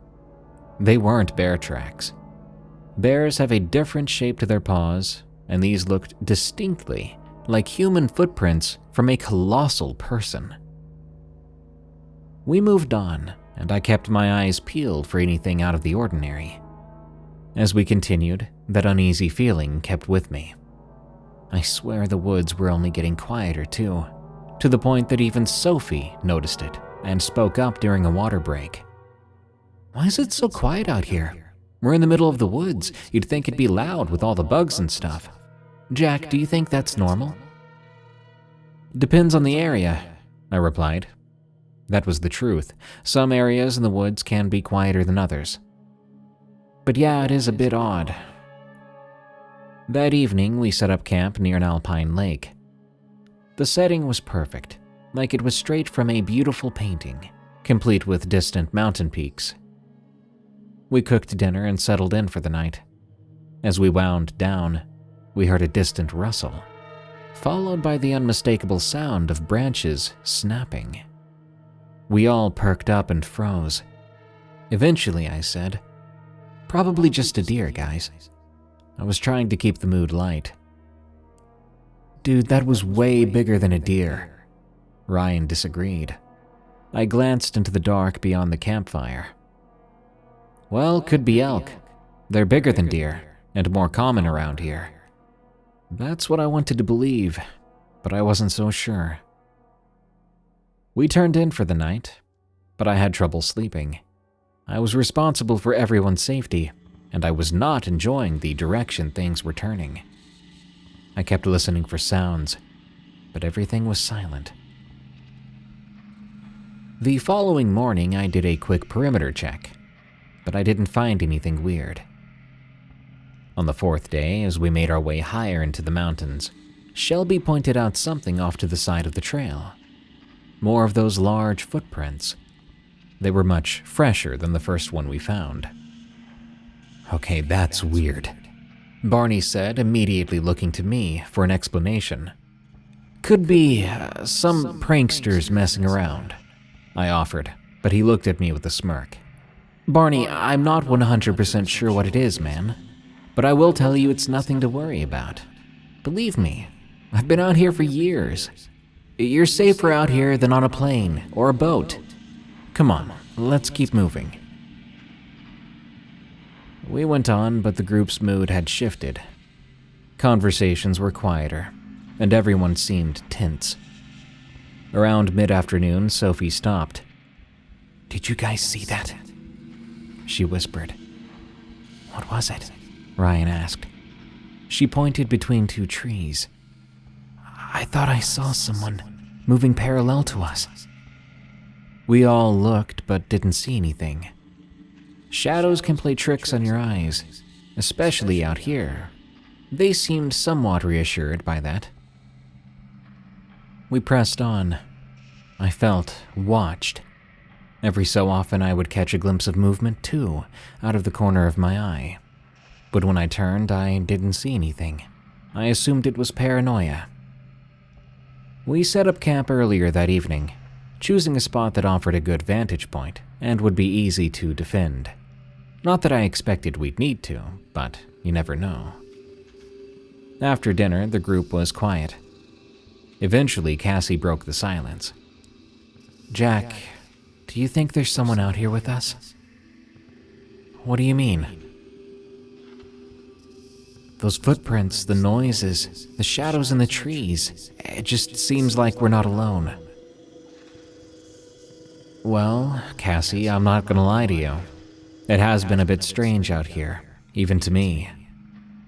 They weren't bear tracks. Bears have a different shape to their paws, and these looked distinctly like human footprints from a colossal person. We moved on, and I kept my eyes peeled for anything out of the ordinary. As we continued, that uneasy feeling kept with me. I swear the woods were only getting quieter too, to the point that even Sophie noticed it and spoke up during a water break. "Why is it so quiet out here? We're in the middle of the woods. You'd think it'd be loud with all the bugs and stuff. Jack, do you think that's normal?" Depends on the area, I replied. That was the truth. Some areas in the woods can be quieter than others. But yeah, it is a bit odd. That evening, we set up camp near an alpine lake. The setting was perfect, like it was straight from a beautiful painting, complete with distant mountain peaks. We cooked dinner and settled in for the night. As we wound down, we heard a distant rustle, followed by the unmistakable sound of branches snapping. We all perked up and froze. Eventually, I said, "Probably just a deer, guys." I was trying to keep the mood light. "Dude, that was way bigger than a deer." Ryan disagreed. I glanced into the dark beyond the campfire. "Well, could be elk. They're bigger than deer, and more common around here." That's what I wanted to believe, but I wasn't so sure. We turned in for the night, but I had trouble sleeping. I was responsible for everyone's safety, and I was not enjoying the direction things were turning. I kept listening for sounds, but everything was silent. The following morning, I did a quick perimeter check, but I didn't find anything weird. On the fourth day, as we made our way higher into the mountains, Shelby pointed out something off to the side of the trail. More of those large footprints. They were much fresher than the first one we found. "Okay, that's weird," Barney said, immediately looking to me for an explanation. "Could be some pranksters messing around," I offered, but he looked at me with a smirk. "Barney, I'm not 100% sure what it is, man, but I will tell you it's nothing to worry about. Believe me, I've been out here for years. You're safer out here than on a plane or a boat. Come on, let's keep moving." We went on, but the group's mood had shifted. Conversations were quieter, and everyone seemed tense. Around mid-afternoon, Sophie stopped. "Did you guys see that?" she whispered. "What was it?" Ryan asked. She pointed between two trees. "I thought I saw someone moving parallel to us." We all looked but didn't see anything. Shadows can play tricks on your eyes, especially out here. They seemed somewhat reassured by that. We pressed on. I felt watched. Every so often I would catch a glimpse of movement too, out of the corner of my eye. But when I turned, I didn't see anything. I assumed it was paranoia. We set up camp earlier that evening, choosing a spot that offered a good vantage point and would be easy to defend. Not that I expected we'd need to, but you never know. After dinner, the group was quiet. Eventually, Cassie broke the silence. "Jack, do you think there's someone out here with us?" "What do you mean?" "Those footprints, the noises, the shadows in the trees. It just seems like we're not alone." "Well, Cassie, I'm not gonna lie to you. It has been a bit strange out here, even to me.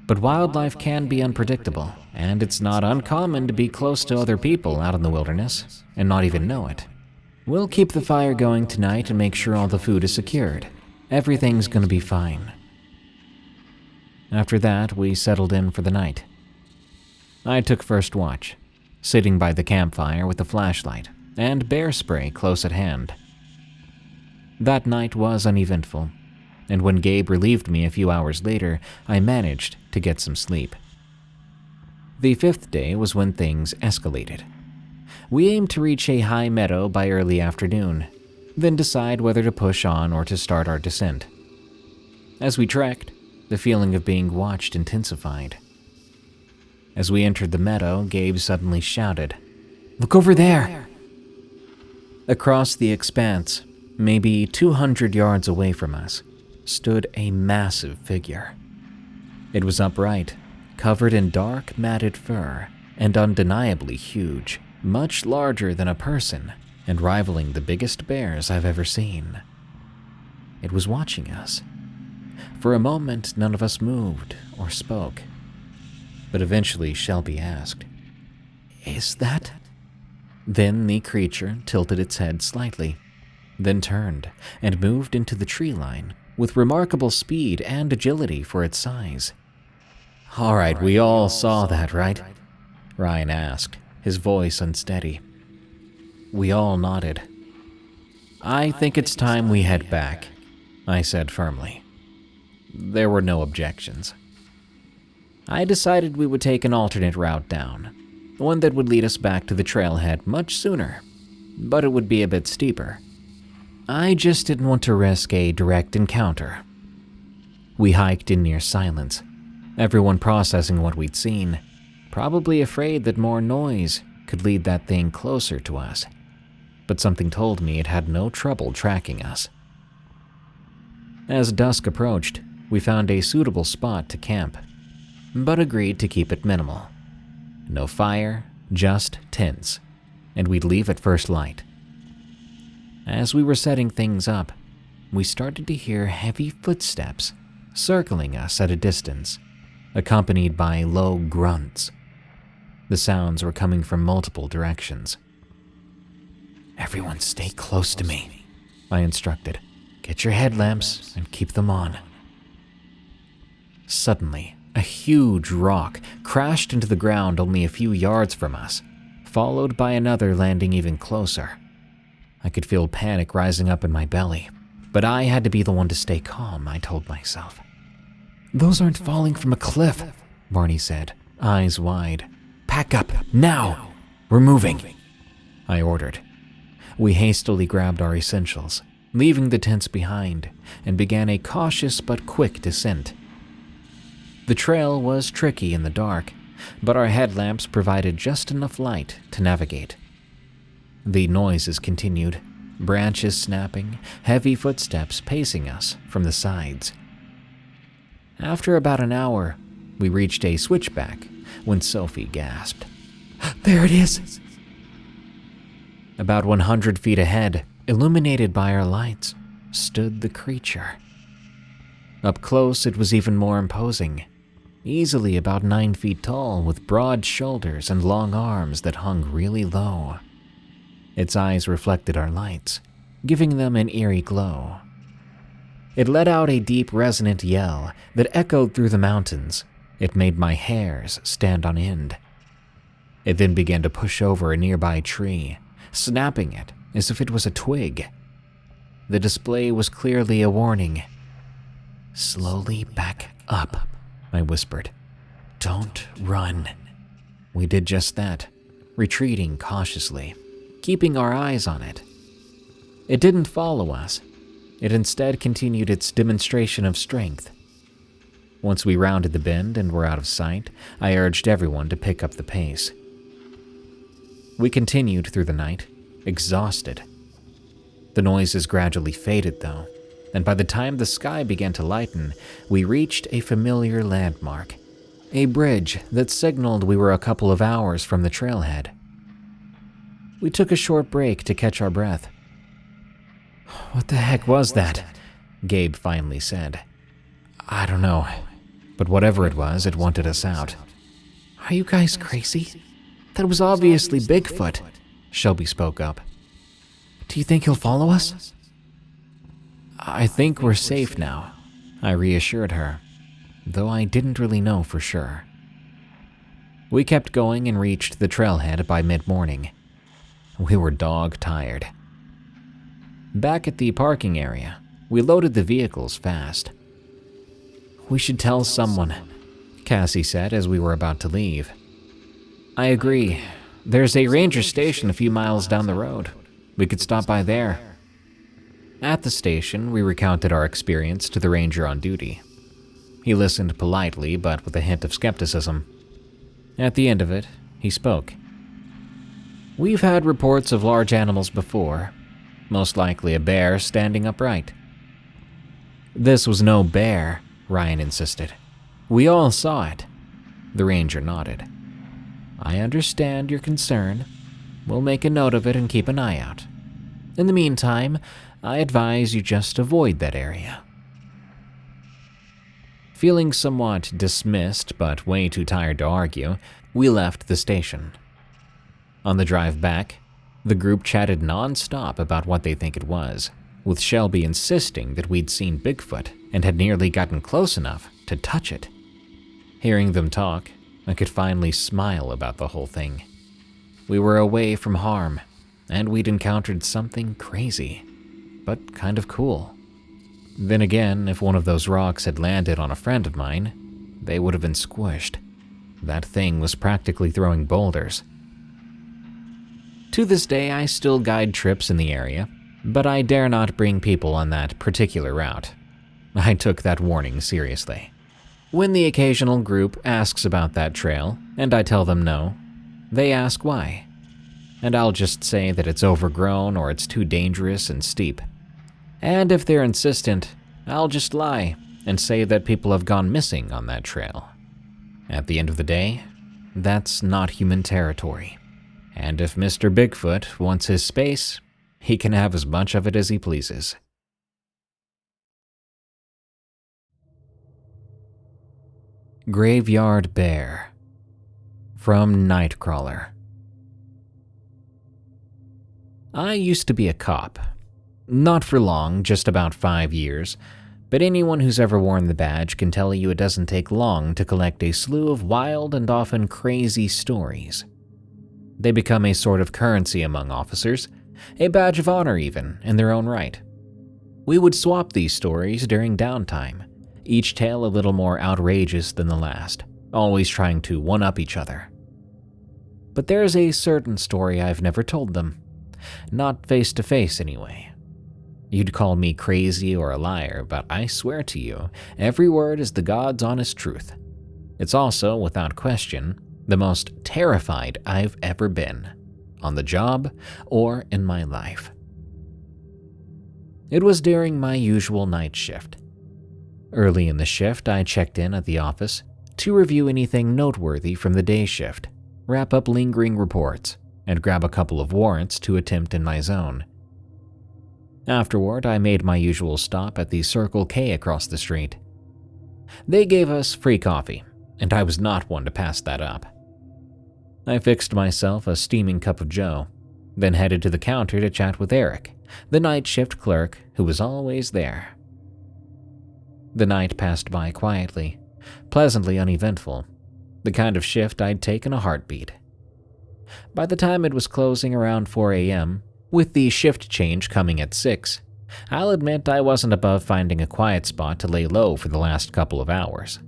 But wildlife can be unpredictable, and it's not uncommon to be close to other people out in the wilderness and not even know it. We'll keep the fire going tonight and make sure all the food is secured. Everything's gonna be fine." After that, we settled in for the night. I took first watch, sitting by the campfire with a flashlight and bear spray close at hand. That night was uneventful, and when Gabe relieved me a few hours later, I managed to get some sleep. The fifth day was when things escalated. We aimed to reach a high meadow by early afternoon, then decide whether to push on or to start our descent. As we trekked, the feeling of being watched intensified. As we entered the meadow, Gabe suddenly shouted, "Look over there!" Across the expanse, maybe 200 yards away from us, stood a massive figure. It was upright, covered in dark, matted fur, and undeniably huge, much larger than a person, and rivaling the biggest bears I've ever seen. It was watching us. For a moment, none of us moved or spoke. But eventually, Shelby asked, "Is that Then the creature tilted its head slightly, then turned and moved into the tree line with remarkable speed and agility for its size. "All right, we all saw that, right?" Ryan asked, his voice unsteady. We all nodded. "I think it's time we head back," I said firmly. There were no objections. I decided we would take an alternate route down, one that would lead us back to the trailhead much sooner, but it would be a bit steeper. I just didn't want to risk a direct encounter. We hiked in near silence, everyone processing what we'd seen, probably afraid that more noise could lead that thing closer to us. But something told me it had no trouble tracking us. As dusk approached, we found a suitable spot to camp, but agreed to keep it minimal. No fire, just tents, and we'd leave at first light. As we were setting things up, we started to hear heavy footsteps circling us at a distance, accompanied by low grunts. The sounds were coming from multiple directions. "Everyone stay close to me," I instructed. "Get your headlamps and keep them on." Suddenly, a huge rock crashed into the ground only a few yards from us, followed by another landing even closer. I could feel panic rising up in my belly, but I had to be the one to stay calm, I told myself. "Those aren't falling from a cliff," Barney said, eyes wide. "Pack up, now! We're moving," I ordered. We hastily grabbed our essentials, leaving the tents behind, and began a cautious but quick descent. The trail was tricky in the dark, but our headlamps provided just enough light to navigate. The noises continued, branches snapping, heavy footsteps pacing us from the sides. After about an hour, we reached a switchback when Sophie gasped, "There it is!" About 100 feet ahead, illuminated by our lights, stood the creature. Up close, it was even more imposing, easily about 9 feet tall with broad shoulders and long arms that hung really low. Its eyes reflected our lights, giving them an eerie glow. It let out a deep, resonant yell that echoed through the mountains. It made my hairs stand on end. It then began to push over a nearby tree, snapping it as if it was a twig. The display was clearly a warning. "Slowly back up," I whispered. "Don't run." We did just that, retreating cautiously, keeping our eyes on it. It didn't follow us. It instead continued its demonstration of strength. Once we rounded the bend and were out of sight, I urged everyone to pick up the pace. We continued through the night, exhausted. The noises gradually faded, though, and by the time the sky began to lighten, we reached a familiar landmark, a bridge that signaled we were a couple of hours from the trailhead. We took a short break to catch our breath. "What the heck was that?" Gabe finally said. "I don't know, but whatever it was, it wanted us out." "Are you guys crazy? That was obviously Bigfoot," Shelby spoke up. "Do you think he'll follow us?" "I think we're safe now," I reassured her, though I didn't really know for sure. We kept going and reached the trailhead by mid-morning. We were dog-tired. Back at the parking area, we loaded the vehicles fast. "We should tell someone," Cassie said as we were about to leave. "I agree. There's a ranger station a few miles down the road. We could stop by there." At the station, we recounted our experience to the ranger on duty. He listened politely, but with a hint of skepticism. At the end of it, he spoke. "We've had reports of large animals before, most likely a bear standing upright." "This was no bear," Ryan insisted. "We all saw it." The ranger nodded. "I understand your concern. We'll make a note of it and keep an eye out. In the meantime, I advise you just avoid that area." Feeling somewhat dismissed but way too tired to argue, we left the station. On the drive back, The group chatted non-stop about what they think it was, with Shelby insisting that we'd seen Bigfoot and had nearly gotten close enough to touch it. Hearing them talk, I could finally smile about the whole thing. We were away from harm, and we'd encountered something crazy, but kind of cool. Then again, if one of those rocks had landed on a friend of mine, they would have been squished. That thing was practically throwing boulders. To this day, I still guide trips in the area, but I dare not bring people on that particular route. I took that warning seriously. When the occasional group asks about that trail, and I tell them no, they ask why. And I'll just say that it's overgrown or it's too dangerous and steep. And if they're insistent, I'll just lie and say that people have gone missing on that trail. At the end of the day, that's not human territory. And if Mr. Bigfoot wants his space, he can have as much of it as he pleases. Graveyard Bear from Nightcrawler. I used to be a cop. Not for long, just about 5 years, but anyone who's ever worn the badge can tell you it doesn't take long to collect a slew of wild and often crazy stories. They become a sort of currency among officers, a badge of honor even, in their own right. We would swap these stories during downtime, each tale a little more outrageous than the last, always trying to one-up each other. But there's a certain story I've never told them, not face-to-face anyway. You'd call me crazy or a liar, but I swear to you, every word is the God's honest truth. It's also, without question, the most terrified I've ever been, on the job or in my life. It was during my usual night shift. Early in the shift, I checked in at the office to review anything noteworthy from the day shift, wrap up lingering reports, and grab a couple of warrants to attempt in my zone. Afterward, I made my usual stop at the Circle K across the street. They gave us free coffee, and I was not one to pass that up. I fixed myself a steaming cup of joe, then headed to the counter to chat with Eric, the night shift clerk who was always there. The night passed by quietly, pleasantly uneventful, the kind of shift I'd take in a heartbeat. By the time it was closing around 4 a.m., with the shift change coming at 6, I'll admit I wasn't above finding a quiet spot to lay low for the last couple of hours.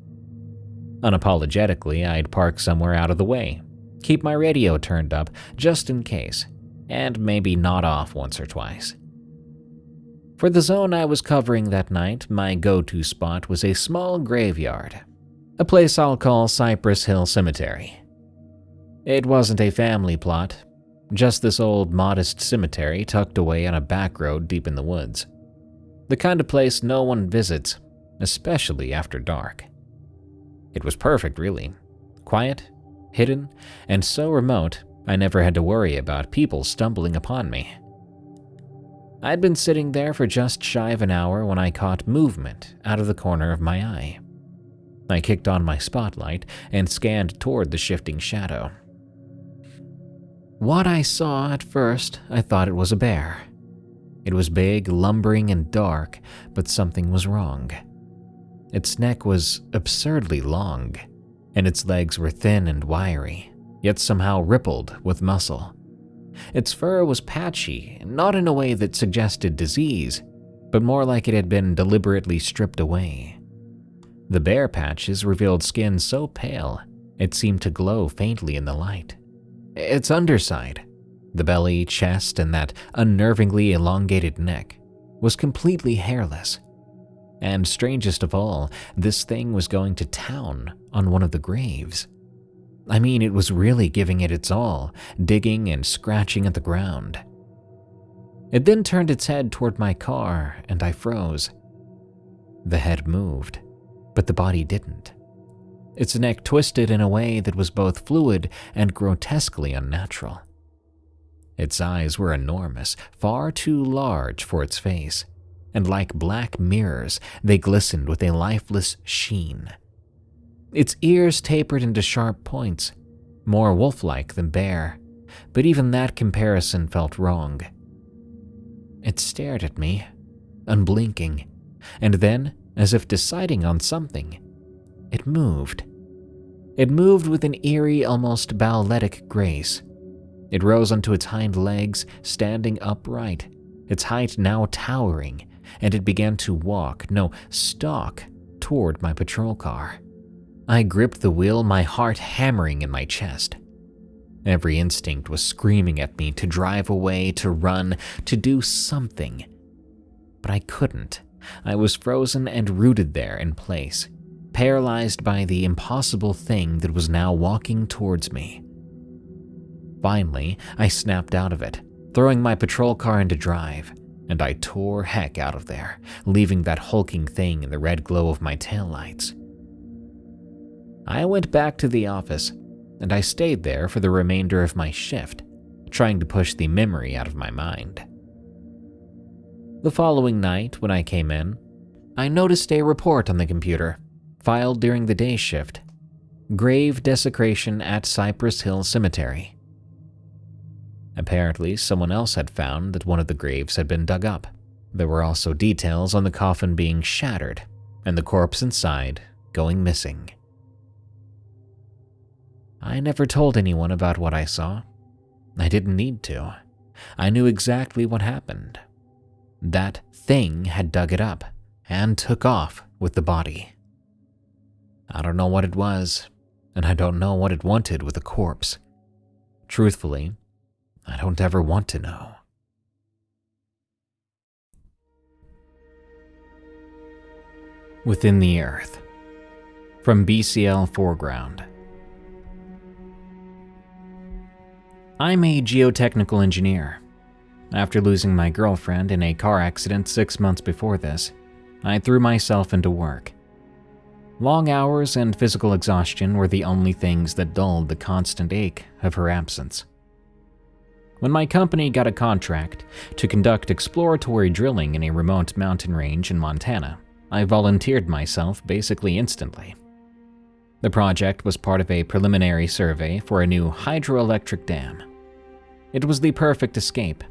Unapologetically, I'd park somewhere out of the way, keep my radio turned up just in case, and maybe nod off once or twice. For the zone I was covering that night, my go-to spot was a small graveyard, a place I'll call Cypress Hill Cemetery. It wasn't a family plot, just this old modest cemetery tucked away on a back road deep in the woods. The kind of place no one visits, especially after dark. It was perfect, really. Quiet, hidden, and so remote I never had to worry about people stumbling upon me. I'd been sitting there for just shy of an hour when I caught movement out of the corner of my eye. I kicked on my spotlight and scanned toward the shifting shadow. What I saw at first, I thought it was a bear. It was big, lumbering, and dark, but something was wrong. Its neck was absurdly long, and its legs were thin and wiry, yet somehow rippled with muscle. Its fur was patchy, not in a way that suggested disease, but more like it had been deliberately stripped away. The bare patches revealed skin so pale, it seemed to glow faintly in the light. Its underside, the belly, chest, and that unnervingly elongated neck, was completely hairless. And strangest of all, this thing was going to town on one of the graves. I mean, it was really giving it its all, digging and scratching at the ground. It then turned its head toward my car, and I froze. The head moved, but the body didn't. Its neck twisted in a way that was both fluid and grotesquely unnatural. Its eyes were enormous, far too large for its face, and like black mirrors, they glistened with a lifeless sheen. Its ears tapered into sharp points, more wolf-like than bear, but even that comparison felt wrong. It stared at me, unblinking, and then, as if deciding on something, it moved. It moved with an eerie, almost balletic grace. It rose onto its hind legs, standing upright, its height now towering, and it began to walk, no, stalk, toward my patrol car. I gripped the wheel, my heart hammering in my chest. Every instinct was screaming at me to drive away, to run, to do something. But I couldn't. I was frozen and rooted there in place, paralyzed by the impossible thing that was now walking towards me. Finally, I snapped out of it, throwing my patrol car into drive, and I tore heck out of there, leaving that hulking thing in the red glow of my taillights. I went back to the office, and I stayed there for the remainder of my shift, trying to push the memory out of my mind. The following night, when I came in, I noticed a report on the computer, filed during the day shift. Grave desecration at Cypress Hill Cemetery. Apparently, someone else had found that one of the graves had been dug up. There were also details on the coffin being shattered, and the corpse inside going missing. I never told anyone about what I saw. I didn't need to. I knew exactly what happened. That thing had dug it up and took off with the body. I don't know what it was, and I don't know what it wanted with a corpse. Truthfully, I don't ever want to know. Within the Earth. From BCL Foreground. I'm a geotechnical engineer. After losing my girlfriend in a car accident 6 months before this, I threw myself into work. Long hours and physical exhaustion were the only things that dulled the constant ache of her absence. When my company got a contract to conduct exploratory drilling in a remote mountain range in Montana, I volunteered myself basically instantly. The project was part of a preliminary survey for a new hydroelectric dam. It was the perfect escape.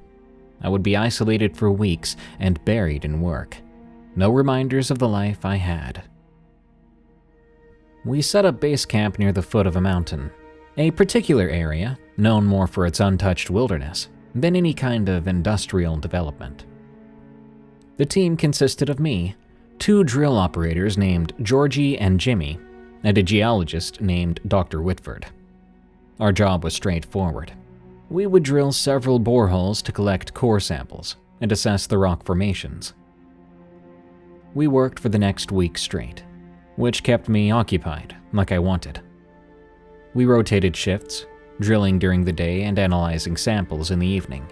I would be isolated for weeks and buried in work. No reminders of the life I had. We set up base camp near the foot of a mountain, a particular area known more for its untouched wilderness than any kind of industrial development. The team consisted of me, 2 drill operators named Georgie and Jimmy, and a geologist named Dr. Whitford. Our job was straightforward. We would drill several boreholes to collect core samples and assess the rock formations. We worked for the next week straight, which kept me occupied like I wanted. We rotated shifts, drilling during the day and analyzing samples in the evening.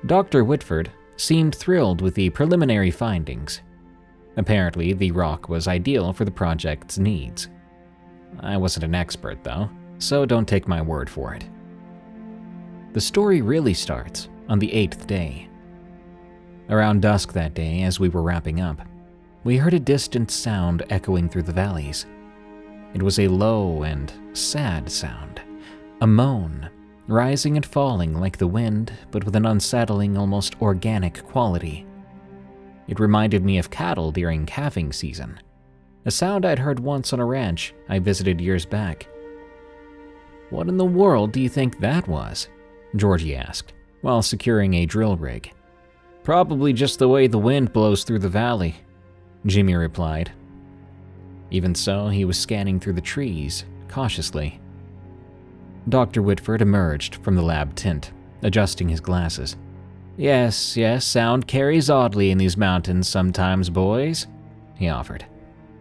Dr. Whitford seemed thrilled with the preliminary findings. Apparently, the rock was ideal for the project's needs. I wasn't an expert, though, so don't take my word for it. The story really starts on the 8th day. Around dusk that day, as we were wrapping up, we heard a distant sound echoing through the valleys. It was a low and sad sound, a moan, rising and falling like the wind, but with an unsettling, almost organic quality. It reminded me of cattle during calving season, a sound I'd heard once on a ranch I visited years back. "What in the world do you think that was?" Georgie asked, while securing a drill rig. "Probably just the way the wind blows through the valley," Jimmy replied. Even so, he was scanning through the trees, cautiously. Dr. Whitford emerged from the lab tent, adjusting his glasses. Yes, sound carries oddly in these mountains sometimes, boys," he offered.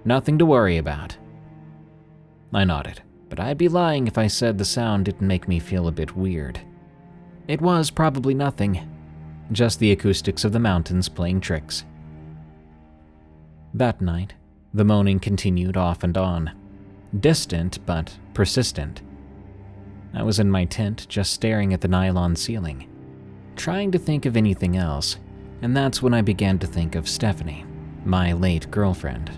"Nothing to worry about." I nodded, but I'd be lying if I said the sound didn't make me feel a bit weird. It was probably nothing, just the acoustics of the mountains playing tricks. That night, the moaning continued off and on, distant but persistent. I was in my tent just staring at the nylon ceiling, trying to think of anything else, and that's when I began to think of Stephanie, my late girlfriend,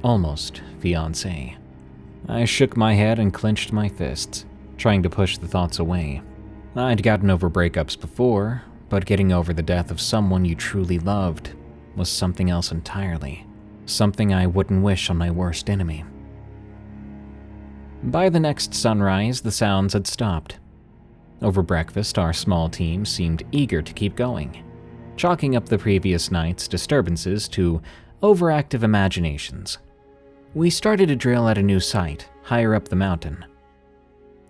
almost fiancée. I shook my head and clenched my fists, trying to push the thoughts away. I'd gotten over breakups before, but getting over the death of someone you truly loved was something else entirely. Something I wouldn't wish on my worst enemy. By the next sunrise, the sounds had stopped. Over breakfast, our small team seemed eager to keep going, chalking up the previous night's disturbances to overactive imaginations. We started to drill at a new site higher up the mountain.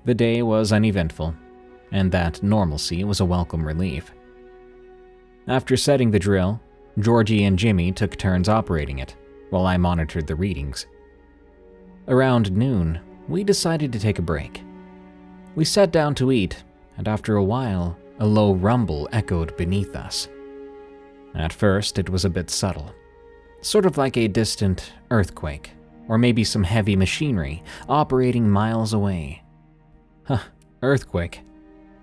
The day was uneventful, and that normalcy was a welcome relief. After setting the drill, Georgie and Jimmy took turns operating it, while I monitored the readings. Around noon, we decided to take a break. We sat down to eat, and after a while, a low rumble echoed beneath us. At first, it was a bit subtle, sort of like a distant earthquake, or maybe some heavy machinery operating miles away. Huh, earthquake,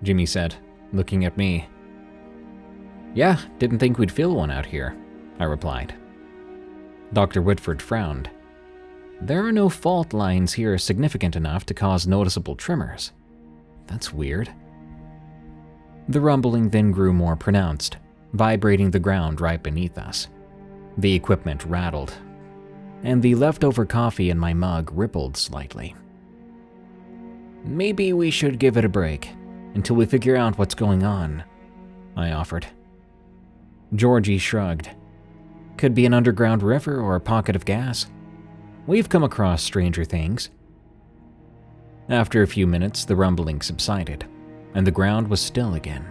Jimmy said, looking at me. Yeah, didn't think we'd feel one out here, I replied. Dr. Whitford frowned. There are no fault lines here significant enough to cause noticeable tremors. That's weird. The rumbling then grew more pronounced, vibrating the ground right beneath us. The equipment rattled, and the leftover coffee in my mug rippled slightly. Maybe we should give it a break until we figure out what's going on, I offered. Georgie shrugged. Could be an underground river or a pocket of gas. We've come across stranger things. After a few minutes, the rumbling subsided, and the ground was still again.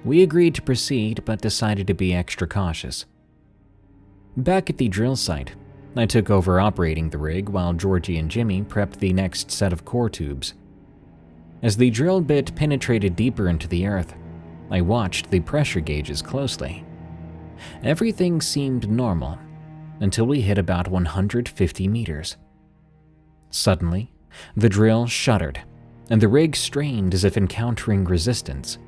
We agreed to proceed, but decided to be extra cautious. Back at the drill site, I took over operating the rig while Georgie and Jimmy prepped the next set of core tubes. As the drill bit penetrated deeper into the earth, I watched the pressure gauges closely. Everything seemed normal until we hit about 150 meters. Suddenly, the drill shuddered, and the rig strained as if encountering resistance.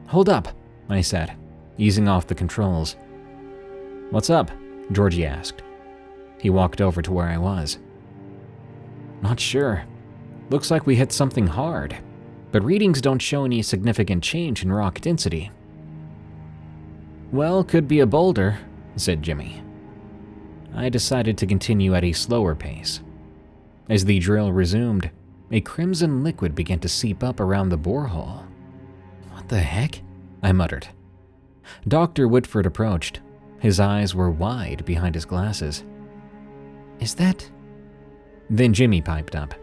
Hold up, I said, easing off the controls. What's up? Georgie asked. He walked over to where I was. Not sure. Looks like we hit something hard, but readings don't show any significant change in rock density. Well, could be a boulder, said Jimmy. I decided to continue at a slower pace. As the drill resumed, a crimson liquid began to seep up around the borehole. What the heck? I muttered. Dr. Whitford approached. His eyes were wide behind his glasses. Is that? Then Jimmy piped up.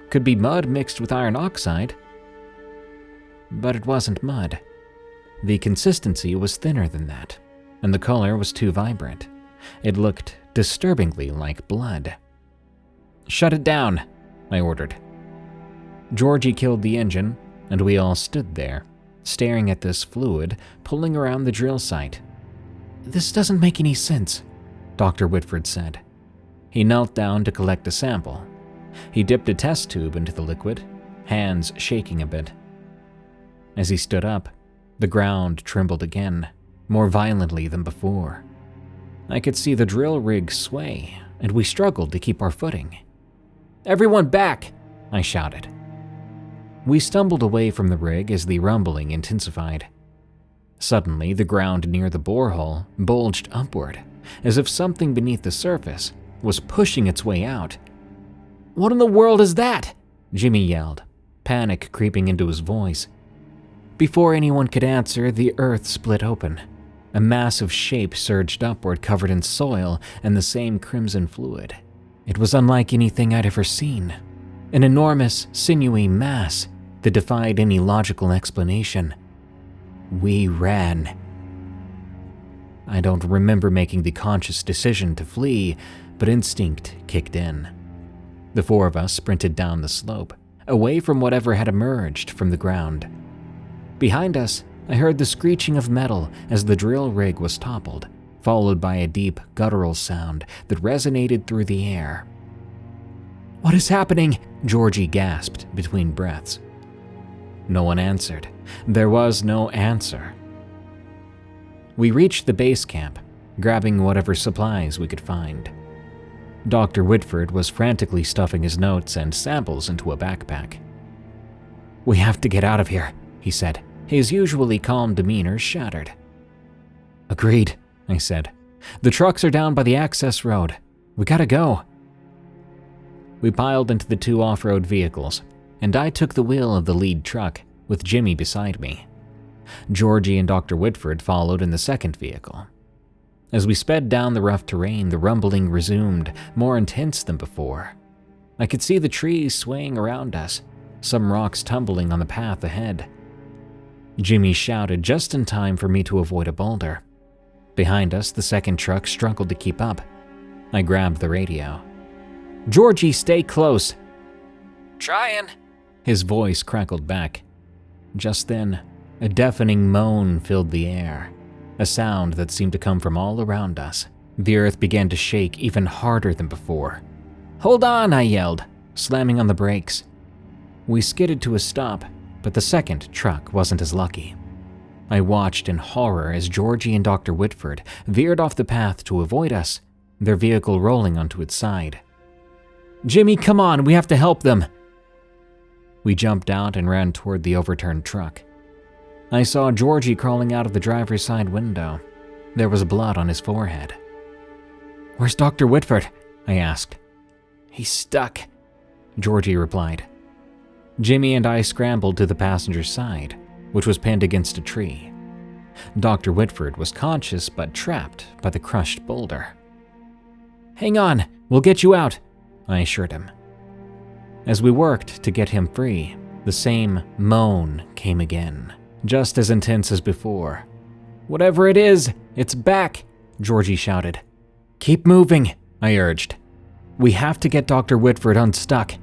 Could be mud mixed with iron oxide. But it wasn't mud. The consistency was thinner than that, and the color was too vibrant. It looked disturbingly like blood. Shut it down, I ordered. Georgie killed the engine, and we all stood there, staring at this fluid pulling around the drill site. This doesn't make any sense, Dr. Whitford said. He knelt down to collect a sample. He dipped a test tube into the liquid, hands shaking a bit. As he stood up, the ground trembled again, more violently than before. I could see the drill rig sway, and we struggled to keep our footing. Everyone back, I shouted. We stumbled away from the rig as the rumbling intensified. Suddenly, the ground near the borehole bulged upward, as if something beneath the surface was pushing its way out. What in the world is that? Jimmy yelled, panic creeping into his voice. Before anyone could answer, the earth split open. A massive shape surged upward, covered in soil and the same crimson fluid. It was unlike anything I'd ever seen. An enormous, sinewy mass that defied any logical explanation. We ran. I don't remember making the conscious decision to flee, but instinct kicked in. The four of us sprinted down the slope, away from whatever had emerged from the ground. Behind us, I heard the screeching of metal as the drill rig was toppled, followed by a deep, guttural sound that resonated through the air. What is happening? Georgie gasped between breaths. No one answered. There was no answer. We reached the base camp, grabbing whatever supplies we could find. Dr. Whitford was frantically stuffing his notes and samples into a backpack. "We have to get out of here," he said, his usually calm demeanor shattered. "Agreed," I said. "The trucks are down by the access road. We gotta go." We piled into the 2 off-road vehicles, and I took the wheel of the lead truck, with Jimmy beside me. Georgie and Dr. Whitford followed in the second vehicle. As we sped down the rough terrain, the rumbling resumed, more intense than before. I could see the trees swaying around us, some rocks tumbling on the path ahead. Jimmy shouted just in time for me to avoid a boulder. Behind us, the second truck struggled to keep up. I grabbed the radio. "Georgie, stay close." "Trying." His voice crackled back. Just then, a deafening moan filled the air, a sound that seemed to come from all around us. The earth began to shake even harder than before. "Hold on," I yelled, slamming on the brakes. We skidded to a stop, but the second truck wasn't as lucky. I watched in horror as Georgie and Dr. Whitford veered off the path to avoid us, their vehicle rolling onto its side. "Jimmy, come on, we have to help them." We jumped out and ran toward the overturned truck. I saw Georgie crawling out of the driver's side window. There was blood on his forehead. "Where's Dr. Whitford?" I asked. "He's stuck," Georgie replied. Jimmy and I scrambled to the passenger side, which was pinned against a tree. Dr. Whitford was conscious but trapped by the crushed boulder. "Hang on, we'll get you out," I assured him. As we worked to get him free, the same moan came again, just as intense as before. "Whatever it is, it's back," Georgie shouted. "Keep moving," I urged. "We have to get Dr. Whitford unstuck."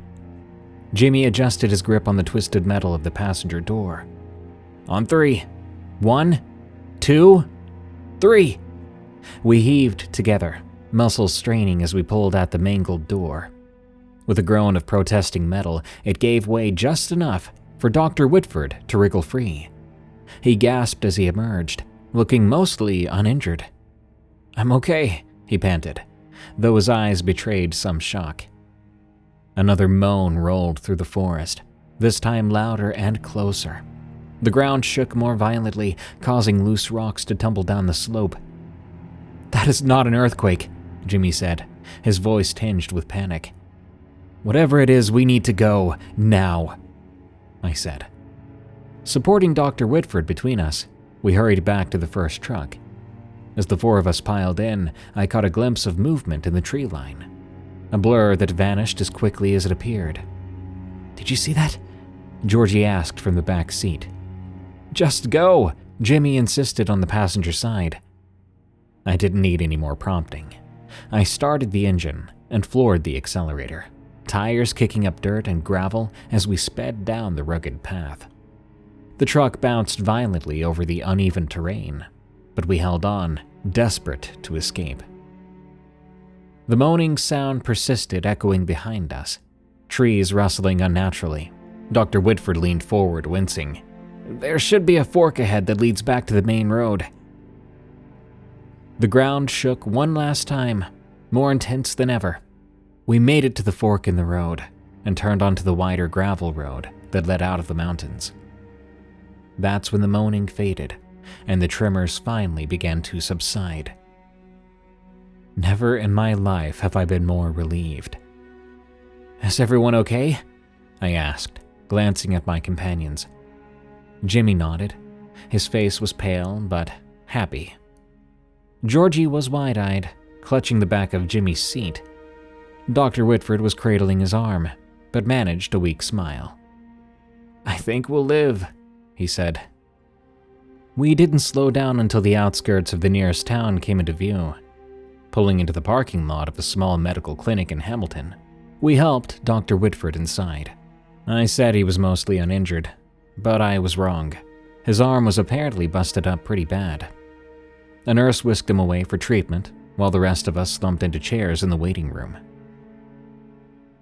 Jimmy adjusted his grip on the twisted metal of the passenger door. "On 3. 1, 2, 3. We heaved together, muscles straining as we pulled at the mangled door. With a groan of protesting metal, it gave way just enough for Dr. Whitford to wriggle free. He gasped as he emerged, looking mostly uninjured. "I'm okay," he panted, though his eyes betrayed some shock. Another moan rolled through the forest, this time louder and closer. The ground shook more violently, causing loose rocks to tumble down the slope. "That is not an earthquake," Jimmy said, his voice tinged with panic. "Whatever it is, we need to go, now," I said. Supporting Dr. Whitford between us, we hurried back to the first truck. As the 4 of us piled in, I caught a glimpse of movement in the tree line, a blur that vanished as quickly as it appeared. "Did you see that?" Georgie asked from the back seat. "Just go," Jimmy insisted on the passenger side. I didn't need any more prompting. I started the engine and floored the accelerator, tires kicking up dirt and gravel as we sped down the rugged path. The truck bounced violently over the uneven terrain, but we held on, desperate to escape. The moaning sound persisted, echoing behind us, trees rustling unnaturally. Dr. Whitford leaned forward, wincing. "There should be a fork ahead that leads back to the main road." The ground shook one last time, more intense than ever. We made it to the fork in the road and turned onto the wider gravel road that led out of the mountains. That's when the moaning faded and the tremors finally began to subside. Never in my life have I been more relieved. "Is everyone okay?" I asked, glancing at my companions. Jimmy nodded. His face was pale but happy. Georgie was wide-eyed, clutching the back of Jimmy's seat. Dr. Whitford was cradling his arm, but managed a weak smile. "I think we'll live," he said. We didn't slow down until the outskirts of the nearest town came into view. Pulling into the parking lot of a small medical clinic in Hamilton, we helped Dr. Whitford inside. I said he was mostly uninjured, but I was wrong. His arm was apparently busted up pretty bad. A nurse whisked him away for treatment, while the rest of us slumped into chairs in the waiting room.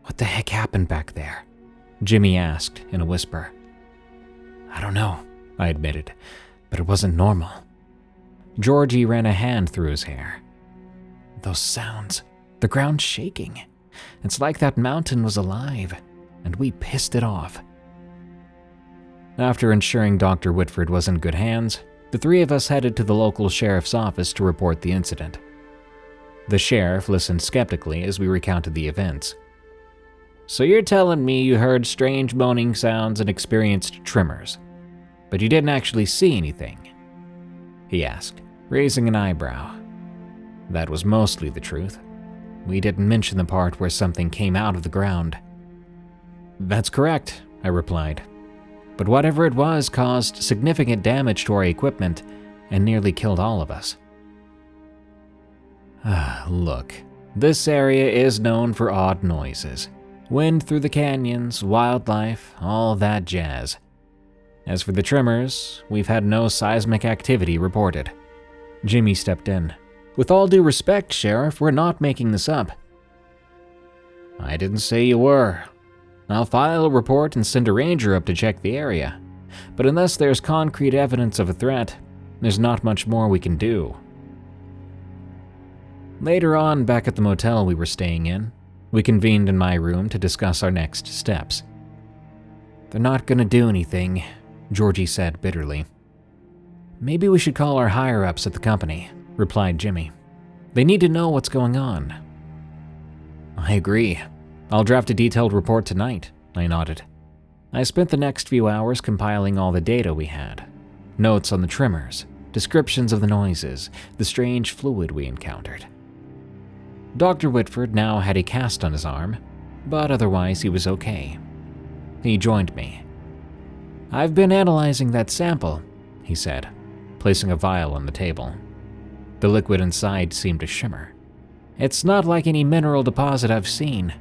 "What the heck happened back there?" Jimmy asked in a whisper. "I don't know," I admitted, "but it wasn't normal." Georgie ran a hand through his hair. "Those sounds, the ground shaking. It's like that mountain was alive, and we pissed it off." After ensuring Dr. Whitford was in good hands, the three of us headed to the local sheriff's office to report the incident. The sheriff listened skeptically as we recounted the events. "So you're telling me you heard strange moaning sounds and experienced tremors, but you didn't actually see anything?" he asked, raising an eyebrow. That was mostly the truth. We didn't mention the part where something came out of the ground. "That's correct," I replied. "But whatever it was caused significant damage to our equipment and nearly killed all of us." Look, this area is known for odd noises. Wind through the canyons, wildlife, all that jazz. As for the tremors, we've had no seismic activity reported. Jimmy stepped in. "With all due respect, Sheriff, we're not making this up." "I didn't say you were. I'll file a report and send a ranger up to check the area. But unless there's concrete evidence of a threat, there's not much more we can do." Later on, back at the motel we were staying in, we convened in my room to discuss our next steps. "They're not gonna do anything," Georgie said bitterly. "Maybe we should call our higher-ups at the company," replied Jimmy. "They need to know what's going on." "I agree. I'll draft a detailed report tonight," I nodded. I spent the next few hours compiling all the data we had. Notes on the tremors, descriptions of the noises, the strange fluid we encountered. Dr. Whitford now had a cast on his arm, but otherwise he was okay. He joined me. "I've been analyzing that sample," he said, placing a vial on the table. The liquid inside seemed to shimmer. "It's not like any mineral deposit I've seen."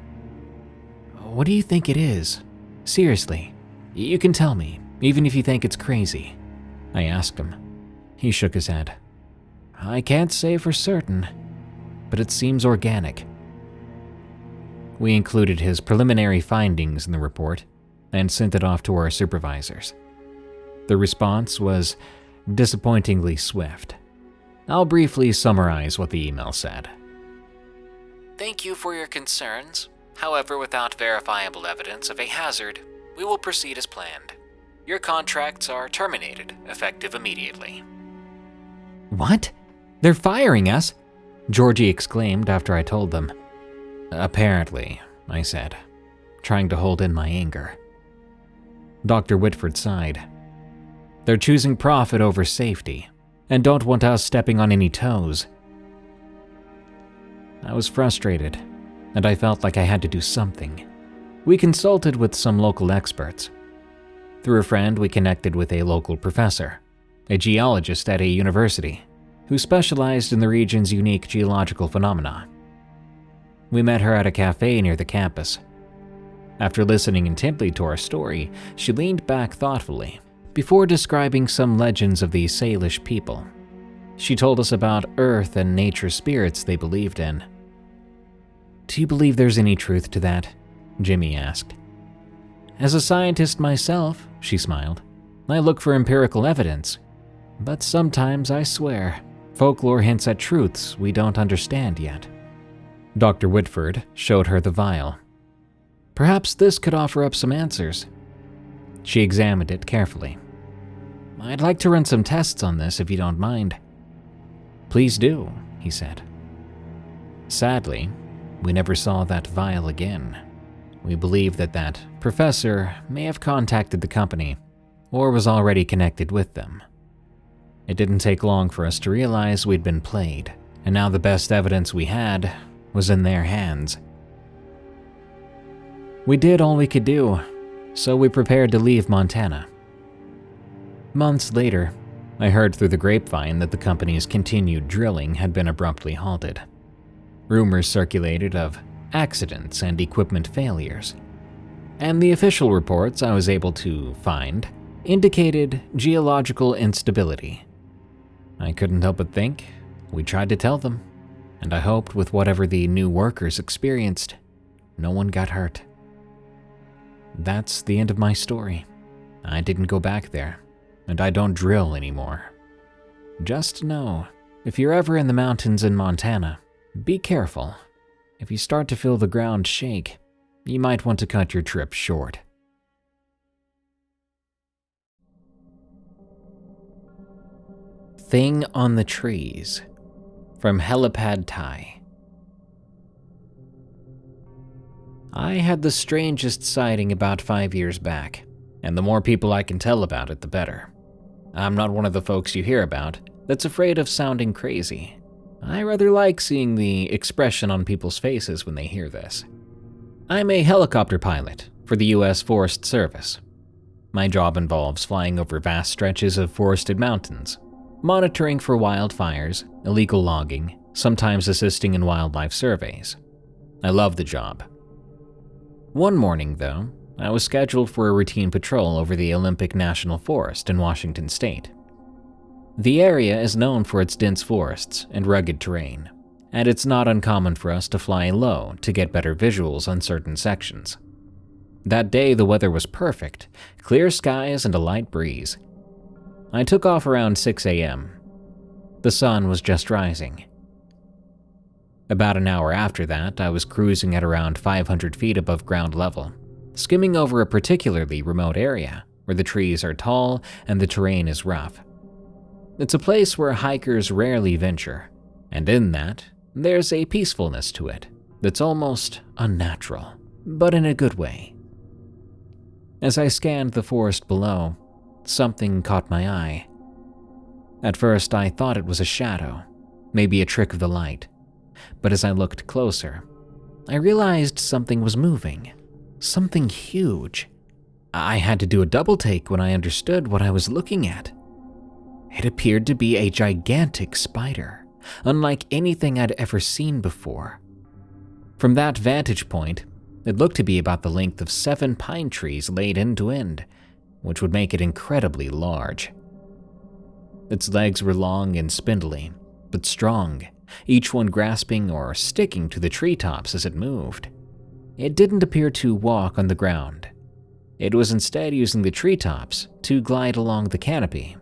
"What do you think it is? Seriously, you can tell me, even if you think it's crazy," I asked him. He shook his head. "I can't say for certain, but it seems organic." We included his preliminary findings in the report and sent it off to our supervisors. The response was disappointingly swift. I'll briefly summarize what the email said. "Thank you for your concerns. However, without verifiable evidence of a hazard, we will proceed as planned. Your contracts are terminated, effective immediately." "What? They're firing us?" Georgie exclaimed after I told them. "Apparently," I said, trying to hold in my anger. Dr. Whitford sighed. "They're choosing profit over safety, and don't want us stepping on any toes." I was frustrated, and I felt like I had to do something. We consulted with some local experts. Through a friend, we connected with a local professor, a geologist at a university, who specialized in the region's unique geological phenomena. We met her at a cafe near the campus. After listening intently to our story, she leaned back thoughtfully before describing some legends of the Salish people. She told us about earth and nature spirits they believed in. "Do you believe there's any truth to that?" Jimmy asked. "As a scientist myself," she smiled, "I look for empirical evidence. But sometimes, I swear, folklore hints at truths we don't understand yet." Dr. Whitford showed her the vial. "Perhaps this could offer up some answers." She examined it carefully. "I'd like to run some tests on this if you don't mind." "Please do," he said. Sadly, we never saw that vial again. We believe that professor may have contacted the company or was already connected with them. It didn't take long for us to realize we'd been played, and now the best evidence we had was in their hands. We did all we could do, so we prepared to leave Montana. Months later, I heard through the grapevine that the company's continued drilling had been abruptly halted. Rumors circulated of accidents and equipment failures, and the official reports I was able to find indicated geological instability. I couldn't help but think we tried to tell them, and I hoped with whatever the new workers experienced, no one got hurt. That's the end of my story. I didn't go back there, and I don't drill anymore. Just know, if you're ever in the mountains in Montana, be careful. If you start to feel the ground shake, you might want to cut your trip short. Thing on the Trees from Helipad Thai. I had the strangest sighting about 5 years back, and the more people I can tell about it, the better. I'm not one of the folks you hear about that's afraid of sounding crazy. I rather like seeing the expression on people's faces when they hear this. I'm a helicopter pilot for the U.S. Forest Service. My job involves flying over vast stretches of forested mountains, monitoring for wildfires, illegal logging, sometimes assisting in wildlife surveys. I love the job. One morning, though, I was scheduled for a routine patrol over the Olympic National Forest in Washington state. The area is known for its dense forests and rugged terrain, and it's not uncommon for us to fly low to get better visuals on certain sections. That day, the weather was perfect, clear skies and a light breeze. I took off around 6 a.m. The sun was just rising. About an hour after that, I was cruising at around 500 feet above ground level, skimming over a particularly remote area where the trees are tall and the terrain is rough. It's a place where hikers rarely venture, and in that, there's a peacefulness to it that's almost unnatural, but in a good way. As I scanned the forest below, something caught my eye. At first, I thought it was a shadow, maybe a trick of the light, but as I looked closer, I realized something was moving, something huge. I had to do a double take when I understood what I was looking at. It appeared to be a gigantic spider, unlike anything I'd ever seen before. From that vantage point, it looked to be about the length of 7 pine trees laid end to end, which would make it incredibly large. Its legs were long and spindly, but strong, each one grasping or sticking to the treetops as it moved. It didn't appear to walk on the ground. It was instead using the treetops to glide along the canopy.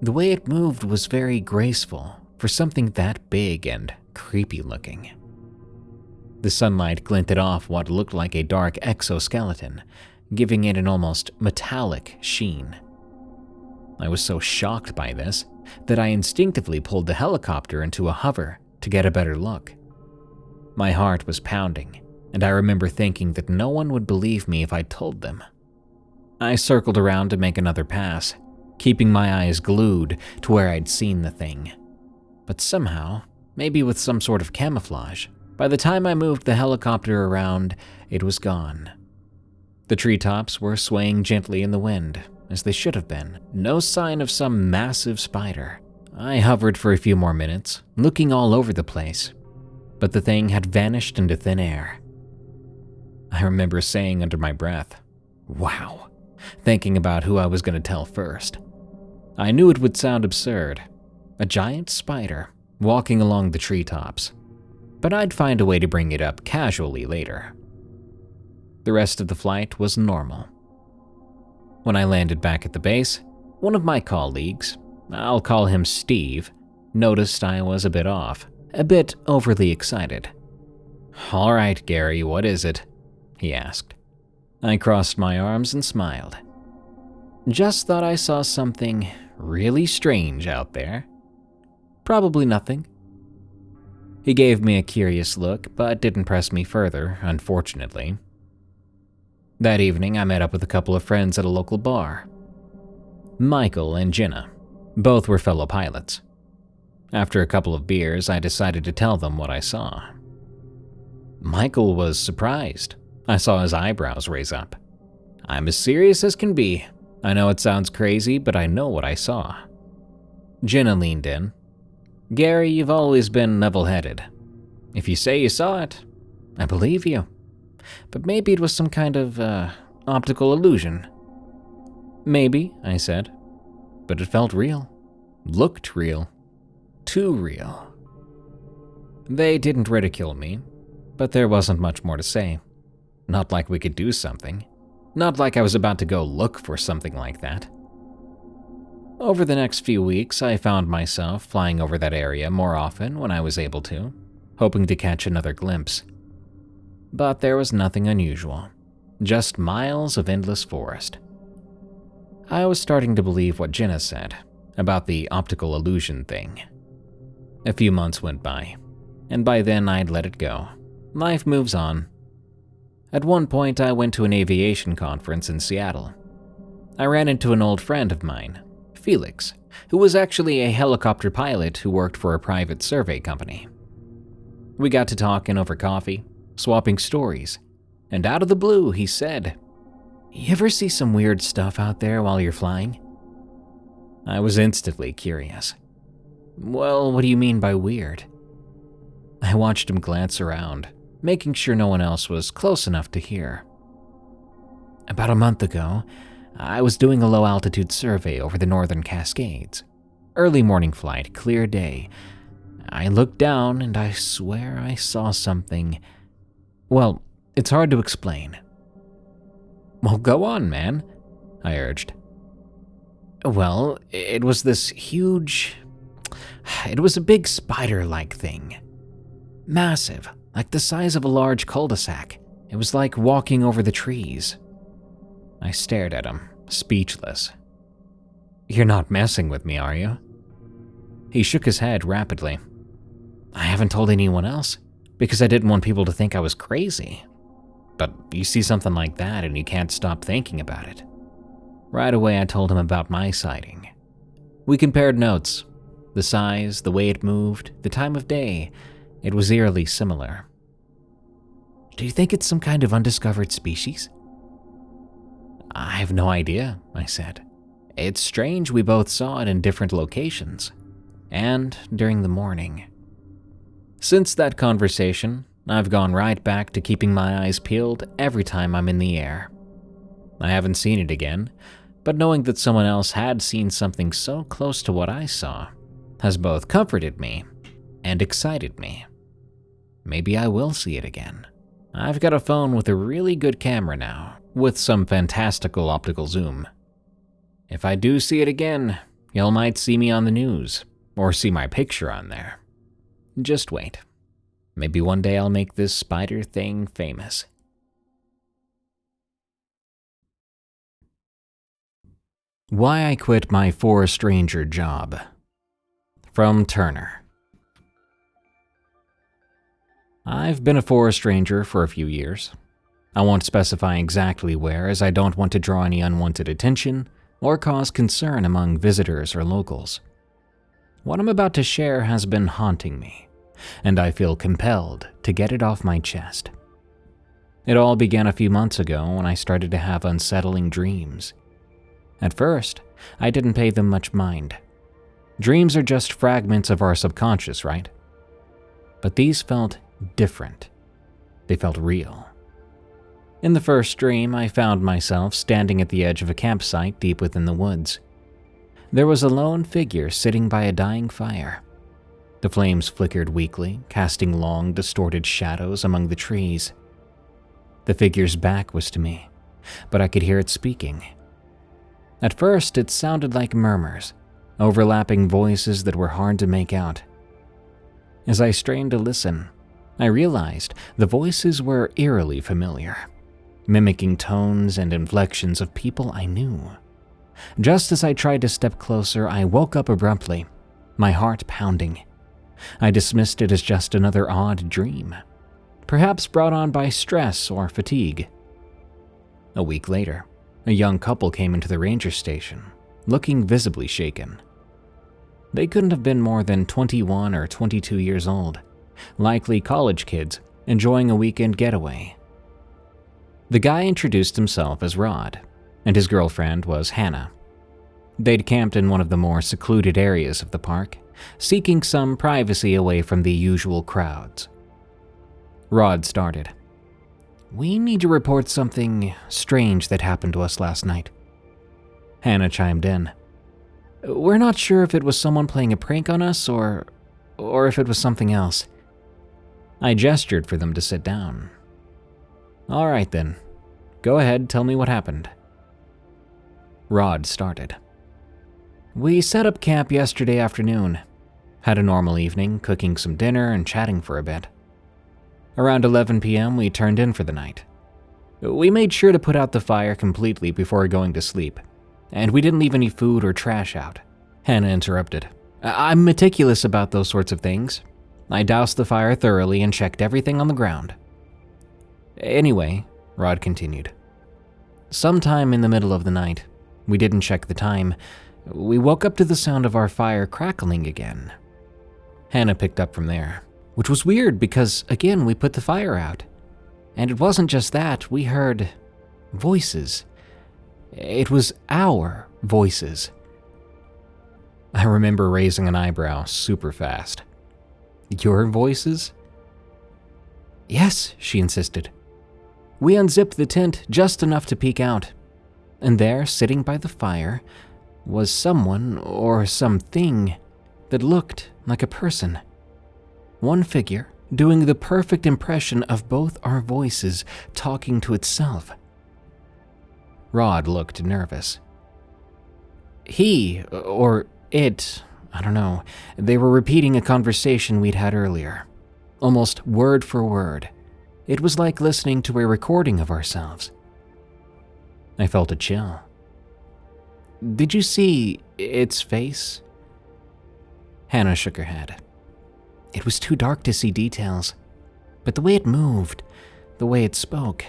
The way it moved was very graceful for something that big and creepy looking. The sunlight glinted off what looked like a dark exoskeleton, giving it an almost metallic sheen. I was so shocked by this that I instinctively pulled the helicopter into a hover to get a better look. My heart was pounding, and I remember thinking that no one would believe me if I told them. I circled around to make another pass, keeping my eyes glued to where I'd seen the thing. But somehow, maybe with some sort of camouflage, by the time I moved the helicopter around, it was gone. The treetops were swaying gently in the wind, as they should have been. No sign of some massive spider. I hovered for a few more minutes, looking all over the place, but the thing had vanished into thin air. I remember saying under my breath, "Wow," thinking about who I was going to tell first. I knew it would sound absurd, a giant spider walking along the treetops, but I'd find a way to bring it up casually later. The rest of the flight was normal. When I landed back at the base, one of my colleagues, I'll call him Steve, noticed I was a bit off, a bit overly excited. "All right, Gary, what is it?" he asked. I crossed my arms and smiled. "Just thought I saw something really strange out there." "Probably nothing." He gave me a curious look, but didn't press me further, unfortunately. That evening, I met up with a couple of friends at a local bar. Michael and Jenna, both were fellow pilots. After a couple of beers, I decided to tell them what I saw. Michael was surprised. I saw his eyebrows raise up. "I'm as serious as can be. I know it sounds crazy, but I know what I saw." Jenna leaned in. "Gary, you've always been level-headed. If you say you saw it, I believe you. But maybe it was some kind of, optical illusion." "Maybe," I said. "But it felt real. Looked real. Too real." They didn't ridicule me, but there wasn't much more to say. Not like we could do something. Not like I was about to go look for something like that. Over the next few weeks, I found myself flying over that area more often when I was able to, hoping to catch another glimpse. But there was nothing unusual, just miles of endless forest. I was starting to believe what Jenna said. about the optical illusion thing. A few months went by, and by then I'd let it go. Life moves on. At one point, I went to an aviation conference in Seattle. I ran into an old friend of mine, Felix, who was actually a helicopter pilot who worked for a private survey company. We got to talking over coffee, swapping stories, and out of the blue, he said, "You ever see some weird stuff out there while you're flying?" I was instantly curious. "Well, what do you mean by weird?" I watched him glance around, making sure no one else was close enough to hear. "About a month ago, I was doing a low-altitude survey over the Northern Cascades. Early morning flight, clear day. I looked down and I swear I saw something. Well, it's hard to explain." "Well, go on, man," I urged. "Well, it was this huge... It was a big spider-like thing. Massive, like the size of a large cul-de-sac. It was like walking over the trees." I stared at him, speechless. "You're not messing with me, are you?" He shook his head rapidly. "I haven't told anyone else, because I didn't want people to think I was crazy. But you see something like that and you can't stop thinking about it." Right away, I told him about my sighting. We compared notes. The size, the way it moved, the time of day. It was eerily similar. "Do you think it's some kind of undiscovered species?" "I have no idea," I said. "It's strange we both saw it in different locations. And during the morning." Since that conversation, I've gone right back to keeping my eyes peeled every time I'm in the air. I haven't seen it again, but knowing that someone else had seen something so close to what I saw has both comforted me and excited me. Maybe I will see it again. I've got a phone with a really good camera now, with some fantastical optical zoom. If I do see it again, y'all might see me on the news, or see my picture on there. Just wait. Maybe one day I'll make this spider thing famous. Why I quit my forest ranger job. From Turner. I've been a forest ranger for a few years. I won't specify exactly where, as I don't want to draw any unwanted attention or cause concern among visitors or locals. What I'm about to share has been haunting me, and I feel compelled to get it off my chest. It all began a few months ago when I started to have unsettling dreams. At first, I didn't pay them much mind. Dreams are just fragments of our subconscious, right? But these felt different. They felt real. In the first dream, I found myself standing at the edge of a campsite deep within the woods. There was a lone figure sitting by a dying fire. The flames flickered weakly, casting long, distorted shadows among the trees. The figure's back was to me, but I could hear it speaking. At first, it sounded like murmurs, overlapping voices that were hard to make out. As I strained to listen, I realized the voices were eerily familiar, mimicking tones and inflections of people I knew. Just as I tried to step closer, I woke up abruptly, my heart pounding. I dismissed it as just another odd dream, perhaps brought on by stress or fatigue. A week later, a young couple came into the ranger station, looking visibly shaken. They couldn't have been more than 21 or 22 years old, likely college kids enjoying a weekend getaway. The guy introduced himself as Rod, and his girlfriend was Hannah. They'd camped in one of the more secluded areas of the park, seeking some privacy away from the usual crowds. Rod started. "We need to report something strange that happened to us last night." Hannah chimed in. "We're not sure if it was someone playing a prank on us or if it was something else." I gestured for them to sit down. "All right then. Go ahead, tell me what happened." Rod started. "We set up camp yesterday afternoon. Had a normal evening, cooking some dinner and chatting for a bit. Around 11 p.m., we turned in for the night. We made sure to put out the fire completely before going to sleep, and we didn't leave any food or trash out. Hannah interrupted. I'm meticulous about those sorts of things. I doused the fire thoroughly and checked everything on the ground. Anyway, Rod continued. Sometime in the middle of the night, we didn't check the time, we woke up to the sound of our fire crackling again. Hannah picked up from there, which was weird because, again, we put the fire out. And it wasn't just that, we heard voices. It was our voices. I remember raising an eyebrow super fast. Your voices? Yes, she insisted. We unzipped the tent just enough to peek out, and there, sitting by the fire, was someone or something that looked like a person. One figure doing the perfect impression of both our voices talking to itself. Rod looked nervous. He, or it, I don't know, they were repeating a conversation we'd had earlier, almost word for word. It was like listening to a recording of ourselves. I felt a chill. Did you see its face? Hannah shook her head. It was too dark to see details, but the way it moved, the way it spoke,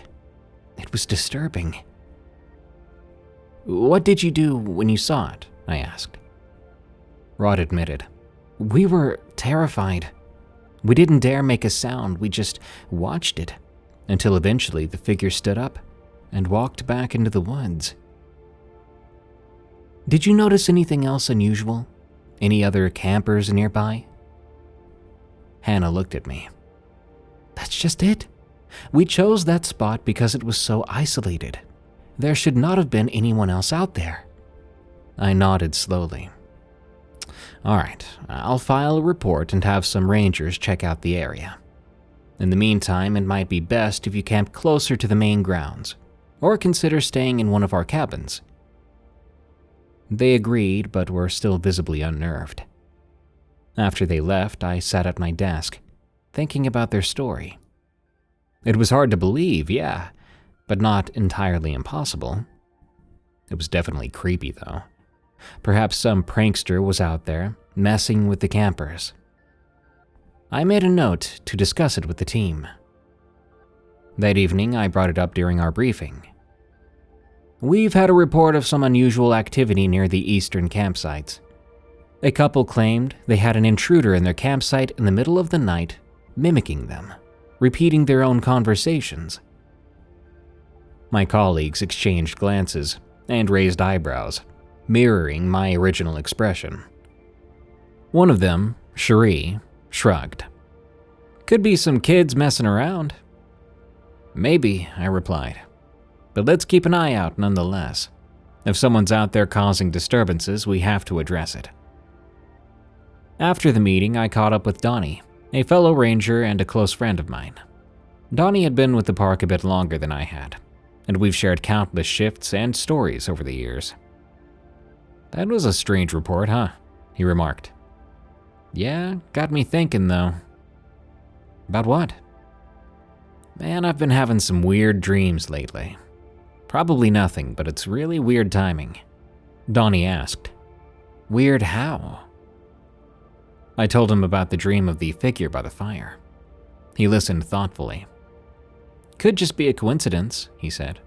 it was disturbing. What did you do when you saw it? I asked. Rod admitted. We were terrified. We didn't dare make a sound, we just watched it, until eventually the figure stood up and walked back into the woods. Did you notice anything else unusual? Any other campers nearby? Hannah looked at me. That's just it. We chose that spot because it was so isolated. There should not have been anyone else out there. I nodded slowly. All right, I'll file a report and have some rangers check out the area. In the meantime, it might be best if you camp closer to the main grounds, or consider staying in one of our cabins. They agreed, but were still visibly unnerved. After they left, I sat at my desk, thinking about their story. It was hard to believe, yeah, but not entirely impossible. It was definitely creepy, though. Perhaps some prankster was out there, messing with the campers. I made a note to discuss it with the team. That evening, I brought it up during our briefing. We've had a report of some unusual activity near the eastern campsites. A couple claimed they had an intruder in their campsite in the middle of the night, mimicking them, repeating their own conversations. My colleagues exchanged glances and raised eyebrows, mirroring my original expression. One of them, Cherie, shrugged. Could be some kids messing around. Maybe, I replied. But let's keep an eye out nonetheless. If someone's out there causing disturbances, we have to address it. After the meeting, I caught up with Donnie, a fellow ranger and a close friend of mine. Donnie had been with the park a bit longer than I had, and we've shared countless shifts and stories over the years. That was a strange report, huh? He remarked. Yeah, got me thinking though. About what? Man, I've been having some weird dreams lately. Probably nothing, but it's really weird timing. Donnie asked. Weird how? I told him about the dream of the figure by the fire. He listened thoughtfully. Could just be a coincidence, he said.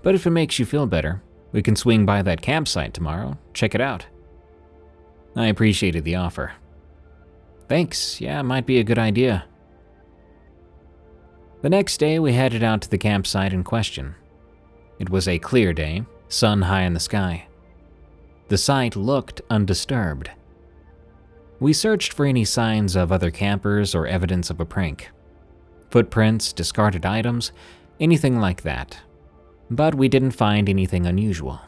But if it makes you feel better, we can swing by that campsite tomorrow, check it out. I appreciated the offer. Thanks, yeah, might be a good idea. The next day, we headed out to the campsite in question. It was a clear day, sun high in the sky. The site looked undisturbed. We searched for any signs of other campers or evidence of a prank. Footprints, discarded items, anything like that. But we didn't find anything unusual.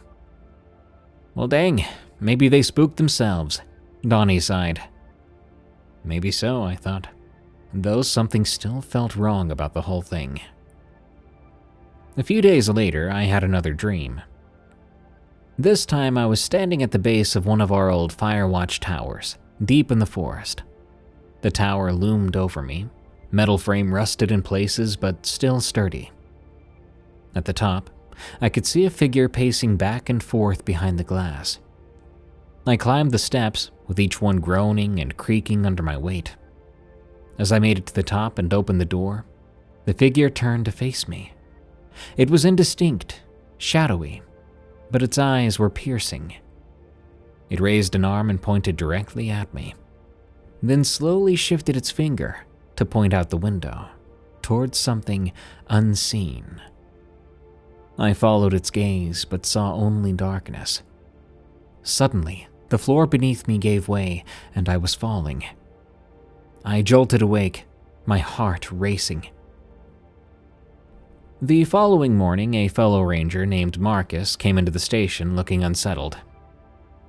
Well dang, maybe they spooked themselves, Donnie sighed. Maybe so, I thought, though something still felt wrong about the whole thing. A few days later, I had another dream. This time I was standing at the base of one of our old fire watch towers, deep in the forest. The tower loomed over me, metal frame rusted in places but still sturdy. At the top, I could see a figure pacing back and forth behind the glass. I climbed the steps, with each one groaning and creaking under my weight. As I made it to the top and opened the door, the figure turned to face me. It was indistinct, shadowy, but its eyes were piercing. It raised an arm and pointed directly at me, then slowly shifted its finger to point out the window, towards something unseen. I followed its gaze, but saw only darkness. Suddenly, the floor beneath me gave way, and I was falling. I jolted awake, my heart racing. The following morning, a fellow ranger named Marcus came into the station looking unsettled.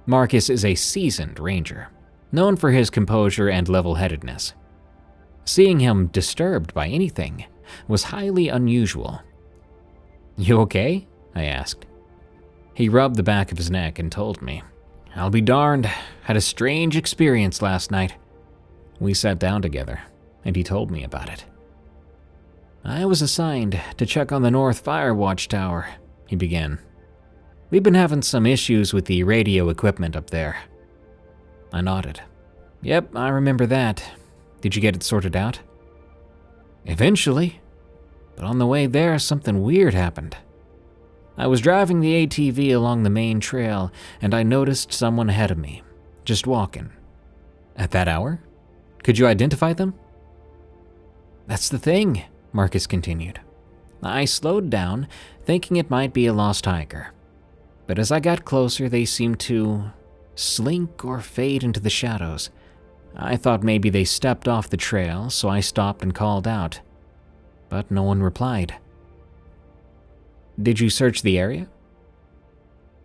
Marcus is a seasoned ranger, known for his composure and level-headedness. Seeing him disturbed by anything was highly unusual. "You okay?" I asked. He rubbed the back of his neck and told me, "I'll be darned, had a strange experience last night." We sat down together, and he told me about it. "I was assigned to check on the North Fire Watchtower," he began. "We've been having some issues with the radio equipment up there." I nodded. "Yep, I remember that. Did you get it sorted out?" "Eventually. But on the way there, something weird happened. I was driving the ATV along the main trail, and I noticed someone ahead of me, just walking." "At that hour? Could you identify them?" "That's the thing," Marcus continued. "I slowed down, thinking it might be a lost hiker. But as I got closer, they seemed to slink or fade into the shadows. I thought maybe they stepped off the trail, so I stopped and called out. But no one replied." "Did you search the area?"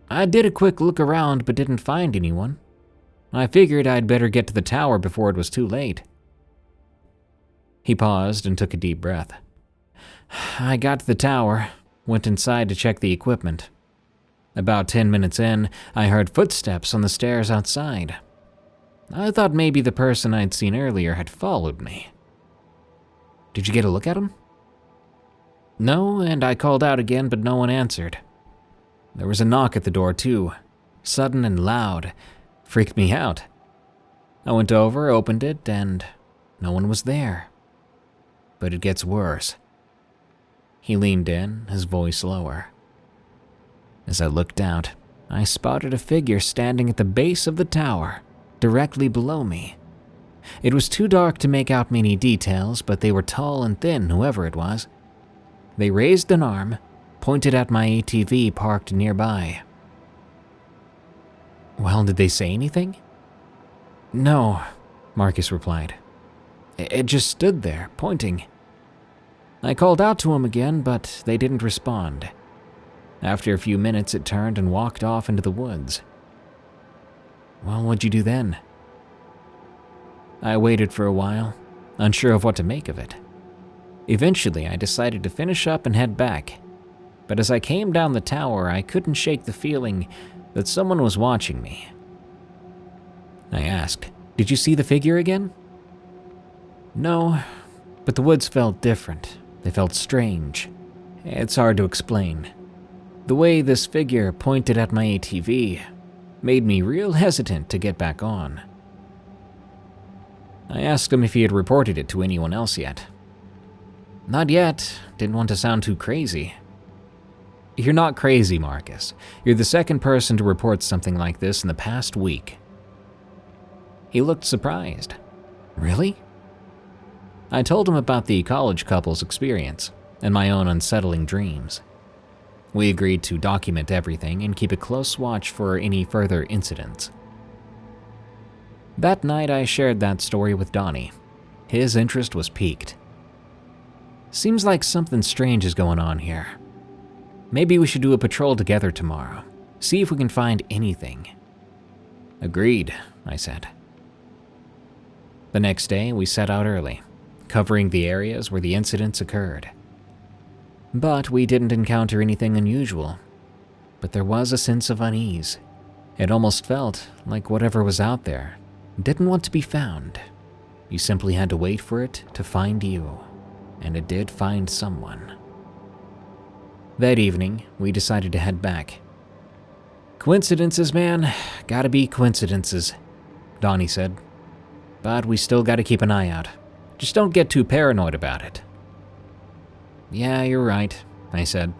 "I did a quick look around but didn't find anyone. I figured I'd better get to the tower before it was too late." He paused and took a deep breath. "I got to the tower, went inside to check the equipment. About 10 minutes in, I heard footsteps on the stairs outside. I thought maybe the person I'd seen earlier had followed me." "Did you get a look at him?" "No, and I called out again, but no one answered. There was a knock at the door too, sudden and loud. Freaked me out. I went over, opened it, and no one was there. But it gets worse." He leaned in, his voice lower. "As I looked out, I spotted a figure standing at the base of the tower, directly below me. It was too dark to make out many details, but they were tall and thin, whoever it was. They raised an arm, pointed at my ATV parked nearby." "Well, did they say anything?" "No," Marcus replied. "It just stood there, pointing. I called out to him again, but they didn't respond. After a few minutes, it turned and walked off into the woods." "Well, what'd you do then?" "I waited for a while, unsure of what to make of it. Eventually, I decided to finish up and head back. But as I came down the tower, I couldn't shake the feeling that someone was watching me." I asked, "Did you see the figure again?" "No, but the woods felt different. They felt strange. It's hard to explain. The way this figure pointed at my ATV made me real hesitant to get back on." I asked him if he had reported it to anyone else yet. "Not yet. Didn't want to sound too crazy." "You're not crazy, Marcus. You're the second person to report something like this in the past week." He looked surprised. "Really?" I told him about the college couple's experience and my own unsettling dreams. We agreed to document everything and keep a close watch for any further incidents. That night, I shared that story with Donnie. His interest was piqued. "Seems like something strange is going on here. Maybe we should do a patrol together tomorrow, see if we can find anything." "Agreed," I said. The next day, we set out early, covering the areas where the incidents occurred. But we didn't encounter anything unusual. But there was a sense of unease. It almost felt like whatever was out there didn't want to be found. You simply had to wait for it to find you, and it did find someone. That evening, we decided to head back. Coincidences, man. Gotta be coincidences, Donnie said. But we still gotta keep an eye out. Just don't get too paranoid about it. Yeah, you're right, I said.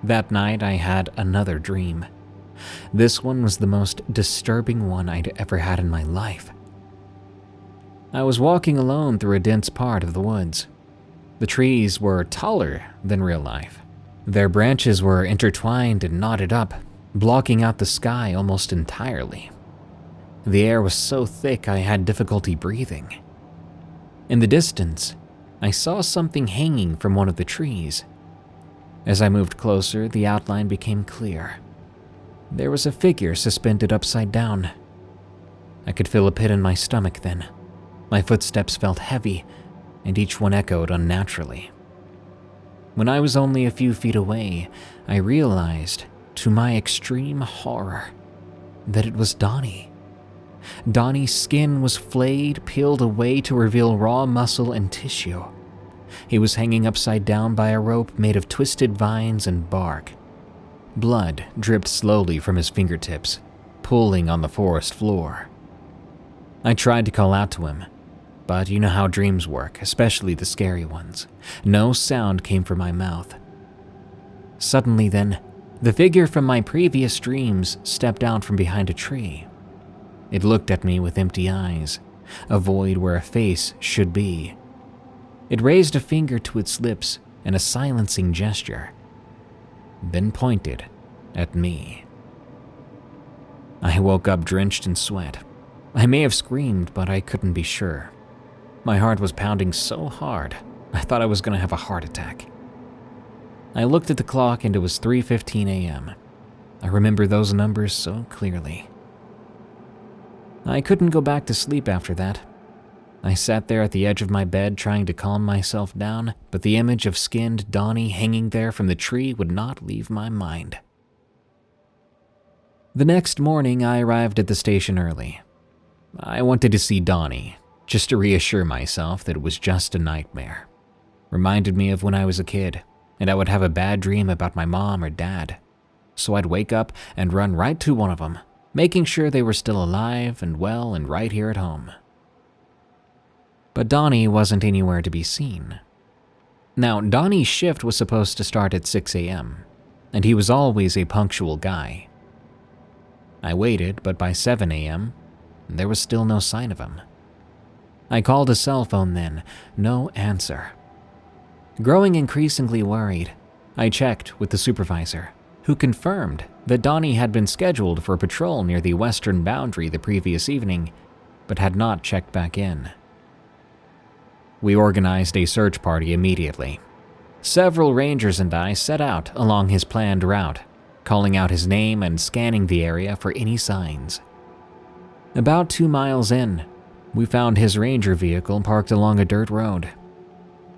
That night I had another dream. This one was the most disturbing one I'd ever had in my life. I was walking alone through a dense part of the woods. The trees were taller than real life. Their branches were intertwined and knotted up, blocking out the sky almost entirely. The air was so thick I had difficulty breathing. In the distance, I saw something hanging from one of the trees. As I moved closer, the outline became clear. There was a figure suspended upside down. I could feel a pit in my stomach then. My footsteps felt heavy, and each one echoed unnaturally. When I was only a few feet away, I realized, to my extreme horror, that it was Donnie. Donnie's skin was flayed, peeled away to reveal raw muscle and tissue. He was hanging upside down by a rope made of twisted vines and bark. Blood dripped slowly from his fingertips, pooling on the forest floor. I tried to call out to him, but you know how dreams work, especially the scary ones. No sound came from my mouth. Suddenly then, the figure from my previous dreams stepped out from behind a tree. It looked at me with empty eyes, a void where a face should be. It raised a finger to its lips in a silencing gesture, then pointed at me. I woke up drenched in sweat. I may have screamed, but I couldn't be sure. My heart was pounding so hard, I thought I was going to have a heart attack. I looked at the clock and it was 3:15 a.m. I remember those numbers so clearly. I couldn't go back to sleep after that. I sat there at the edge of my bed trying to calm myself down, but the image of skinned Donnie hanging there from the tree would not leave my mind. The next morning, I arrived at the station early. I wanted to see Donnie, just to reassure myself that it was just a nightmare. Reminded me of when I was a kid, and I would have a bad dream about my mom or dad. So I'd wake up and run right to one of them, making sure they were still alive and well and right here at home. But Donnie wasn't anywhere to be seen. Now, Donnie's shift was supposed to start at 6 a.m., and he was always a punctual guy. I waited, but by 7 a.m., there was still no sign of him. I called his cell phone then, no answer. Growing increasingly worried, I checked with the supervisor, who confirmed that Donnie had been scheduled for a patrol near the western boundary the previous evening, but had not checked back in. We organized a search party immediately. Several rangers and I set out along his planned route, calling out his name and scanning the area for any signs. About 2 miles in, we found his ranger vehicle parked along a dirt road.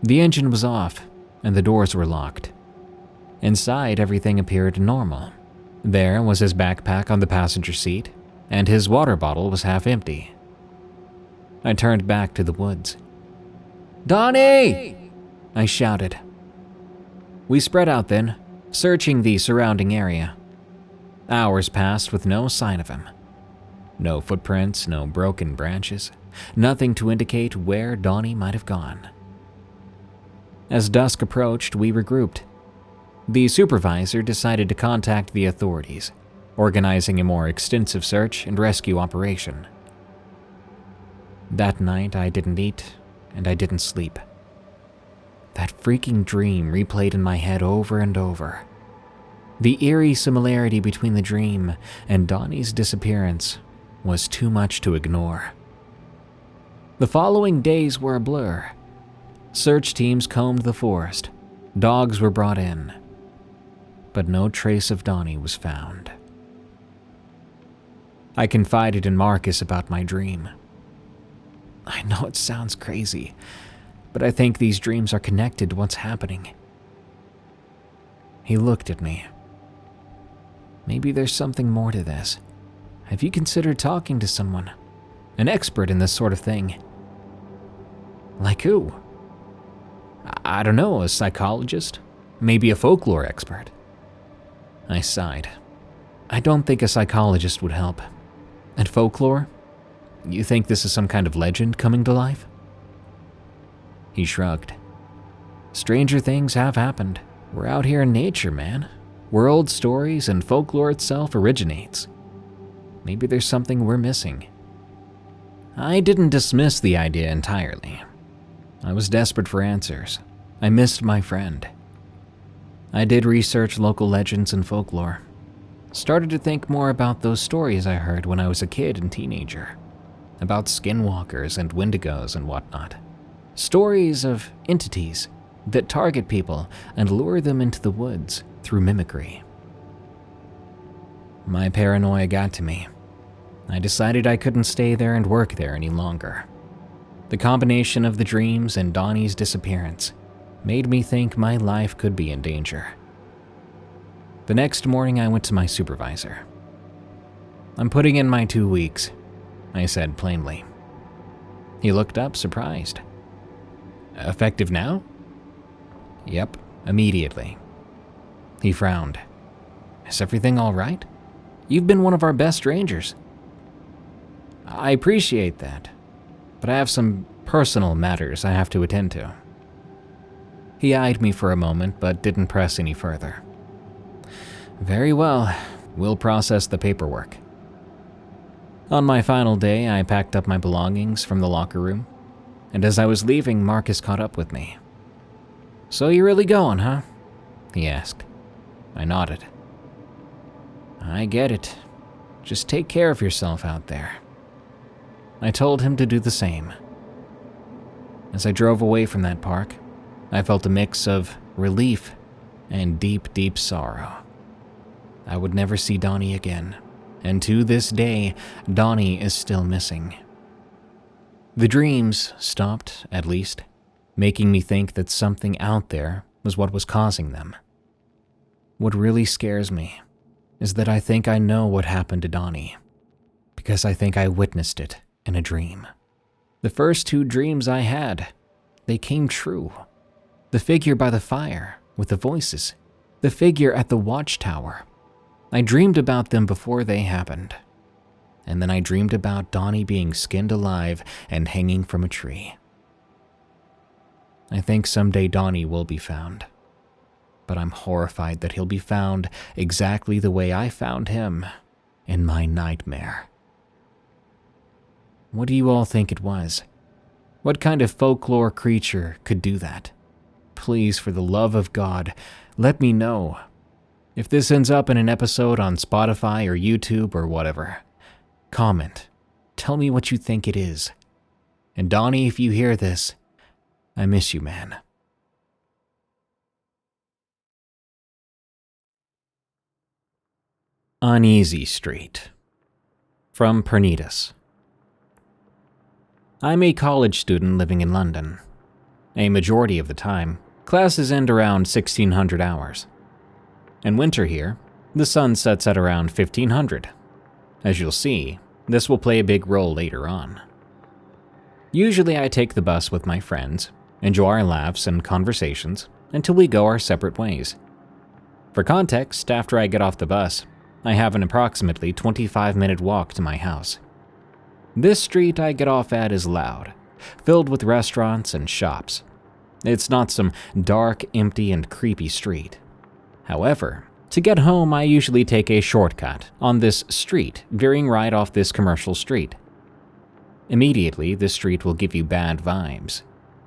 The engine was off, and the doors were locked. Inside, everything appeared normal. There was his backpack on the passenger seat, and his water bottle was half empty. I turned back to the woods. "Donnie!" I shouted. We spread out then, searching the surrounding area. Hours passed with no sign of him. No footprints, no broken branches, nothing to indicate where Donnie might have gone. As dusk approached, we regrouped. The supervisor decided to contact the authorities, organizing a more extensive search and rescue operation. That night, I didn't eat, and I didn't sleep. That freaking dream replayed in my head over and over. The eerie similarity between the dream and Donnie's disappearance was too much to ignore. The following days were a blur. Search teams combed the forest. Dogs were brought in. But no trace of Donnie was found. I confided in Marcus about my dream. I know it sounds crazy, but I think these dreams are connected to what's happening. He looked at me. Maybe there's something more to this. Have you considered talking to someone? An expert in this sort of thing? Like who? I don't know, a psychologist? Maybe a folklore expert? I sighed. I don't think a psychologist would help. And folklore? You think this is some kind of legend coming to life? He shrugged. Stranger things have happened. We're out here in nature, man. Where old stories and folklore itself originates. Maybe there's something we're missing. I didn't dismiss the idea entirely. I was desperate for answers. I missed my friend. I did research local legends and folklore. Started to think more about those stories I heard when I was a kid and teenager. About skinwalkers and wendigos and whatnot. Stories of entities that target people and lure them into the woods through mimicry. My paranoia got to me. I decided I couldn't stay there and work there any longer. The combination of the dreams and Donnie's disappearance made me think my life could be in danger. The next morning I went to my supervisor. "I'm putting in my 2 weeks," I said plainly. He looked up, surprised. "Effective now?" "Yep, immediately." He frowned. "Is everything all right? You've been one of our best rangers." "I appreciate that, but I have some personal matters I have to attend to." He eyed me for a moment, but didn't press any further. "Very well, we'll process the paperwork." On my final day, I packed up my belongings from the locker room, and as I was leaving, Marcus caught up with me. "So you're really going, huh?" he asked. I nodded. "I get it. Just take care of yourself out there." I told him to do the same. As I drove away from that park, I felt a mix of relief and deep, deep sorrow. I would never see Donnie again, and to this day, Donnie is still missing. The dreams stopped, at least, making me think that something out there was what was causing them. What really scares me is that I think I know what happened to Donnie, because I think I witnessed it in a dream. The first 2 dreams I had, they came true. The figure by the fire with the voices, the figure at the watchtower. I dreamed about them before they happened. And then I dreamed about Donnie being skinned alive and hanging from a tree. I think someday Donnie will be found. But I'm horrified that he'll be found exactly the way I found him in my nightmare. What do you all think it was? What kind of folklore creature could do that? Please, for the love of God, let me know. If this ends up in an episode on Spotify or YouTube or whatever, comment. Tell me what you think it is. And Donnie, if you hear this, I miss you, man. Uneasy Street. From Pernitas. I'm a college student living in London. A majority of the time, classes end around 1600 hours. In winter here, the sun sets at around 1500. As you'll see, this will play a big role later on. Usually I take the bus with my friends, enjoy our laughs and conversations until we go our separate ways. For context, after I get off the bus, I have an approximately 25-minute walk to my house. This street I get off at is loud, filled with restaurants and shops. It's not some dark, empty, and creepy street. However, to get home I usually take a shortcut on this street, veering right off this commercial street. Immediately, this street will give you bad vibes.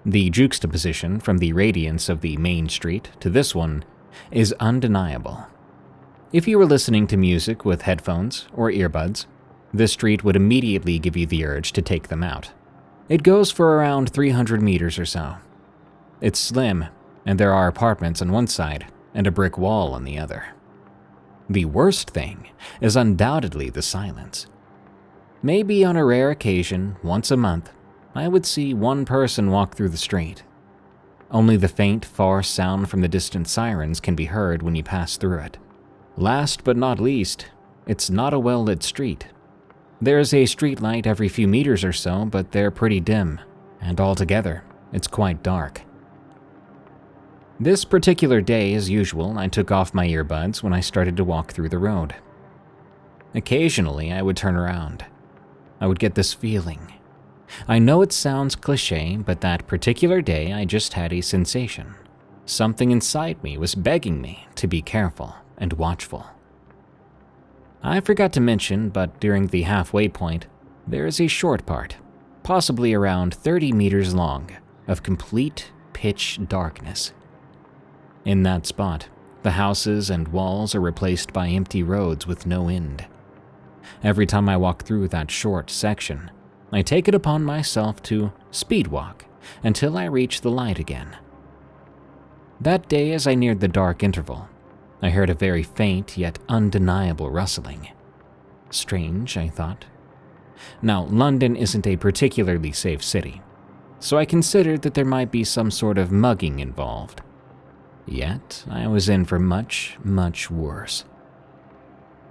The juxtaposition from the radiance of the main street to this one is undeniable. If you were listening to music with headphones or earbuds, this street would immediately give you the urge to take them out. It goes for around 300 meters or so. It's slim, and there are apartments on one side and a brick wall on the other. The worst thing is undoubtedly the silence. Maybe on a rare occasion, once a month, I would see one person walk through the street. Only the faint, far sound from the distant sirens can be heard when you pass through it. Last but not least, it's not a well-lit street. There's a street light every few meters or so, but they're pretty dim, and altogether, it's quite dark. This particular day, as usual, I took off my earbuds when I started to walk through the road. Occasionally, I would turn around. I would get this feeling. I know it sounds cliche, but that particular day I just had a sensation. Something inside me was begging me to be careful and watchful. I forgot to mention, but during the halfway point, there is a short part, possibly around 30 meters long, of complete pitch darkness. In that spot, the houses and walls are replaced by empty roads with no end. Every time I walk through that short section, I take it upon myself to speed walk until I reach the light again. That day, as I neared the dark interval, I heard a very faint yet undeniable rustling. Strange, I thought. Now, London isn't a particularly safe city, so I considered that there might be some sort of mugging involved. Yet, I was in for much, much worse.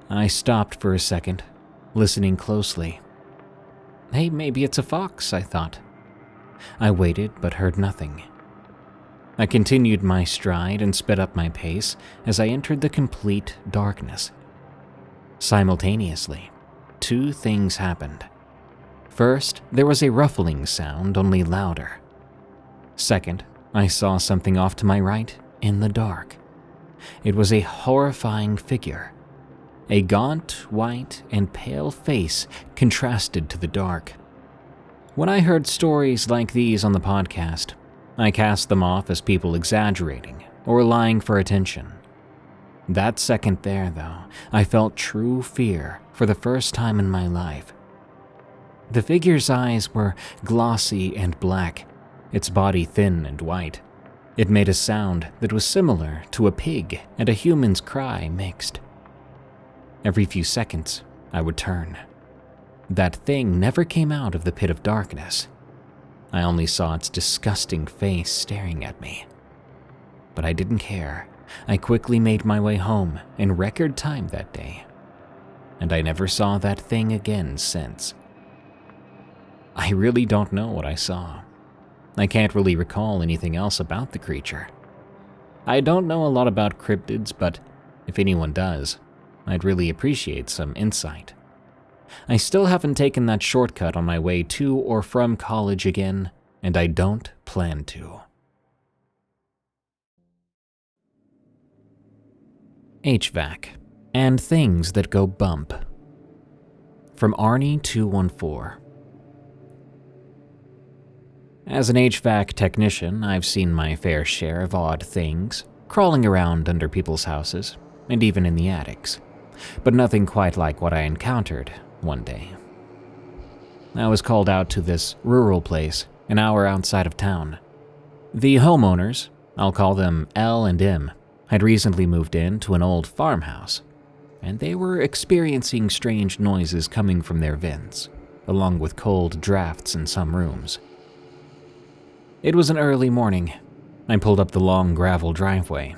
I stopped for a second, listening closely. Hey, maybe it's a fox, I thought. I waited but heard nothing. I continued my stride and sped up my pace as I entered the complete darkness. Simultaneously, two things happened. First, there was a ruffling sound, only louder. Second, I saw something off to my right in the dark. It was a horrifying figure. A gaunt, white, and pale face contrasted to the dark. When I heard stories like these on the podcast, I cast them off as people exaggerating or lying for attention. That second there, though, I felt true fear for the first time in my life. The figure's eyes were glossy and black, its body thin and white. It made a sound that was similar to a pig and a human's cry mixed. Every few seconds, I would turn. That thing never came out of the pit of darkness. I only saw its disgusting face staring at me. But I didn't care. I quickly made my way home in record time that day. And I never saw that thing again since. I really don't know what I saw. I can't really recall anything else about the creature. I don't know a lot about cryptids, but if anyone does, I'd really appreciate some insight. I still haven't taken that shortcut on my way to or from college again, and I don't plan to. HVAC and things that go bump. From Arnie214. As an HVAC technician, I've seen my fair share of odd things crawling around under people's houses and even in the attics, but nothing quite like what I encountered one day. I was called out to this rural place an hour outside of town. The homeowners, I'll call them L and M, had recently moved into an old farmhouse, and they were experiencing strange noises coming from their vents, along with cold drafts in some rooms. It was an early morning. I pulled up the long gravel driveway.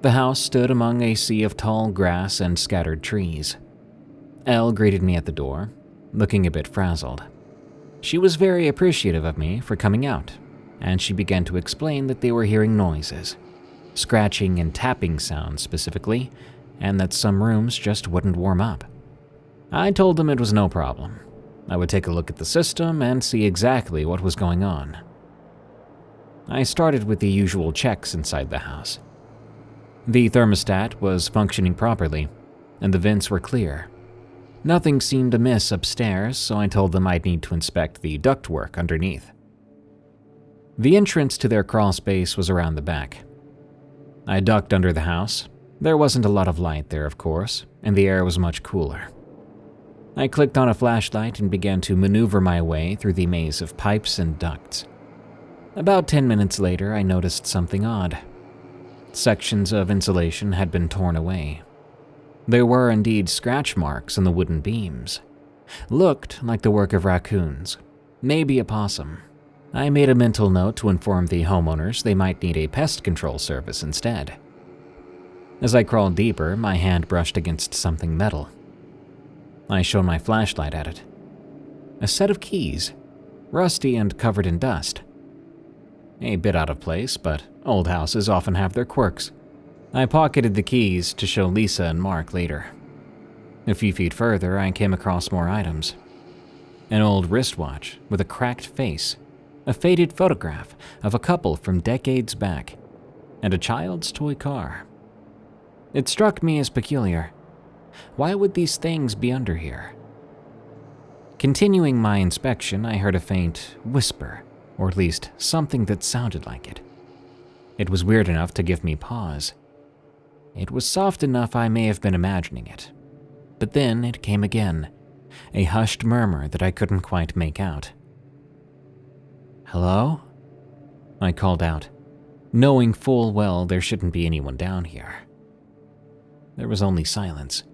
The house stood among a sea of tall grass and scattered trees. Elle greeted me at the door, looking a bit frazzled. She was very appreciative of me for coming out, and she began to explain that they were hearing noises, scratching and tapping sounds specifically, and that some rooms just wouldn't warm up. I told them it was no problem. I would take a look at the system and see exactly what was going on. I started with the usual checks inside the house. The thermostat was functioning properly, and the vents were clear. Nothing seemed amiss upstairs, so I told them I'd need to inspect the ductwork underneath. The entrance to their crawl space was around the back. I ducked under the house. There wasn't a lot of light there, of course, and the air was much cooler. I clicked on a flashlight and began to maneuver my way through the maze of pipes and ducts. About 10 minutes later, I noticed something odd. Sections of insulation had been torn away. There were indeed scratch marks on the wooden beams. Looked like the work of raccoons, maybe a possum. I made a mental note to inform the homeowners they might need a pest control service instead. As I crawled deeper, my hand brushed against something metal. I shone my flashlight at it. A set of keys, rusty and covered in dust. A bit out of place, but old houses often have their quirks. I pocketed the keys to show Lisa and Mark later. A few feet further, I came across more items. An old wristwatch with a cracked face, a faded photograph of a couple from decades back, and a child's toy car. It struck me as peculiar. Why would these things be under here? Continuing my inspection, I heard a faint whisper, or at least something that sounded like it. It was weird enough to give me pause. It was soft enough I may have been imagining it. But then it came again, a hushed murmur that I couldn't quite make out. "Hello?" I called out, knowing full well there shouldn't be anyone down here. There was only silence.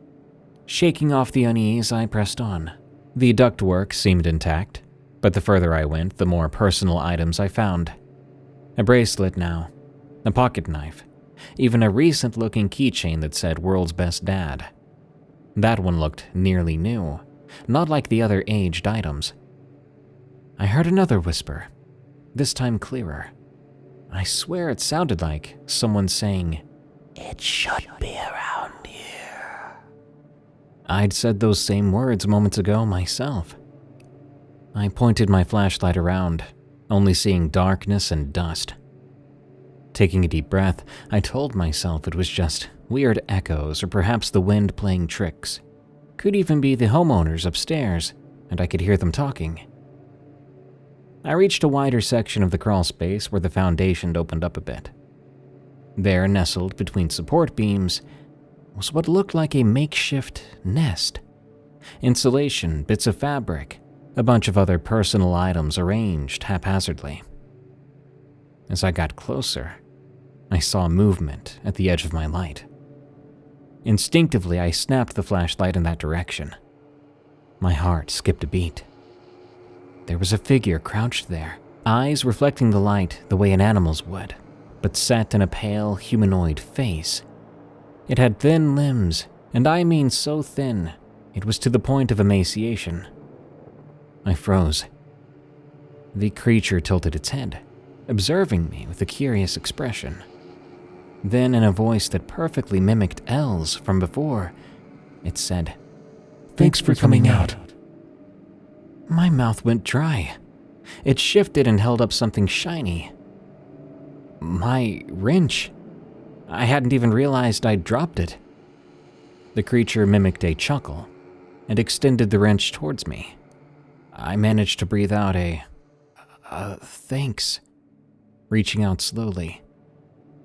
Shaking off the unease, I pressed on. The ductwork seemed intact, but the further I went, the more personal items I found. A bracelet now, a pocket knife, even a recent-looking keychain that said "World's Best Dad." That one looked nearly new, not like the other aged items. I heard another whisper, this time clearer. I swear it sounded like someone saying, "It should be around here." I'd said those same words moments ago myself. I pointed my flashlight around, only seeing darkness and dust. Taking a deep breath, I told myself it was just weird echoes or perhaps the wind playing tricks. Could even be the homeowners upstairs, and I could hear them talking. I reached a wider section of the crawl space where the foundation opened up a bit. There, nestled between support beams, was what looked like a makeshift nest. Insulation, bits of fabric, a bunch of other personal items arranged haphazardly. As I got closer, I saw movement at the edge of my light. Instinctively, I snapped the flashlight in that direction. My heart skipped a beat. There was a figure crouched there, eyes reflecting the light the way an animal's would, but set in a pale humanoid face. It had thin limbs, and I mean so thin, it was to the point of emaciation. I froze. The creature tilted its head, observing me with a curious expression. Then, in a voice that perfectly mimicked Elle's from before, it said, "Thanks for coming out." My mouth went dry. It shifted and held up something shiny. My wrench. I hadn't even realized I'd dropped it. The creature mimicked a chuckle and extended the wrench towards me. I managed to breathe out a thanks, reaching out slowly.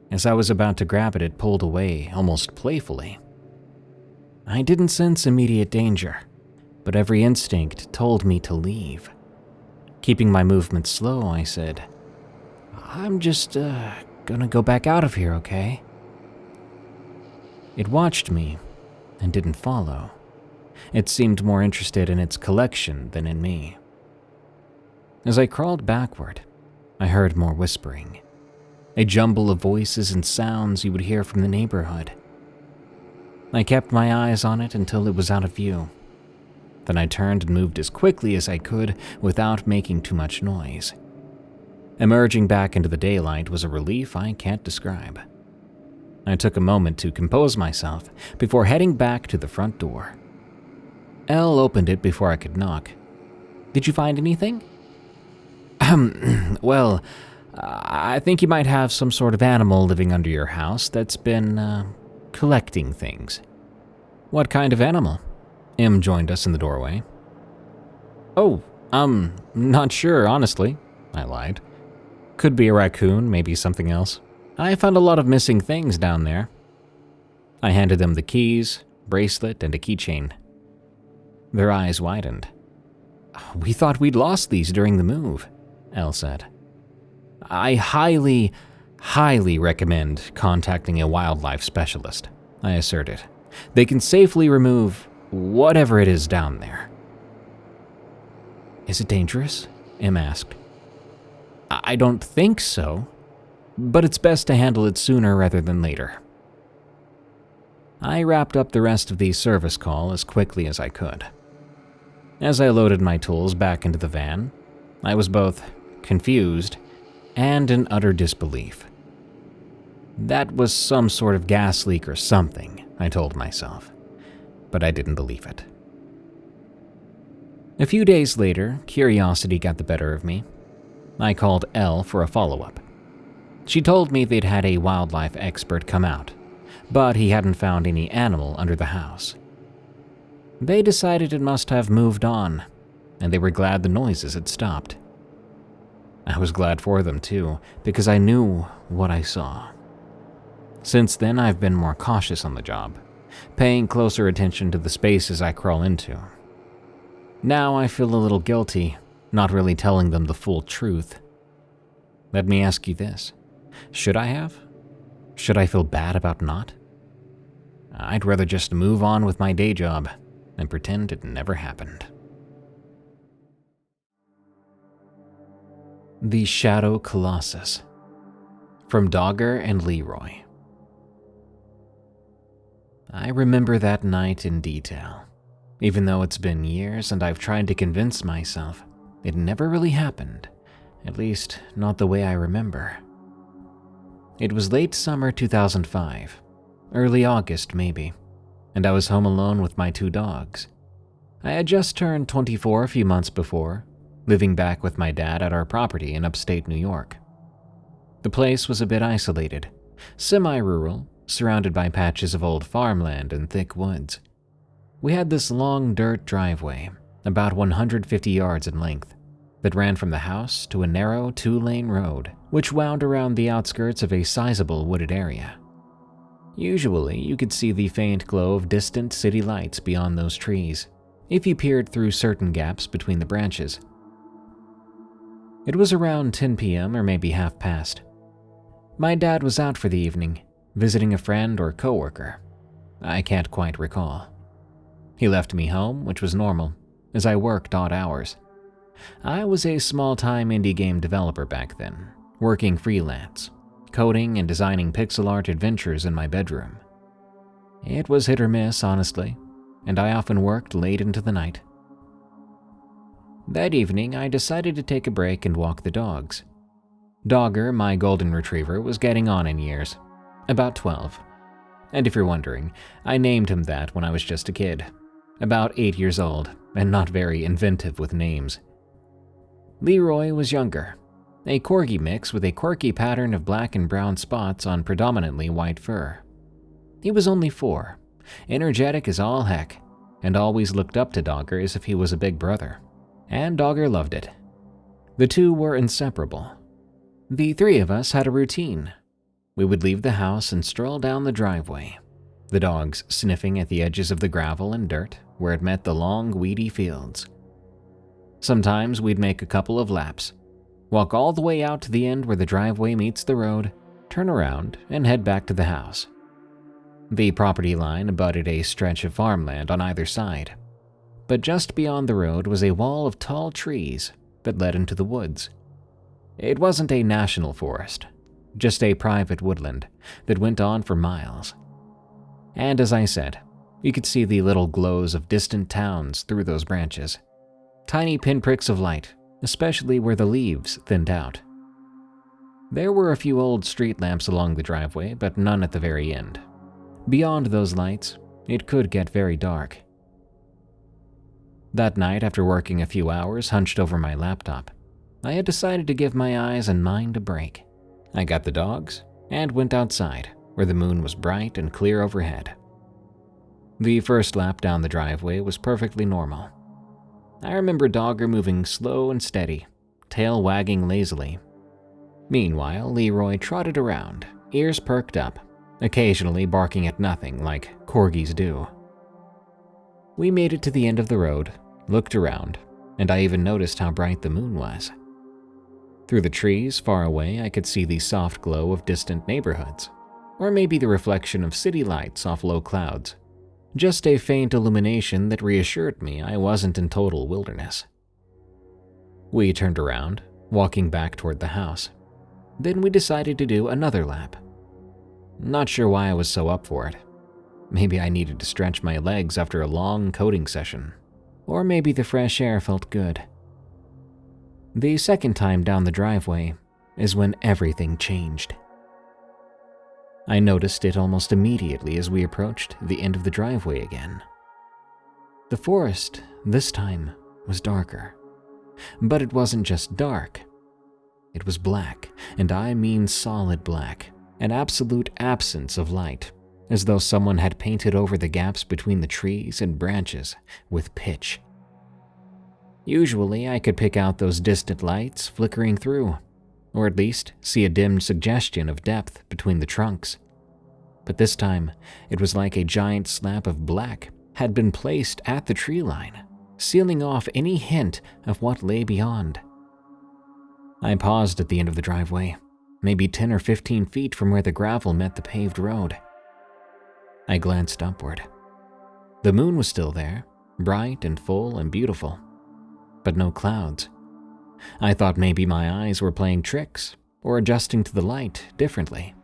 As I was about to grab it, it pulled away, almost playfully. I didn't sense immediate danger, but every instinct told me to leave. Keeping my movement slow, I said, "I'm just, gonna go back out of here, okay?" It watched me and didn't follow. It seemed more interested in its collection than in me. As I crawled backward, I heard more whispering, a jumble of voices and sounds you would hear from the neighborhood. I kept my eyes on it until it was out of view. Then I turned and moved as quickly as I could without making too much noise. Emerging back into the daylight was a relief I can't describe. I took a moment to compose myself before heading back to the front door. Elle opened it before I could knock. "Did you find anything?" Well, I think you might have some sort of animal living under your house that's been, collecting things." "What kind of animal?" Em joined us in the doorway. "Oh, not sure, honestly," I lied. "Could be a raccoon, maybe something else. I found a lot of missing things down there." I handed them the keys, bracelet, and a keychain. Their eyes widened. "We thought we'd lost these during the move," Elle said. "I highly recommend contacting a wildlife specialist," I asserted. "They can safely remove whatever it is down there." "Is it dangerous?" Em asked. "I don't think so, but it's best to handle it sooner rather than later." I wrapped up the rest of the service call as quickly as I could. As I loaded my tools back into the van, I was both confused and in utter disbelief. That was some sort of gas leak or something, I told myself. but I didn't believe it. A few days later, curiosity got the better of me. I called Elle for a follow-up. She told me they'd had a wildlife expert come out, but he hadn't found any animal under the house. They decided it must have moved on, and they were glad the noises had stopped. I was glad for them too, because I knew what I saw. Since then, I've been more cautious on the job, paying closer attention to the spaces I crawl into. Now I feel a little guilty, not really telling them the full truth. Let me ask you this. Should I have? Should I feel bad about not? I'd rather just move on with my day job and pretend it never happened. The Shadow Colossus. From Dogger and Leroy. I remember that night in detail. Even though it's been years and I've tried to convince myself, it never really happened, at least not the way I remember. It was late summer 2005, early August maybe, and I was home alone with my 2 dogs. I had just turned 24 a few months before, living back with my dad at our property in upstate New York. The place was a bit isolated, semi-rural, surrounded by patches of old farmland and thick woods. We had this long dirt driveway, about 150 yards in length, that ran from the house to a narrow 2-lane road, which wound around the outskirts of a sizable wooded area. Usually, you could see the faint glow of distant city lights beyond those trees, if you peered through certain gaps between the branches. It was around 10 p.m. or maybe half past. My dad was out for the evening, visiting a friend or coworker. I can't quite recall. He left me home, which was normal, as I worked odd hours. I was a small-time indie game developer back then, working freelance, coding and designing pixel art adventures in my bedroom. It was hit or miss, honestly, and I often worked late into the night. That evening, I decided to take a break and walk the dogs. Dogger, my golden retriever, was getting on in years, about 12. And if you're wondering, I named him that when I was just a kid, about 8 years old, and not very inventive with names. Leroy was younger, a corgi mix with a quirky pattern of black and brown spots on predominantly white fur. He was only 4, energetic as all heck, and always looked up to Dogger as if he was a big brother. And Dogger loved it. The 2 were inseparable. The 3 of us had a routine. We would leave the house and stroll down the driveway, the dogs sniffing at the edges of the gravel and dirt where it met the long, weedy fields. Sometimes we'd make a couple of laps, walk all the way out to the end where the driveway meets the road, turn around, and head back to the house. The property line abutted a stretch of farmland on either side, but just beyond the road was a wall of tall trees that led into the woods. It wasn't a national forest, just a private woodland that went on for miles. And as I said, you could see the little glows of distant towns through those branches. Tiny pinpricks of light, especially where the leaves thinned out. There were a few old street lamps along the driveway, but none at the very end. Beyond those lights, it could get very dark. That night, after working a few hours hunched over my laptop, I had decided to give my eyes and mind a break. I got the dogs and went outside, where the moon was bright and clear overhead. The first lap down the driveway was perfectly normal. I remember Dogger moving slow and steady, tail wagging lazily. Meanwhile, Leroy trotted around, ears perked up, occasionally barking at nothing like corgis do. We made it to the end of the road, looked around, and I even noticed how bright the moon was. Through the trees far away, I could see the soft glow of distant neighborhoods, or maybe the reflection of city lights off low clouds. Just a faint illumination that reassured me I wasn't in total wilderness. We turned around, walking back toward the house. Then we decided to do another lap. Not sure why I was so up for it. Maybe I needed to stretch my legs after a long coding session, or maybe the fresh air felt good. The second time down the driveway is when everything changed. I noticed it almost immediately as we approached the end of the driveway again. The forest, this time, was darker. But it wasn't just dark. It was black, and I mean solid black, an absolute absence of light, as though someone had painted over the gaps between the trees and branches with pitch. Usually I could pick out those distant lights flickering through, or at least see a dim suggestion of depth between the trunks. But this time, it was like a giant slab of black had been placed at the tree line, sealing off any hint of what lay beyond. I paused at the end of the driveway, maybe 10 or 15 feet from where the gravel met the paved road. I glanced upward. The moon was still there, bright and full and beautiful, but no clouds. I thought maybe my eyes were playing tricks or adjusting to the light differently.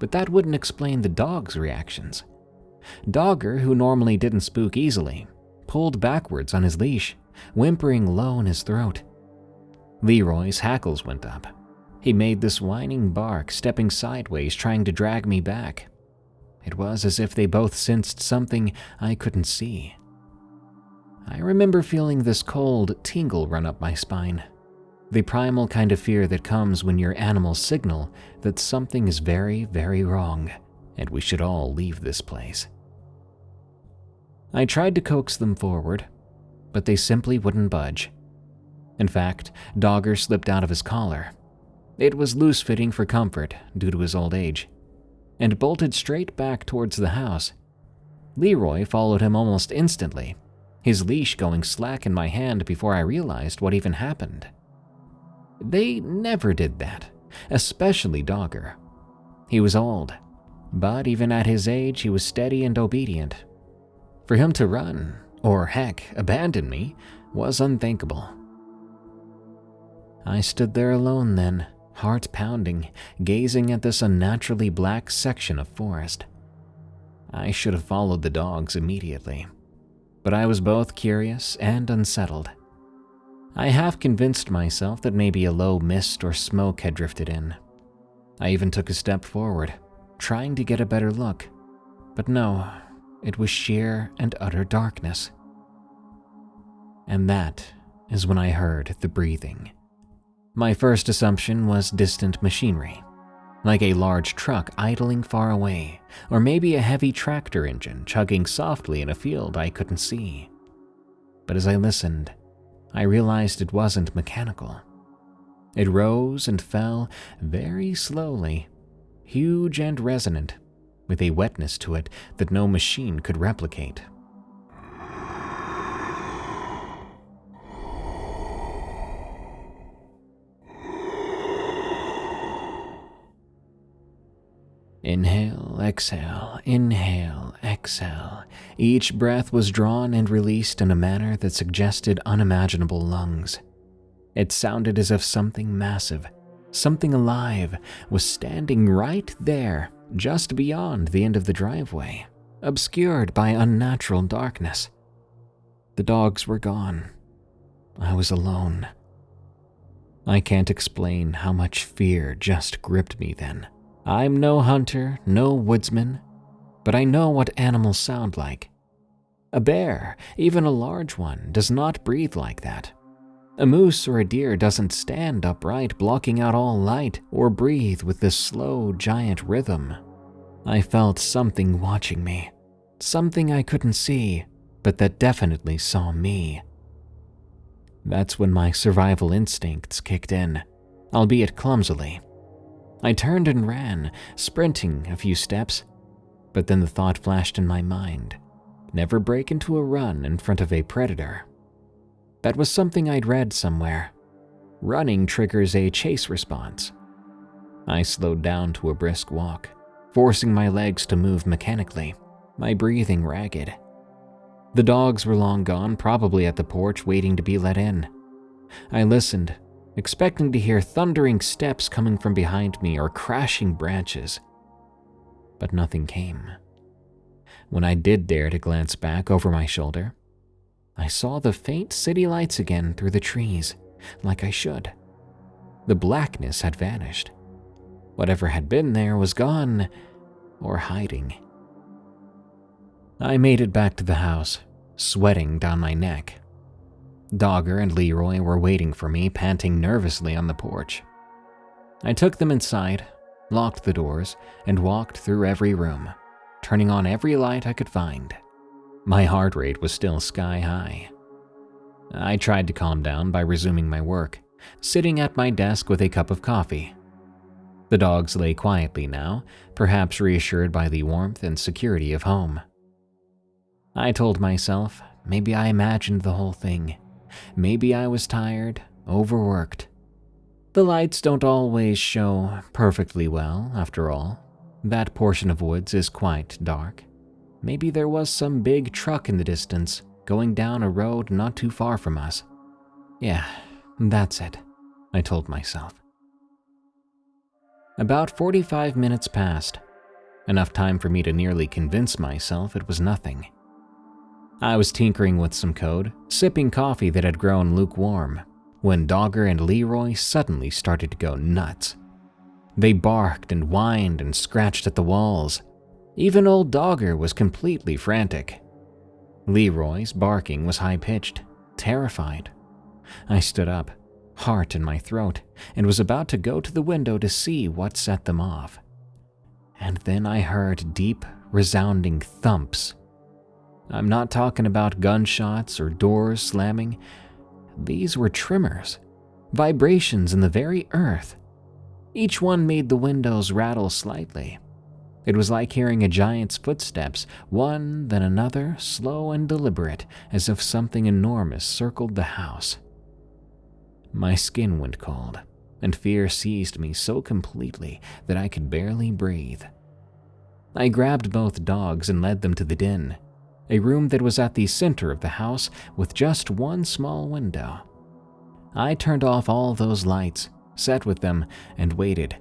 But that wouldn't explain the dog's reactions. Dogger, who normally didn't spook easily, pulled backwards on his leash, whimpering low in his throat. Leroy's hackles went up. He made this whining bark, stepping sideways, trying to drag me back. It was as if they both sensed something I couldn't see. I remember feeling this cold tingle run up my spine, the primal kind of fear that comes when your animals signal that something is very, very wrong, and we should all leave this place. I tried to coax them forward, but they simply wouldn't budge. In fact, Dogger slipped out of his collar. It was loose-fitting for comfort due to his old age, and bolted straight back towards the house. Leroy followed him almost instantly, his leash going slack in my hand before I realized what even happened. They never did that, especially Dogger. He was old, but even at his age, he was steady and obedient. For him to run, or heck, abandon me, was unthinkable. I stood there alone then, heart pounding, gazing at this unnaturally black section of forest. I should have followed the dogs immediately, but I was both curious and unsettled. I half convinced myself that maybe a low mist or smoke had drifted in. I even took a step forward, trying to get a better look, but no, it was sheer and utter darkness. And that is when I heard the breathing. My first assumption was distant machinery, like a large truck idling far away, or maybe a heavy tractor engine chugging softly in a field I couldn't see. But as I listened, I realized it wasn't mechanical. It rose and fell very slowly, huge and resonant, with a wetness to it that no machine could replicate. Inhale, exhale. Each breath was drawn and released in a manner that suggested unimaginable lungs. It sounded as if something massive, something alive, was standing right there, just beyond the end of the driveway, obscured by unnatural darkness. The dogs were gone. I was alone. I can't explain how much fear just gripped me then. I'm no hunter, no woodsman, but I know what animals sound like. A bear, even a large one, does not breathe like that. A moose or a deer doesn't stand upright, blocking out all light, or breathe with this slow, giant rhythm. I felt something watching me, something I couldn't see, but that definitely saw me. That's when my survival instincts kicked in, albeit clumsily. I turned and ran, sprinting a few steps, but then the thought flashed in my mind, never break into a run in front of a predator. That was something I'd read somewhere. Running triggers a chase response. I slowed down to a brisk walk, forcing my legs to move mechanically, my breathing ragged. The dogs were long gone, probably at the porch waiting to be let in. I listened, expecting to hear thundering steps coming from behind me or crashing branches. But nothing came. When I did dare to glance back over my shoulder, I saw the faint city lights again through the trees, like I should. The blackness had vanished. Whatever had been there was gone, or hiding. I made it back to the house, sweating down my neck. Dogger and Leroy were waiting for me, panting nervously on the porch. I took them inside, locked the doors, and walked through every room, turning on every light I could find. My heart rate was still sky high. I tried to calm down by resuming my work, sitting at my desk with a cup of coffee. The dogs lay quietly now, perhaps reassured by the warmth and security of home. I told myself maybe I imagined the whole thing. Maybe I was tired, overworked. The lights don't always show perfectly well, after all. That portion of woods is quite dark. Maybe there was some big truck in the distance, going down a road not too far from us. Yeah, that's it, I told myself. About 45 minutes passed, enough time for me to nearly convince myself it was nothing. I was tinkering with some code, sipping coffee that had grown lukewarm, when Dogger and Leroy suddenly started to go nuts. They barked and whined and scratched at the walls. Even old Dogger was completely frantic. Leroy's barking was high-pitched, terrified. I stood up, heart in my throat, and was about to go to the window to see what set them off. And then I heard deep, resounding thumps. I'm not talking about gunshots or doors slamming. These were tremors, vibrations in the very earth. Each one made the windows rattle slightly. It was like hearing a giant's footsteps, one then another, slow and deliberate, as if something enormous circled the house. My skin went cold, and fear seized me so completely that I could barely breathe. I grabbed both dogs and led them to the den, a room that was at the center of the house with just one small window. I turned off all those lights, sat with them, and waited.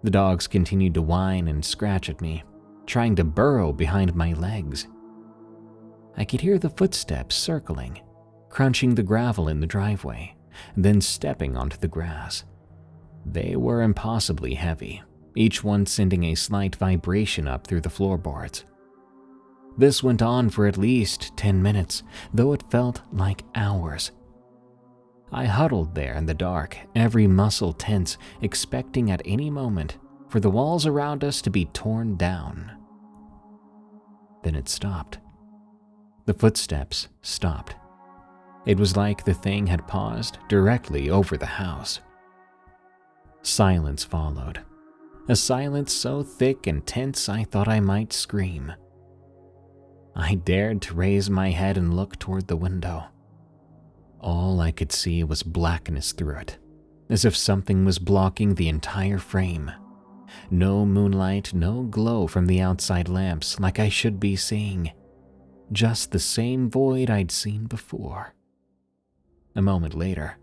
The dogs continued to whine and scratch at me, trying to burrow behind my legs. I could hear the footsteps circling, crunching the gravel in the driveway, then stepping onto the grass. They were impossibly heavy, each one sending a slight vibration up through the floorboards. This went on for at least 10 minutes, though it felt like hours. I huddled there in the dark, every muscle tense, expecting at any moment for the walls around us to be torn down. Then it stopped. The footsteps stopped. It was like the thing had paused directly over the house. Silence followed, a silence so thick and tense I thought I might scream. I dared to raise my head and look toward the window. All I could see was blackness through it, as if something was blocking the entire frame. No moonlight, no glow from the outside lamps like I should be seeing. Just the same void I'd seen before. A moment later,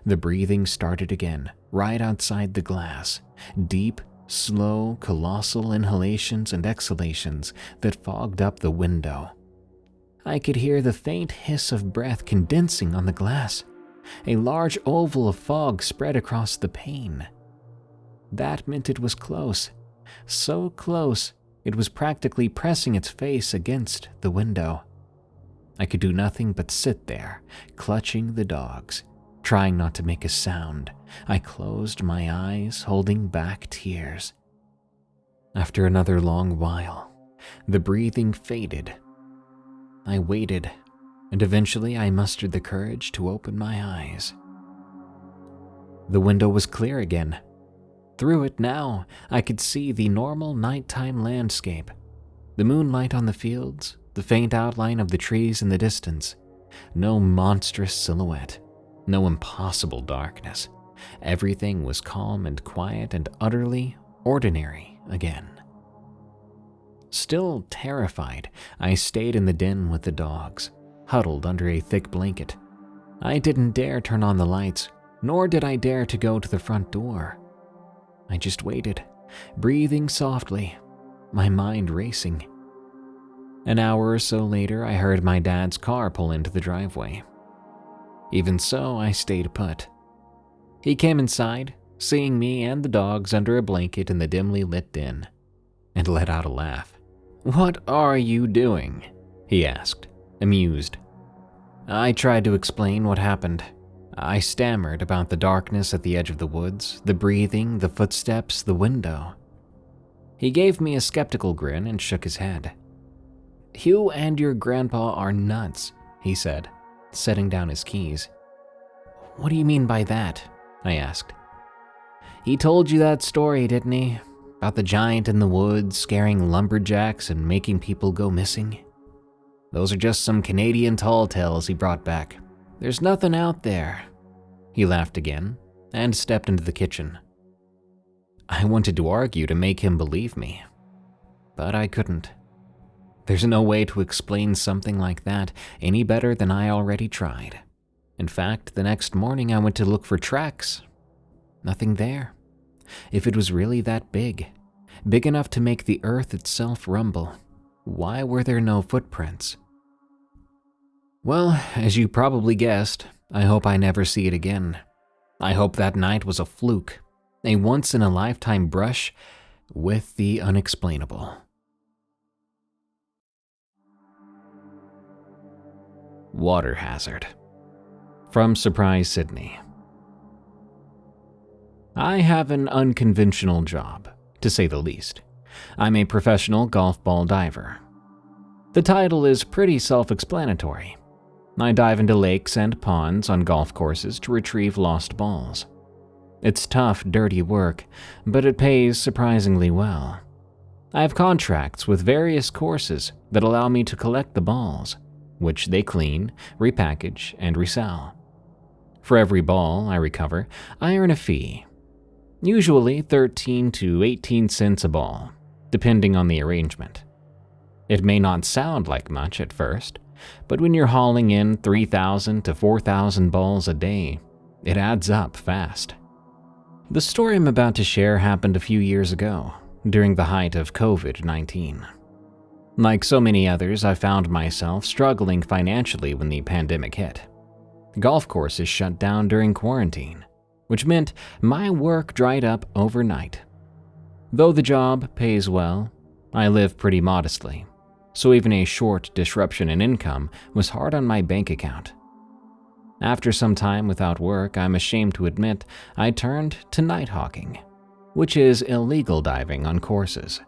the breathing started again, right outside the glass. Deep, slow, colossal inhalations and exhalations that fogged up the window. I could hear the faint hiss of breath condensing on the glass. A large oval of fog spread across the pane. That meant it was close. So close, it was practically pressing its face against the window. I could do nothing but sit there, clutching the dogs, trying not to make a sound. I closed my eyes, holding back tears. After another long while, the breathing faded. I waited, and eventually I mustered the courage to open my eyes. The window was clear again. Through it now, I could see the normal nighttime landscape, the moonlight on the fields, the faint outline of the trees in the distance. No monstrous silhouette, no impossible darkness. Everything was calm and quiet and utterly ordinary again. Still terrified, I stayed in the den with the dogs, huddled under a thick blanket. I didn't dare turn on the lights, nor did I dare to go to the front door. I just waited, breathing softly, my mind racing. An hour or so later, I heard my dad's car pull into the driveway. Even so, I stayed put. He came inside, seeing me and the dogs under a blanket in the dimly lit den, and let out a laugh. "What are you doing?" he asked, amused. I tried to explain what happened. I stammered about the darkness at the edge of the woods, the breathing, the footsteps, the window. He gave me a skeptical grin and shook his head. "You and your grandpa are nuts," he said, setting down his keys. "What do you mean by that?" I asked. "He told you that story, didn't he? About the giant in the woods scaring lumberjacks and making people go missing? Those are just some Canadian tall tales he brought back. There's nothing out there." He laughed again and stepped into the kitchen. I wanted to argue to make him believe me, but I couldn't. There's no way to explain something like that any better than I already tried. In fact, the next morning I went to look for tracks. Nothing there. If it was really that big enough to make the earth itself rumble, why were there no footprints? Well, as you probably guessed, I hope I never see it again. I hope that night was a fluke, a once-in-a-lifetime brush with the unexplainable. Water hazard. From Surprise, Sydney. I have an unconventional job, to say the least. I'm a professional golf ball diver. The title is pretty self-explanatory. I dive into lakes and ponds on golf courses to retrieve lost balls. It's tough, dirty work, but it pays surprisingly well. I have contracts with various courses that allow me to collect the balls, which they clean, repackage, and resell. For every ball I recover, I earn a fee, usually 13 to 18 cents a ball, depending on the arrangement. It may not sound like much at first, but when you're hauling in 3,000 to 4,000 balls a day, it adds up fast. The story I'm about to share happened a few years ago, during the height of COVID-19. Like so many others, I found myself struggling financially when the pandemic hit. Golf courses shut down during quarantine, which meant my work dried up overnight. Though the job pays well, I live pretty modestly, so even a short disruption in income was hard on my bank account. After some time without work, I'm ashamed to admit I turned to night hawking, which is illegal diving on courses.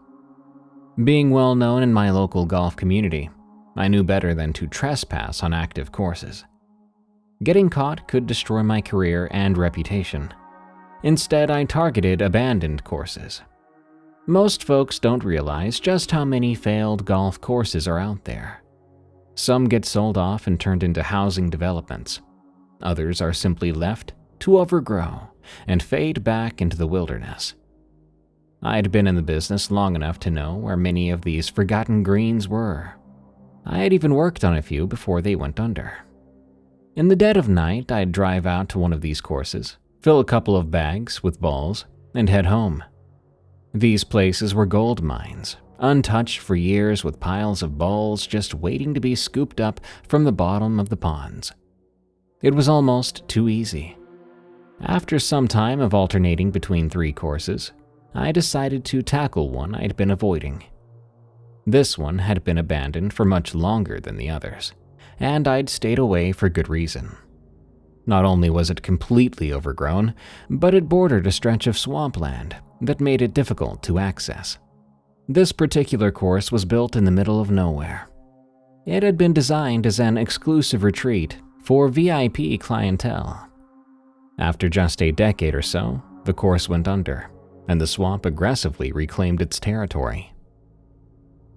Being well known in my local golf community, I knew better than to trespass on active courses. Getting caught could destroy my career and reputation. Instead, I targeted abandoned courses. Most folks don't realize just how many failed golf courses are out there. Some get sold off and turned into housing developments. Others are simply left to overgrow and fade back into the wilderness. I'd been in the business long enough to know where many of these forgotten greens were. I had even worked on a few before they went under. In the dead of night, I'd drive out to one of these courses, fill a couple of bags with balls, and head home. These places were gold mines, untouched for years with piles of balls just waiting to be scooped up from the bottom of the ponds. It was almost too easy. After some time of alternating between 3 courses, I decided to tackle one I'd been avoiding. This one had been abandoned for much longer than the others, and I'd stayed away for good reason. Not only was it completely overgrown, but it bordered a stretch of swampland that made it difficult to access. This particular course was built in the middle of nowhere. It had been designed as an exclusive retreat for VIP clientele. After just a decade or so, the course went under, and the swamp aggressively reclaimed its territory.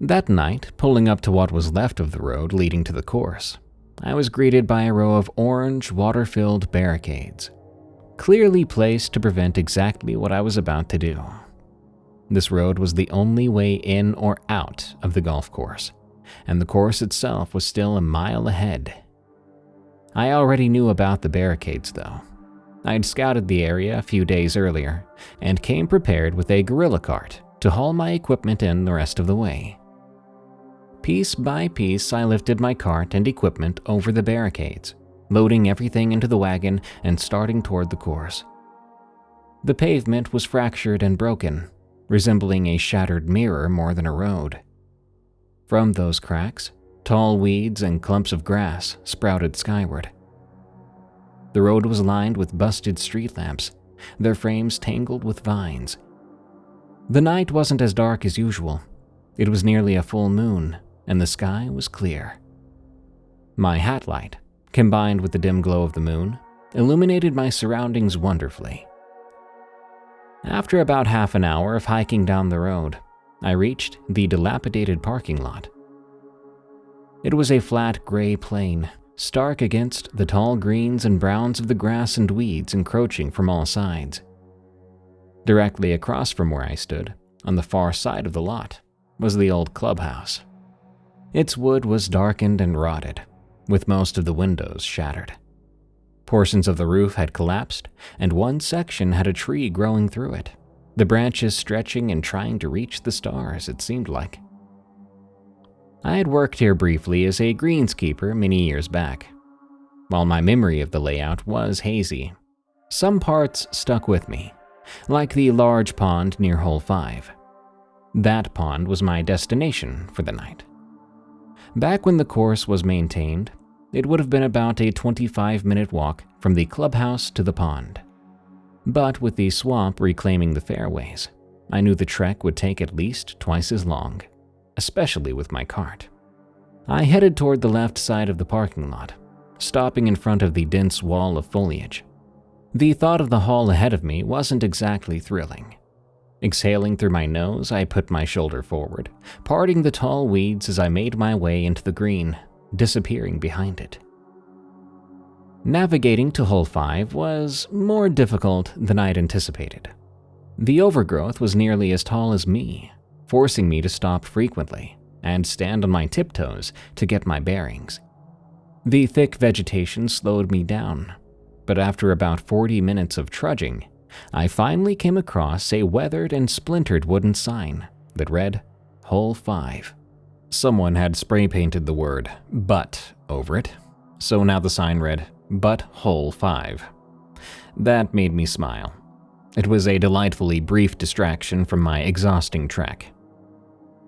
That night, pulling up to what was left of the road leading to the course, I was greeted by a row of orange, water-filled barricades, clearly placed to prevent exactly what I was about to do. This road was the only way in or out of the golf course, and the course itself was still a mile ahead. I already knew about the barricades, though. I'd scouted the area a few days earlier and came prepared with a gorilla cart to haul my equipment in the rest of the way. Piece by piece, I lifted my cart and equipment over the barricades, loading everything into the wagon and starting toward the course. The pavement was fractured and broken, resembling a shattered mirror more than a road. From those cracks, Tall weeds and clumps of grass sprouted skyward. The road was lined with busted street lamps, their frames tangled with vines. The night wasn't as dark as usual. It was nearly a full moon, and the sky was clear. My hat light, combined with the dim glow of the moon, illuminated my surroundings wonderfully. After about half an hour of hiking down the road, I reached the dilapidated parking lot. It was a flat gray plain, stark against the tall greens and browns of the grass and weeds encroaching from all sides. Directly across from where I stood, on the far side of the lot, was the old clubhouse. Its wood was darkened and rotted, with most of the windows shattered. Portions of the roof had collapsed, and one section had a tree growing through it, the branches stretching and trying to reach the stars, it seemed like. I had worked here briefly as a greenskeeper many years back. While my memory of the layout was hazy, some parts stuck with me, like the large pond near Hole 5. That pond was my destination for the night. Back when the course was maintained, it would have been about a 25-minute walk from the clubhouse to the pond. But with the swamp reclaiming the fairways, I knew the trek would take at least twice as long, especially with my cart. I headed toward the left side of the parking lot, stopping in front of the dense wall of foliage. The thought of the haul ahead of me wasn't exactly thrilling. Exhaling through my nose, I put my shoulder forward, parting the tall weeds as I made my way into the green, disappearing behind it. Navigating to Hole 5 was more difficult than I'd anticipated. The overgrowth was nearly as tall as me, forcing me to stop frequently and stand on my tiptoes to get my bearings. The thick vegetation slowed me down, but after about 40 minutes of trudging, I finally came across a weathered and splintered wooden sign that read, Hole 5. Someone had spray painted the word "but" over it, so now the sign read, But Hole 5. That made me smile. It was a delightfully brief distraction from my exhausting trek.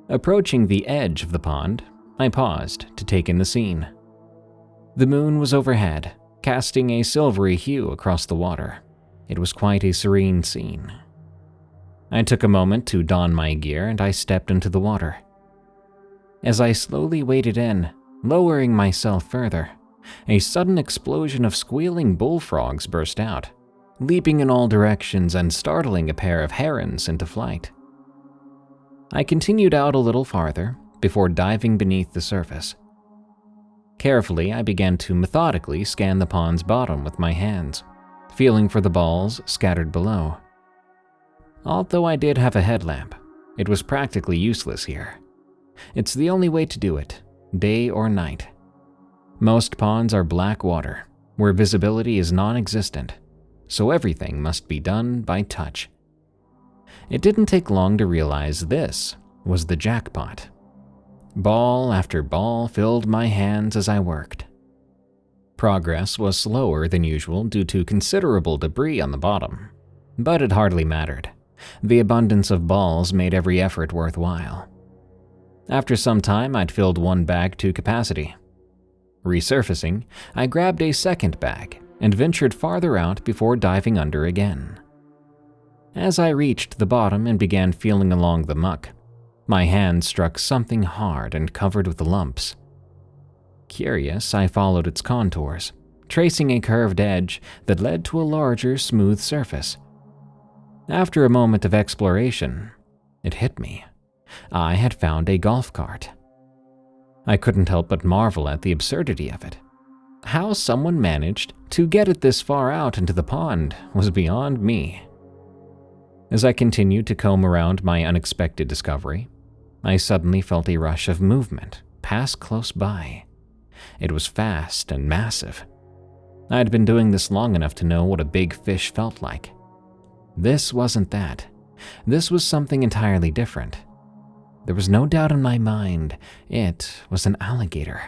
Approaching the edge of the pond, I paused to take in the scene. The moon was overhead, casting a silvery hue across the water. It was quite a serene scene. I took a moment to don my gear and I stepped into the water. As I slowly waded in, lowering myself further, a sudden explosion of squealing bullfrogs burst out, leaping in all directions and startling a pair of herons into flight. I continued out a little farther before diving beneath the surface. Carefully, I began to methodically scan the pond's bottom with my hands, feeling for the balls scattered below. Although I did have a headlamp, it was practically useless here. It's the only way to do it, day or night. Most ponds are black water, where visibility is non-existent, so everything must be done by touch. It didn't take long to realize this was the jackpot. Ball after ball filled my hands as I worked. Progress was slower than usual due to considerable debris on the bottom, but it hardly mattered. The abundance of balls made every effort worthwhile. After some time, I'd filled one bag to capacity. Resurfacing, I grabbed a second bag and ventured farther out before diving under again. As I reached the bottom and began feeling along the muck, my hand struck something hard and covered with lumps. Curious, I followed its contours, tracing a curved edge that led to a larger, smooth surface. After a moment of exploration, it hit me. I had found a golf cart. I couldn't help but marvel at the absurdity of it. How someone managed to get it this far out into the pond was beyond me. As I continued to comb around my unexpected discovery, I suddenly felt a rush of movement pass close by. It was fast and massive. I had been doing this long enough to know what a big fish felt like. This wasn't that. This was something entirely different. There was no doubt in my mind, it was an alligator.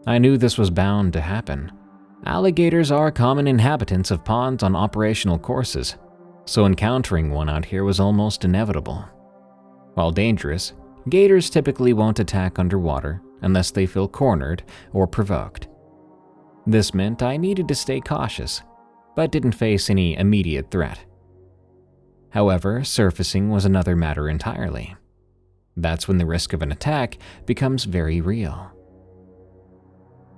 I knew this was bound to happen. Alligators are common inhabitants of ponds on operational courses, so encountering one out here was almost inevitable. While dangerous, gators typically won't attack underwater, unless they feel cornered or provoked. This meant I needed to stay cautious, but didn't face any immediate threat. However, surfacing was another matter entirely. That's when the risk of an attack becomes very real.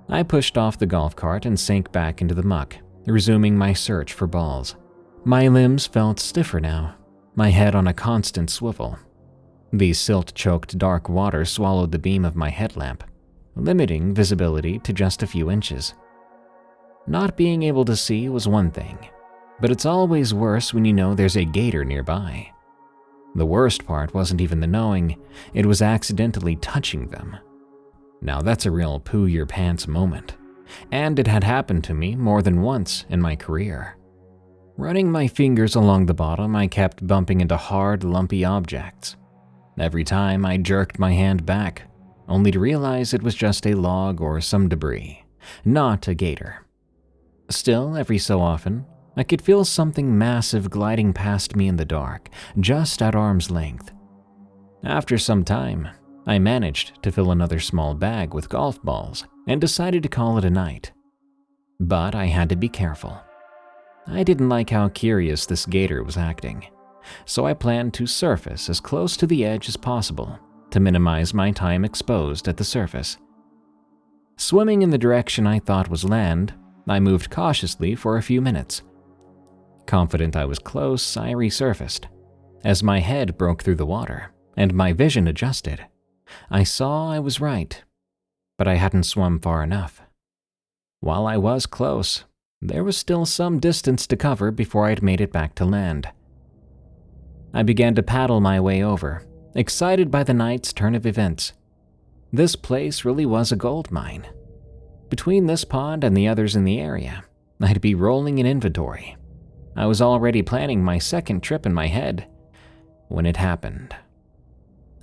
I pushed off the golf cart and sank back into the muck, resuming my search for balls. My limbs felt stiffer now, my head on a constant swivel. The silt-choked dark water swallowed the beam of my headlamp, limiting visibility to just a few inches. Not being able to see was one thing, but it's always worse when you know there's a gator nearby. The worst part wasn't even the knowing, it was accidentally touching them. Now that's a real poo-your-pants moment, and it had happened to me more than once in my career. Running my fingers along the bottom, I kept bumping into hard, lumpy objects. Every time I jerked my hand back, only to realize it was just a log or some debris, not a gator. Still, every so often, I could feel something massive gliding past me in the dark, just at arm's length. After some time, I managed to fill another small bag with golf balls and decided to call it a night. But I had to be careful. I didn't like how curious this gator was acting, so I planned to surface as close to the edge as possible to minimize my time exposed at the surface. Swimming in the direction I thought was land, I moved cautiously for a few minutes. Confident I was close, I resurfaced. As my head broke through the water and my vision adjusted, I saw I was right, but I hadn't swum far enough. While I was close, there was still some distance to cover before I'd made it back to land. I began to paddle my way over, excited by the night's turn of events. This place really was a gold mine. Between this pond and the others in the area, I'd be rolling in inventory. I was already planning my second trip in my head when it happened.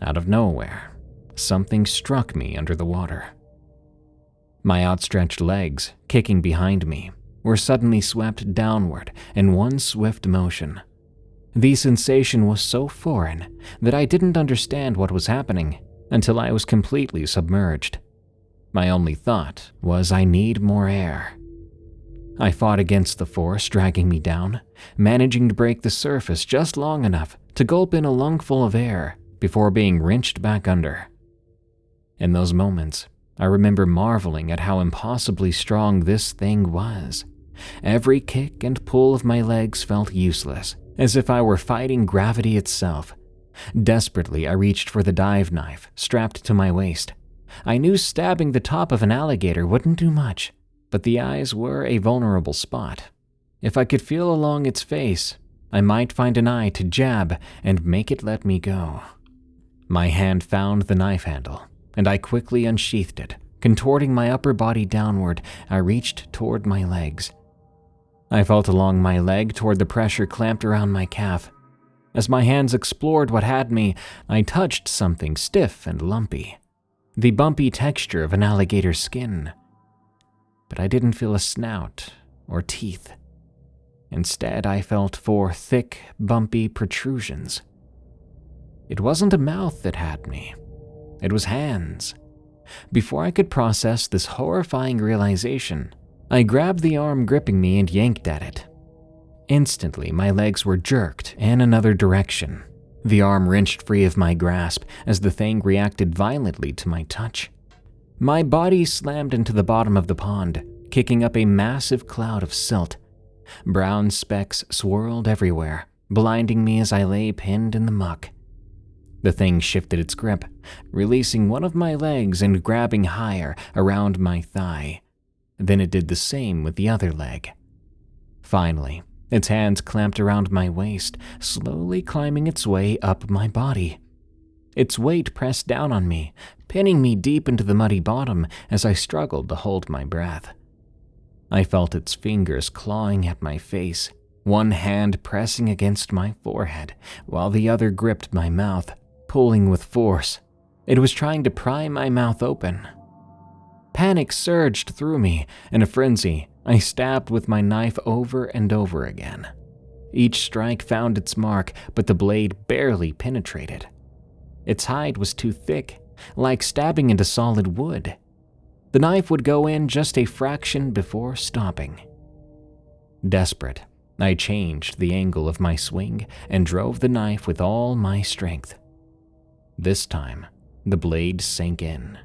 Out of nowhere, something struck me under the water. My outstretched legs, kicking behind me, were suddenly swept downward in one swift motion. The sensation was so foreign that I didn't understand what was happening until I was completely submerged. My only thought was I need more air. I fought against the force dragging me down, managing to break the surface just long enough to gulp in a lungful of air before being wrenched back under. In those moments, I remember marveling at how impossibly strong this thing was. Every kick and pull of my legs felt useless, as if I were fighting gravity itself. Desperately, I reached for the dive knife strapped to my waist. I knew stabbing the top of an alligator wouldn't do much, but the eyes were a vulnerable spot. If I could feel along its face, I might find an eye to jab and make it let me go. My hand found the knife handle, and I quickly unsheathed it. Contorting my upper body downward, I reached toward my legs. I felt along my leg toward the pressure clamped around my calf. As my hands explored what had me, I touched something stiff and lumpy, the bumpy texture of an alligator's skin. But I didn't feel a snout or teeth. Instead, I felt 4 thick, bumpy protrusions. It wasn't a mouth that had me. It was hands. Before I could process this horrifying realization, I grabbed the arm gripping me and yanked at it. Instantly, my legs were jerked in another direction. The arm wrenched free of my grasp as the thing reacted violently to my touch. My body slammed into the bottom of the pond, kicking up a massive cloud of silt. Brown specks swirled everywhere, blinding me as I lay pinned in the muck. The thing shifted its grip, releasing one of my legs and grabbing higher around my thigh. Then it did the same with the other leg. Finally, its hands clamped around my waist, slowly climbing its way up my body. Its weight pressed down on me, pinning me deep into the muddy bottom as I struggled to hold my breath. I felt its fingers clawing at my face, one hand pressing against my forehead, while the other gripped my mouth, pulling with force. It was trying to pry my mouth open. Panic surged through me. In a frenzy, I stabbed with my knife over and over again. Each strike found its mark, but the blade barely penetrated. Its hide was too thick, like stabbing into solid wood. The knife would go in just a fraction before stopping. Desperate, I changed the angle of my swing and drove the knife with all my strength. This time, the blade sank in.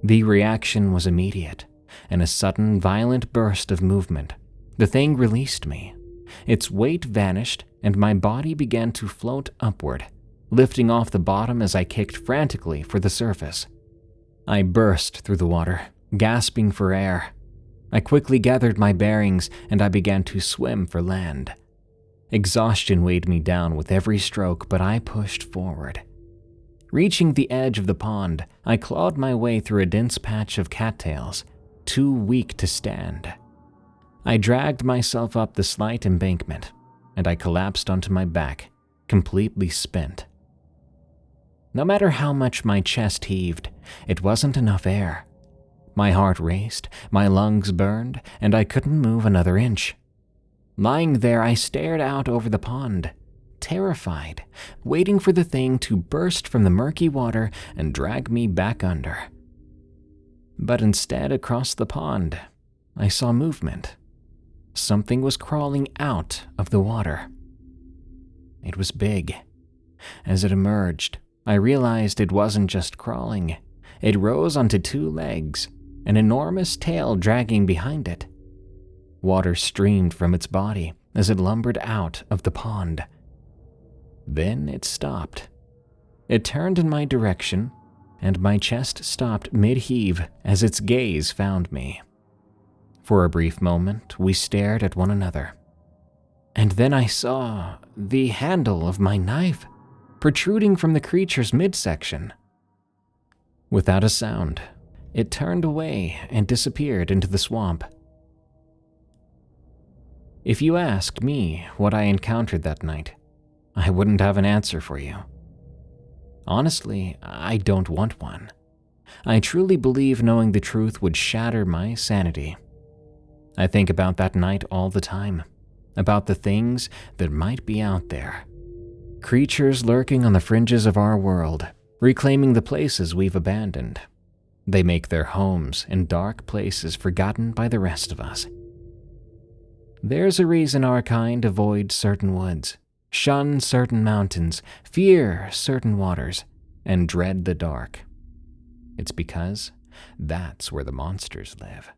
The reaction was immediate. In a sudden, violent burst of movement, the thing released me. Its weight vanished, and my body began to float upward, lifting off the bottom as I kicked frantically for the surface. I burst through the water, gasping for air. I quickly gathered my bearings, and I began to swim for land. Exhaustion weighed me down with every stroke, but I pushed forward. Reaching the edge of the pond, I clawed my way through a dense patch of cattails, too weak to stand. I dragged myself up the slight embankment, and I collapsed onto my back, completely spent. No matter how much my chest heaved, it wasn't enough air. My heart raced, my lungs burned, and I couldn't move another inch. Lying there, I stared out over the pond, terrified, waiting for the thing to burst from the murky water and drag me back under. But instead, across the pond, I saw movement. Something was crawling out of the water. It was big. As it emerged, I realized it wasn't just crawling. It rose onto two legs, an enormous tail dragging behind it. Water streamed from its body as it lumbered out of the pond. Then it stopped. It turned in my direction, and my chest stopped mid-heave as its gaze found me. For a brief moment, we stared at one another. And then I saw the handle of my knife protruding from the creature's midsection. Without a sound, it turned away and disappeared into the swamp. If you asked me what I encountered that night, I wouldn't have an answer for you. Honestly, I don't want one. I truly believe knowing the truth would shatter my sanity. I think about that night all the time, about the things that might be out there. Creatures lurking on the fringes of our world, reclaiming the places we've abandoned. They make their homes in dark places forgotten by the rest of us. There's a reason our kind avoids certain woods, shun certain mountains, fear certain waters, and dread the dark. It's because that's where the monsters live.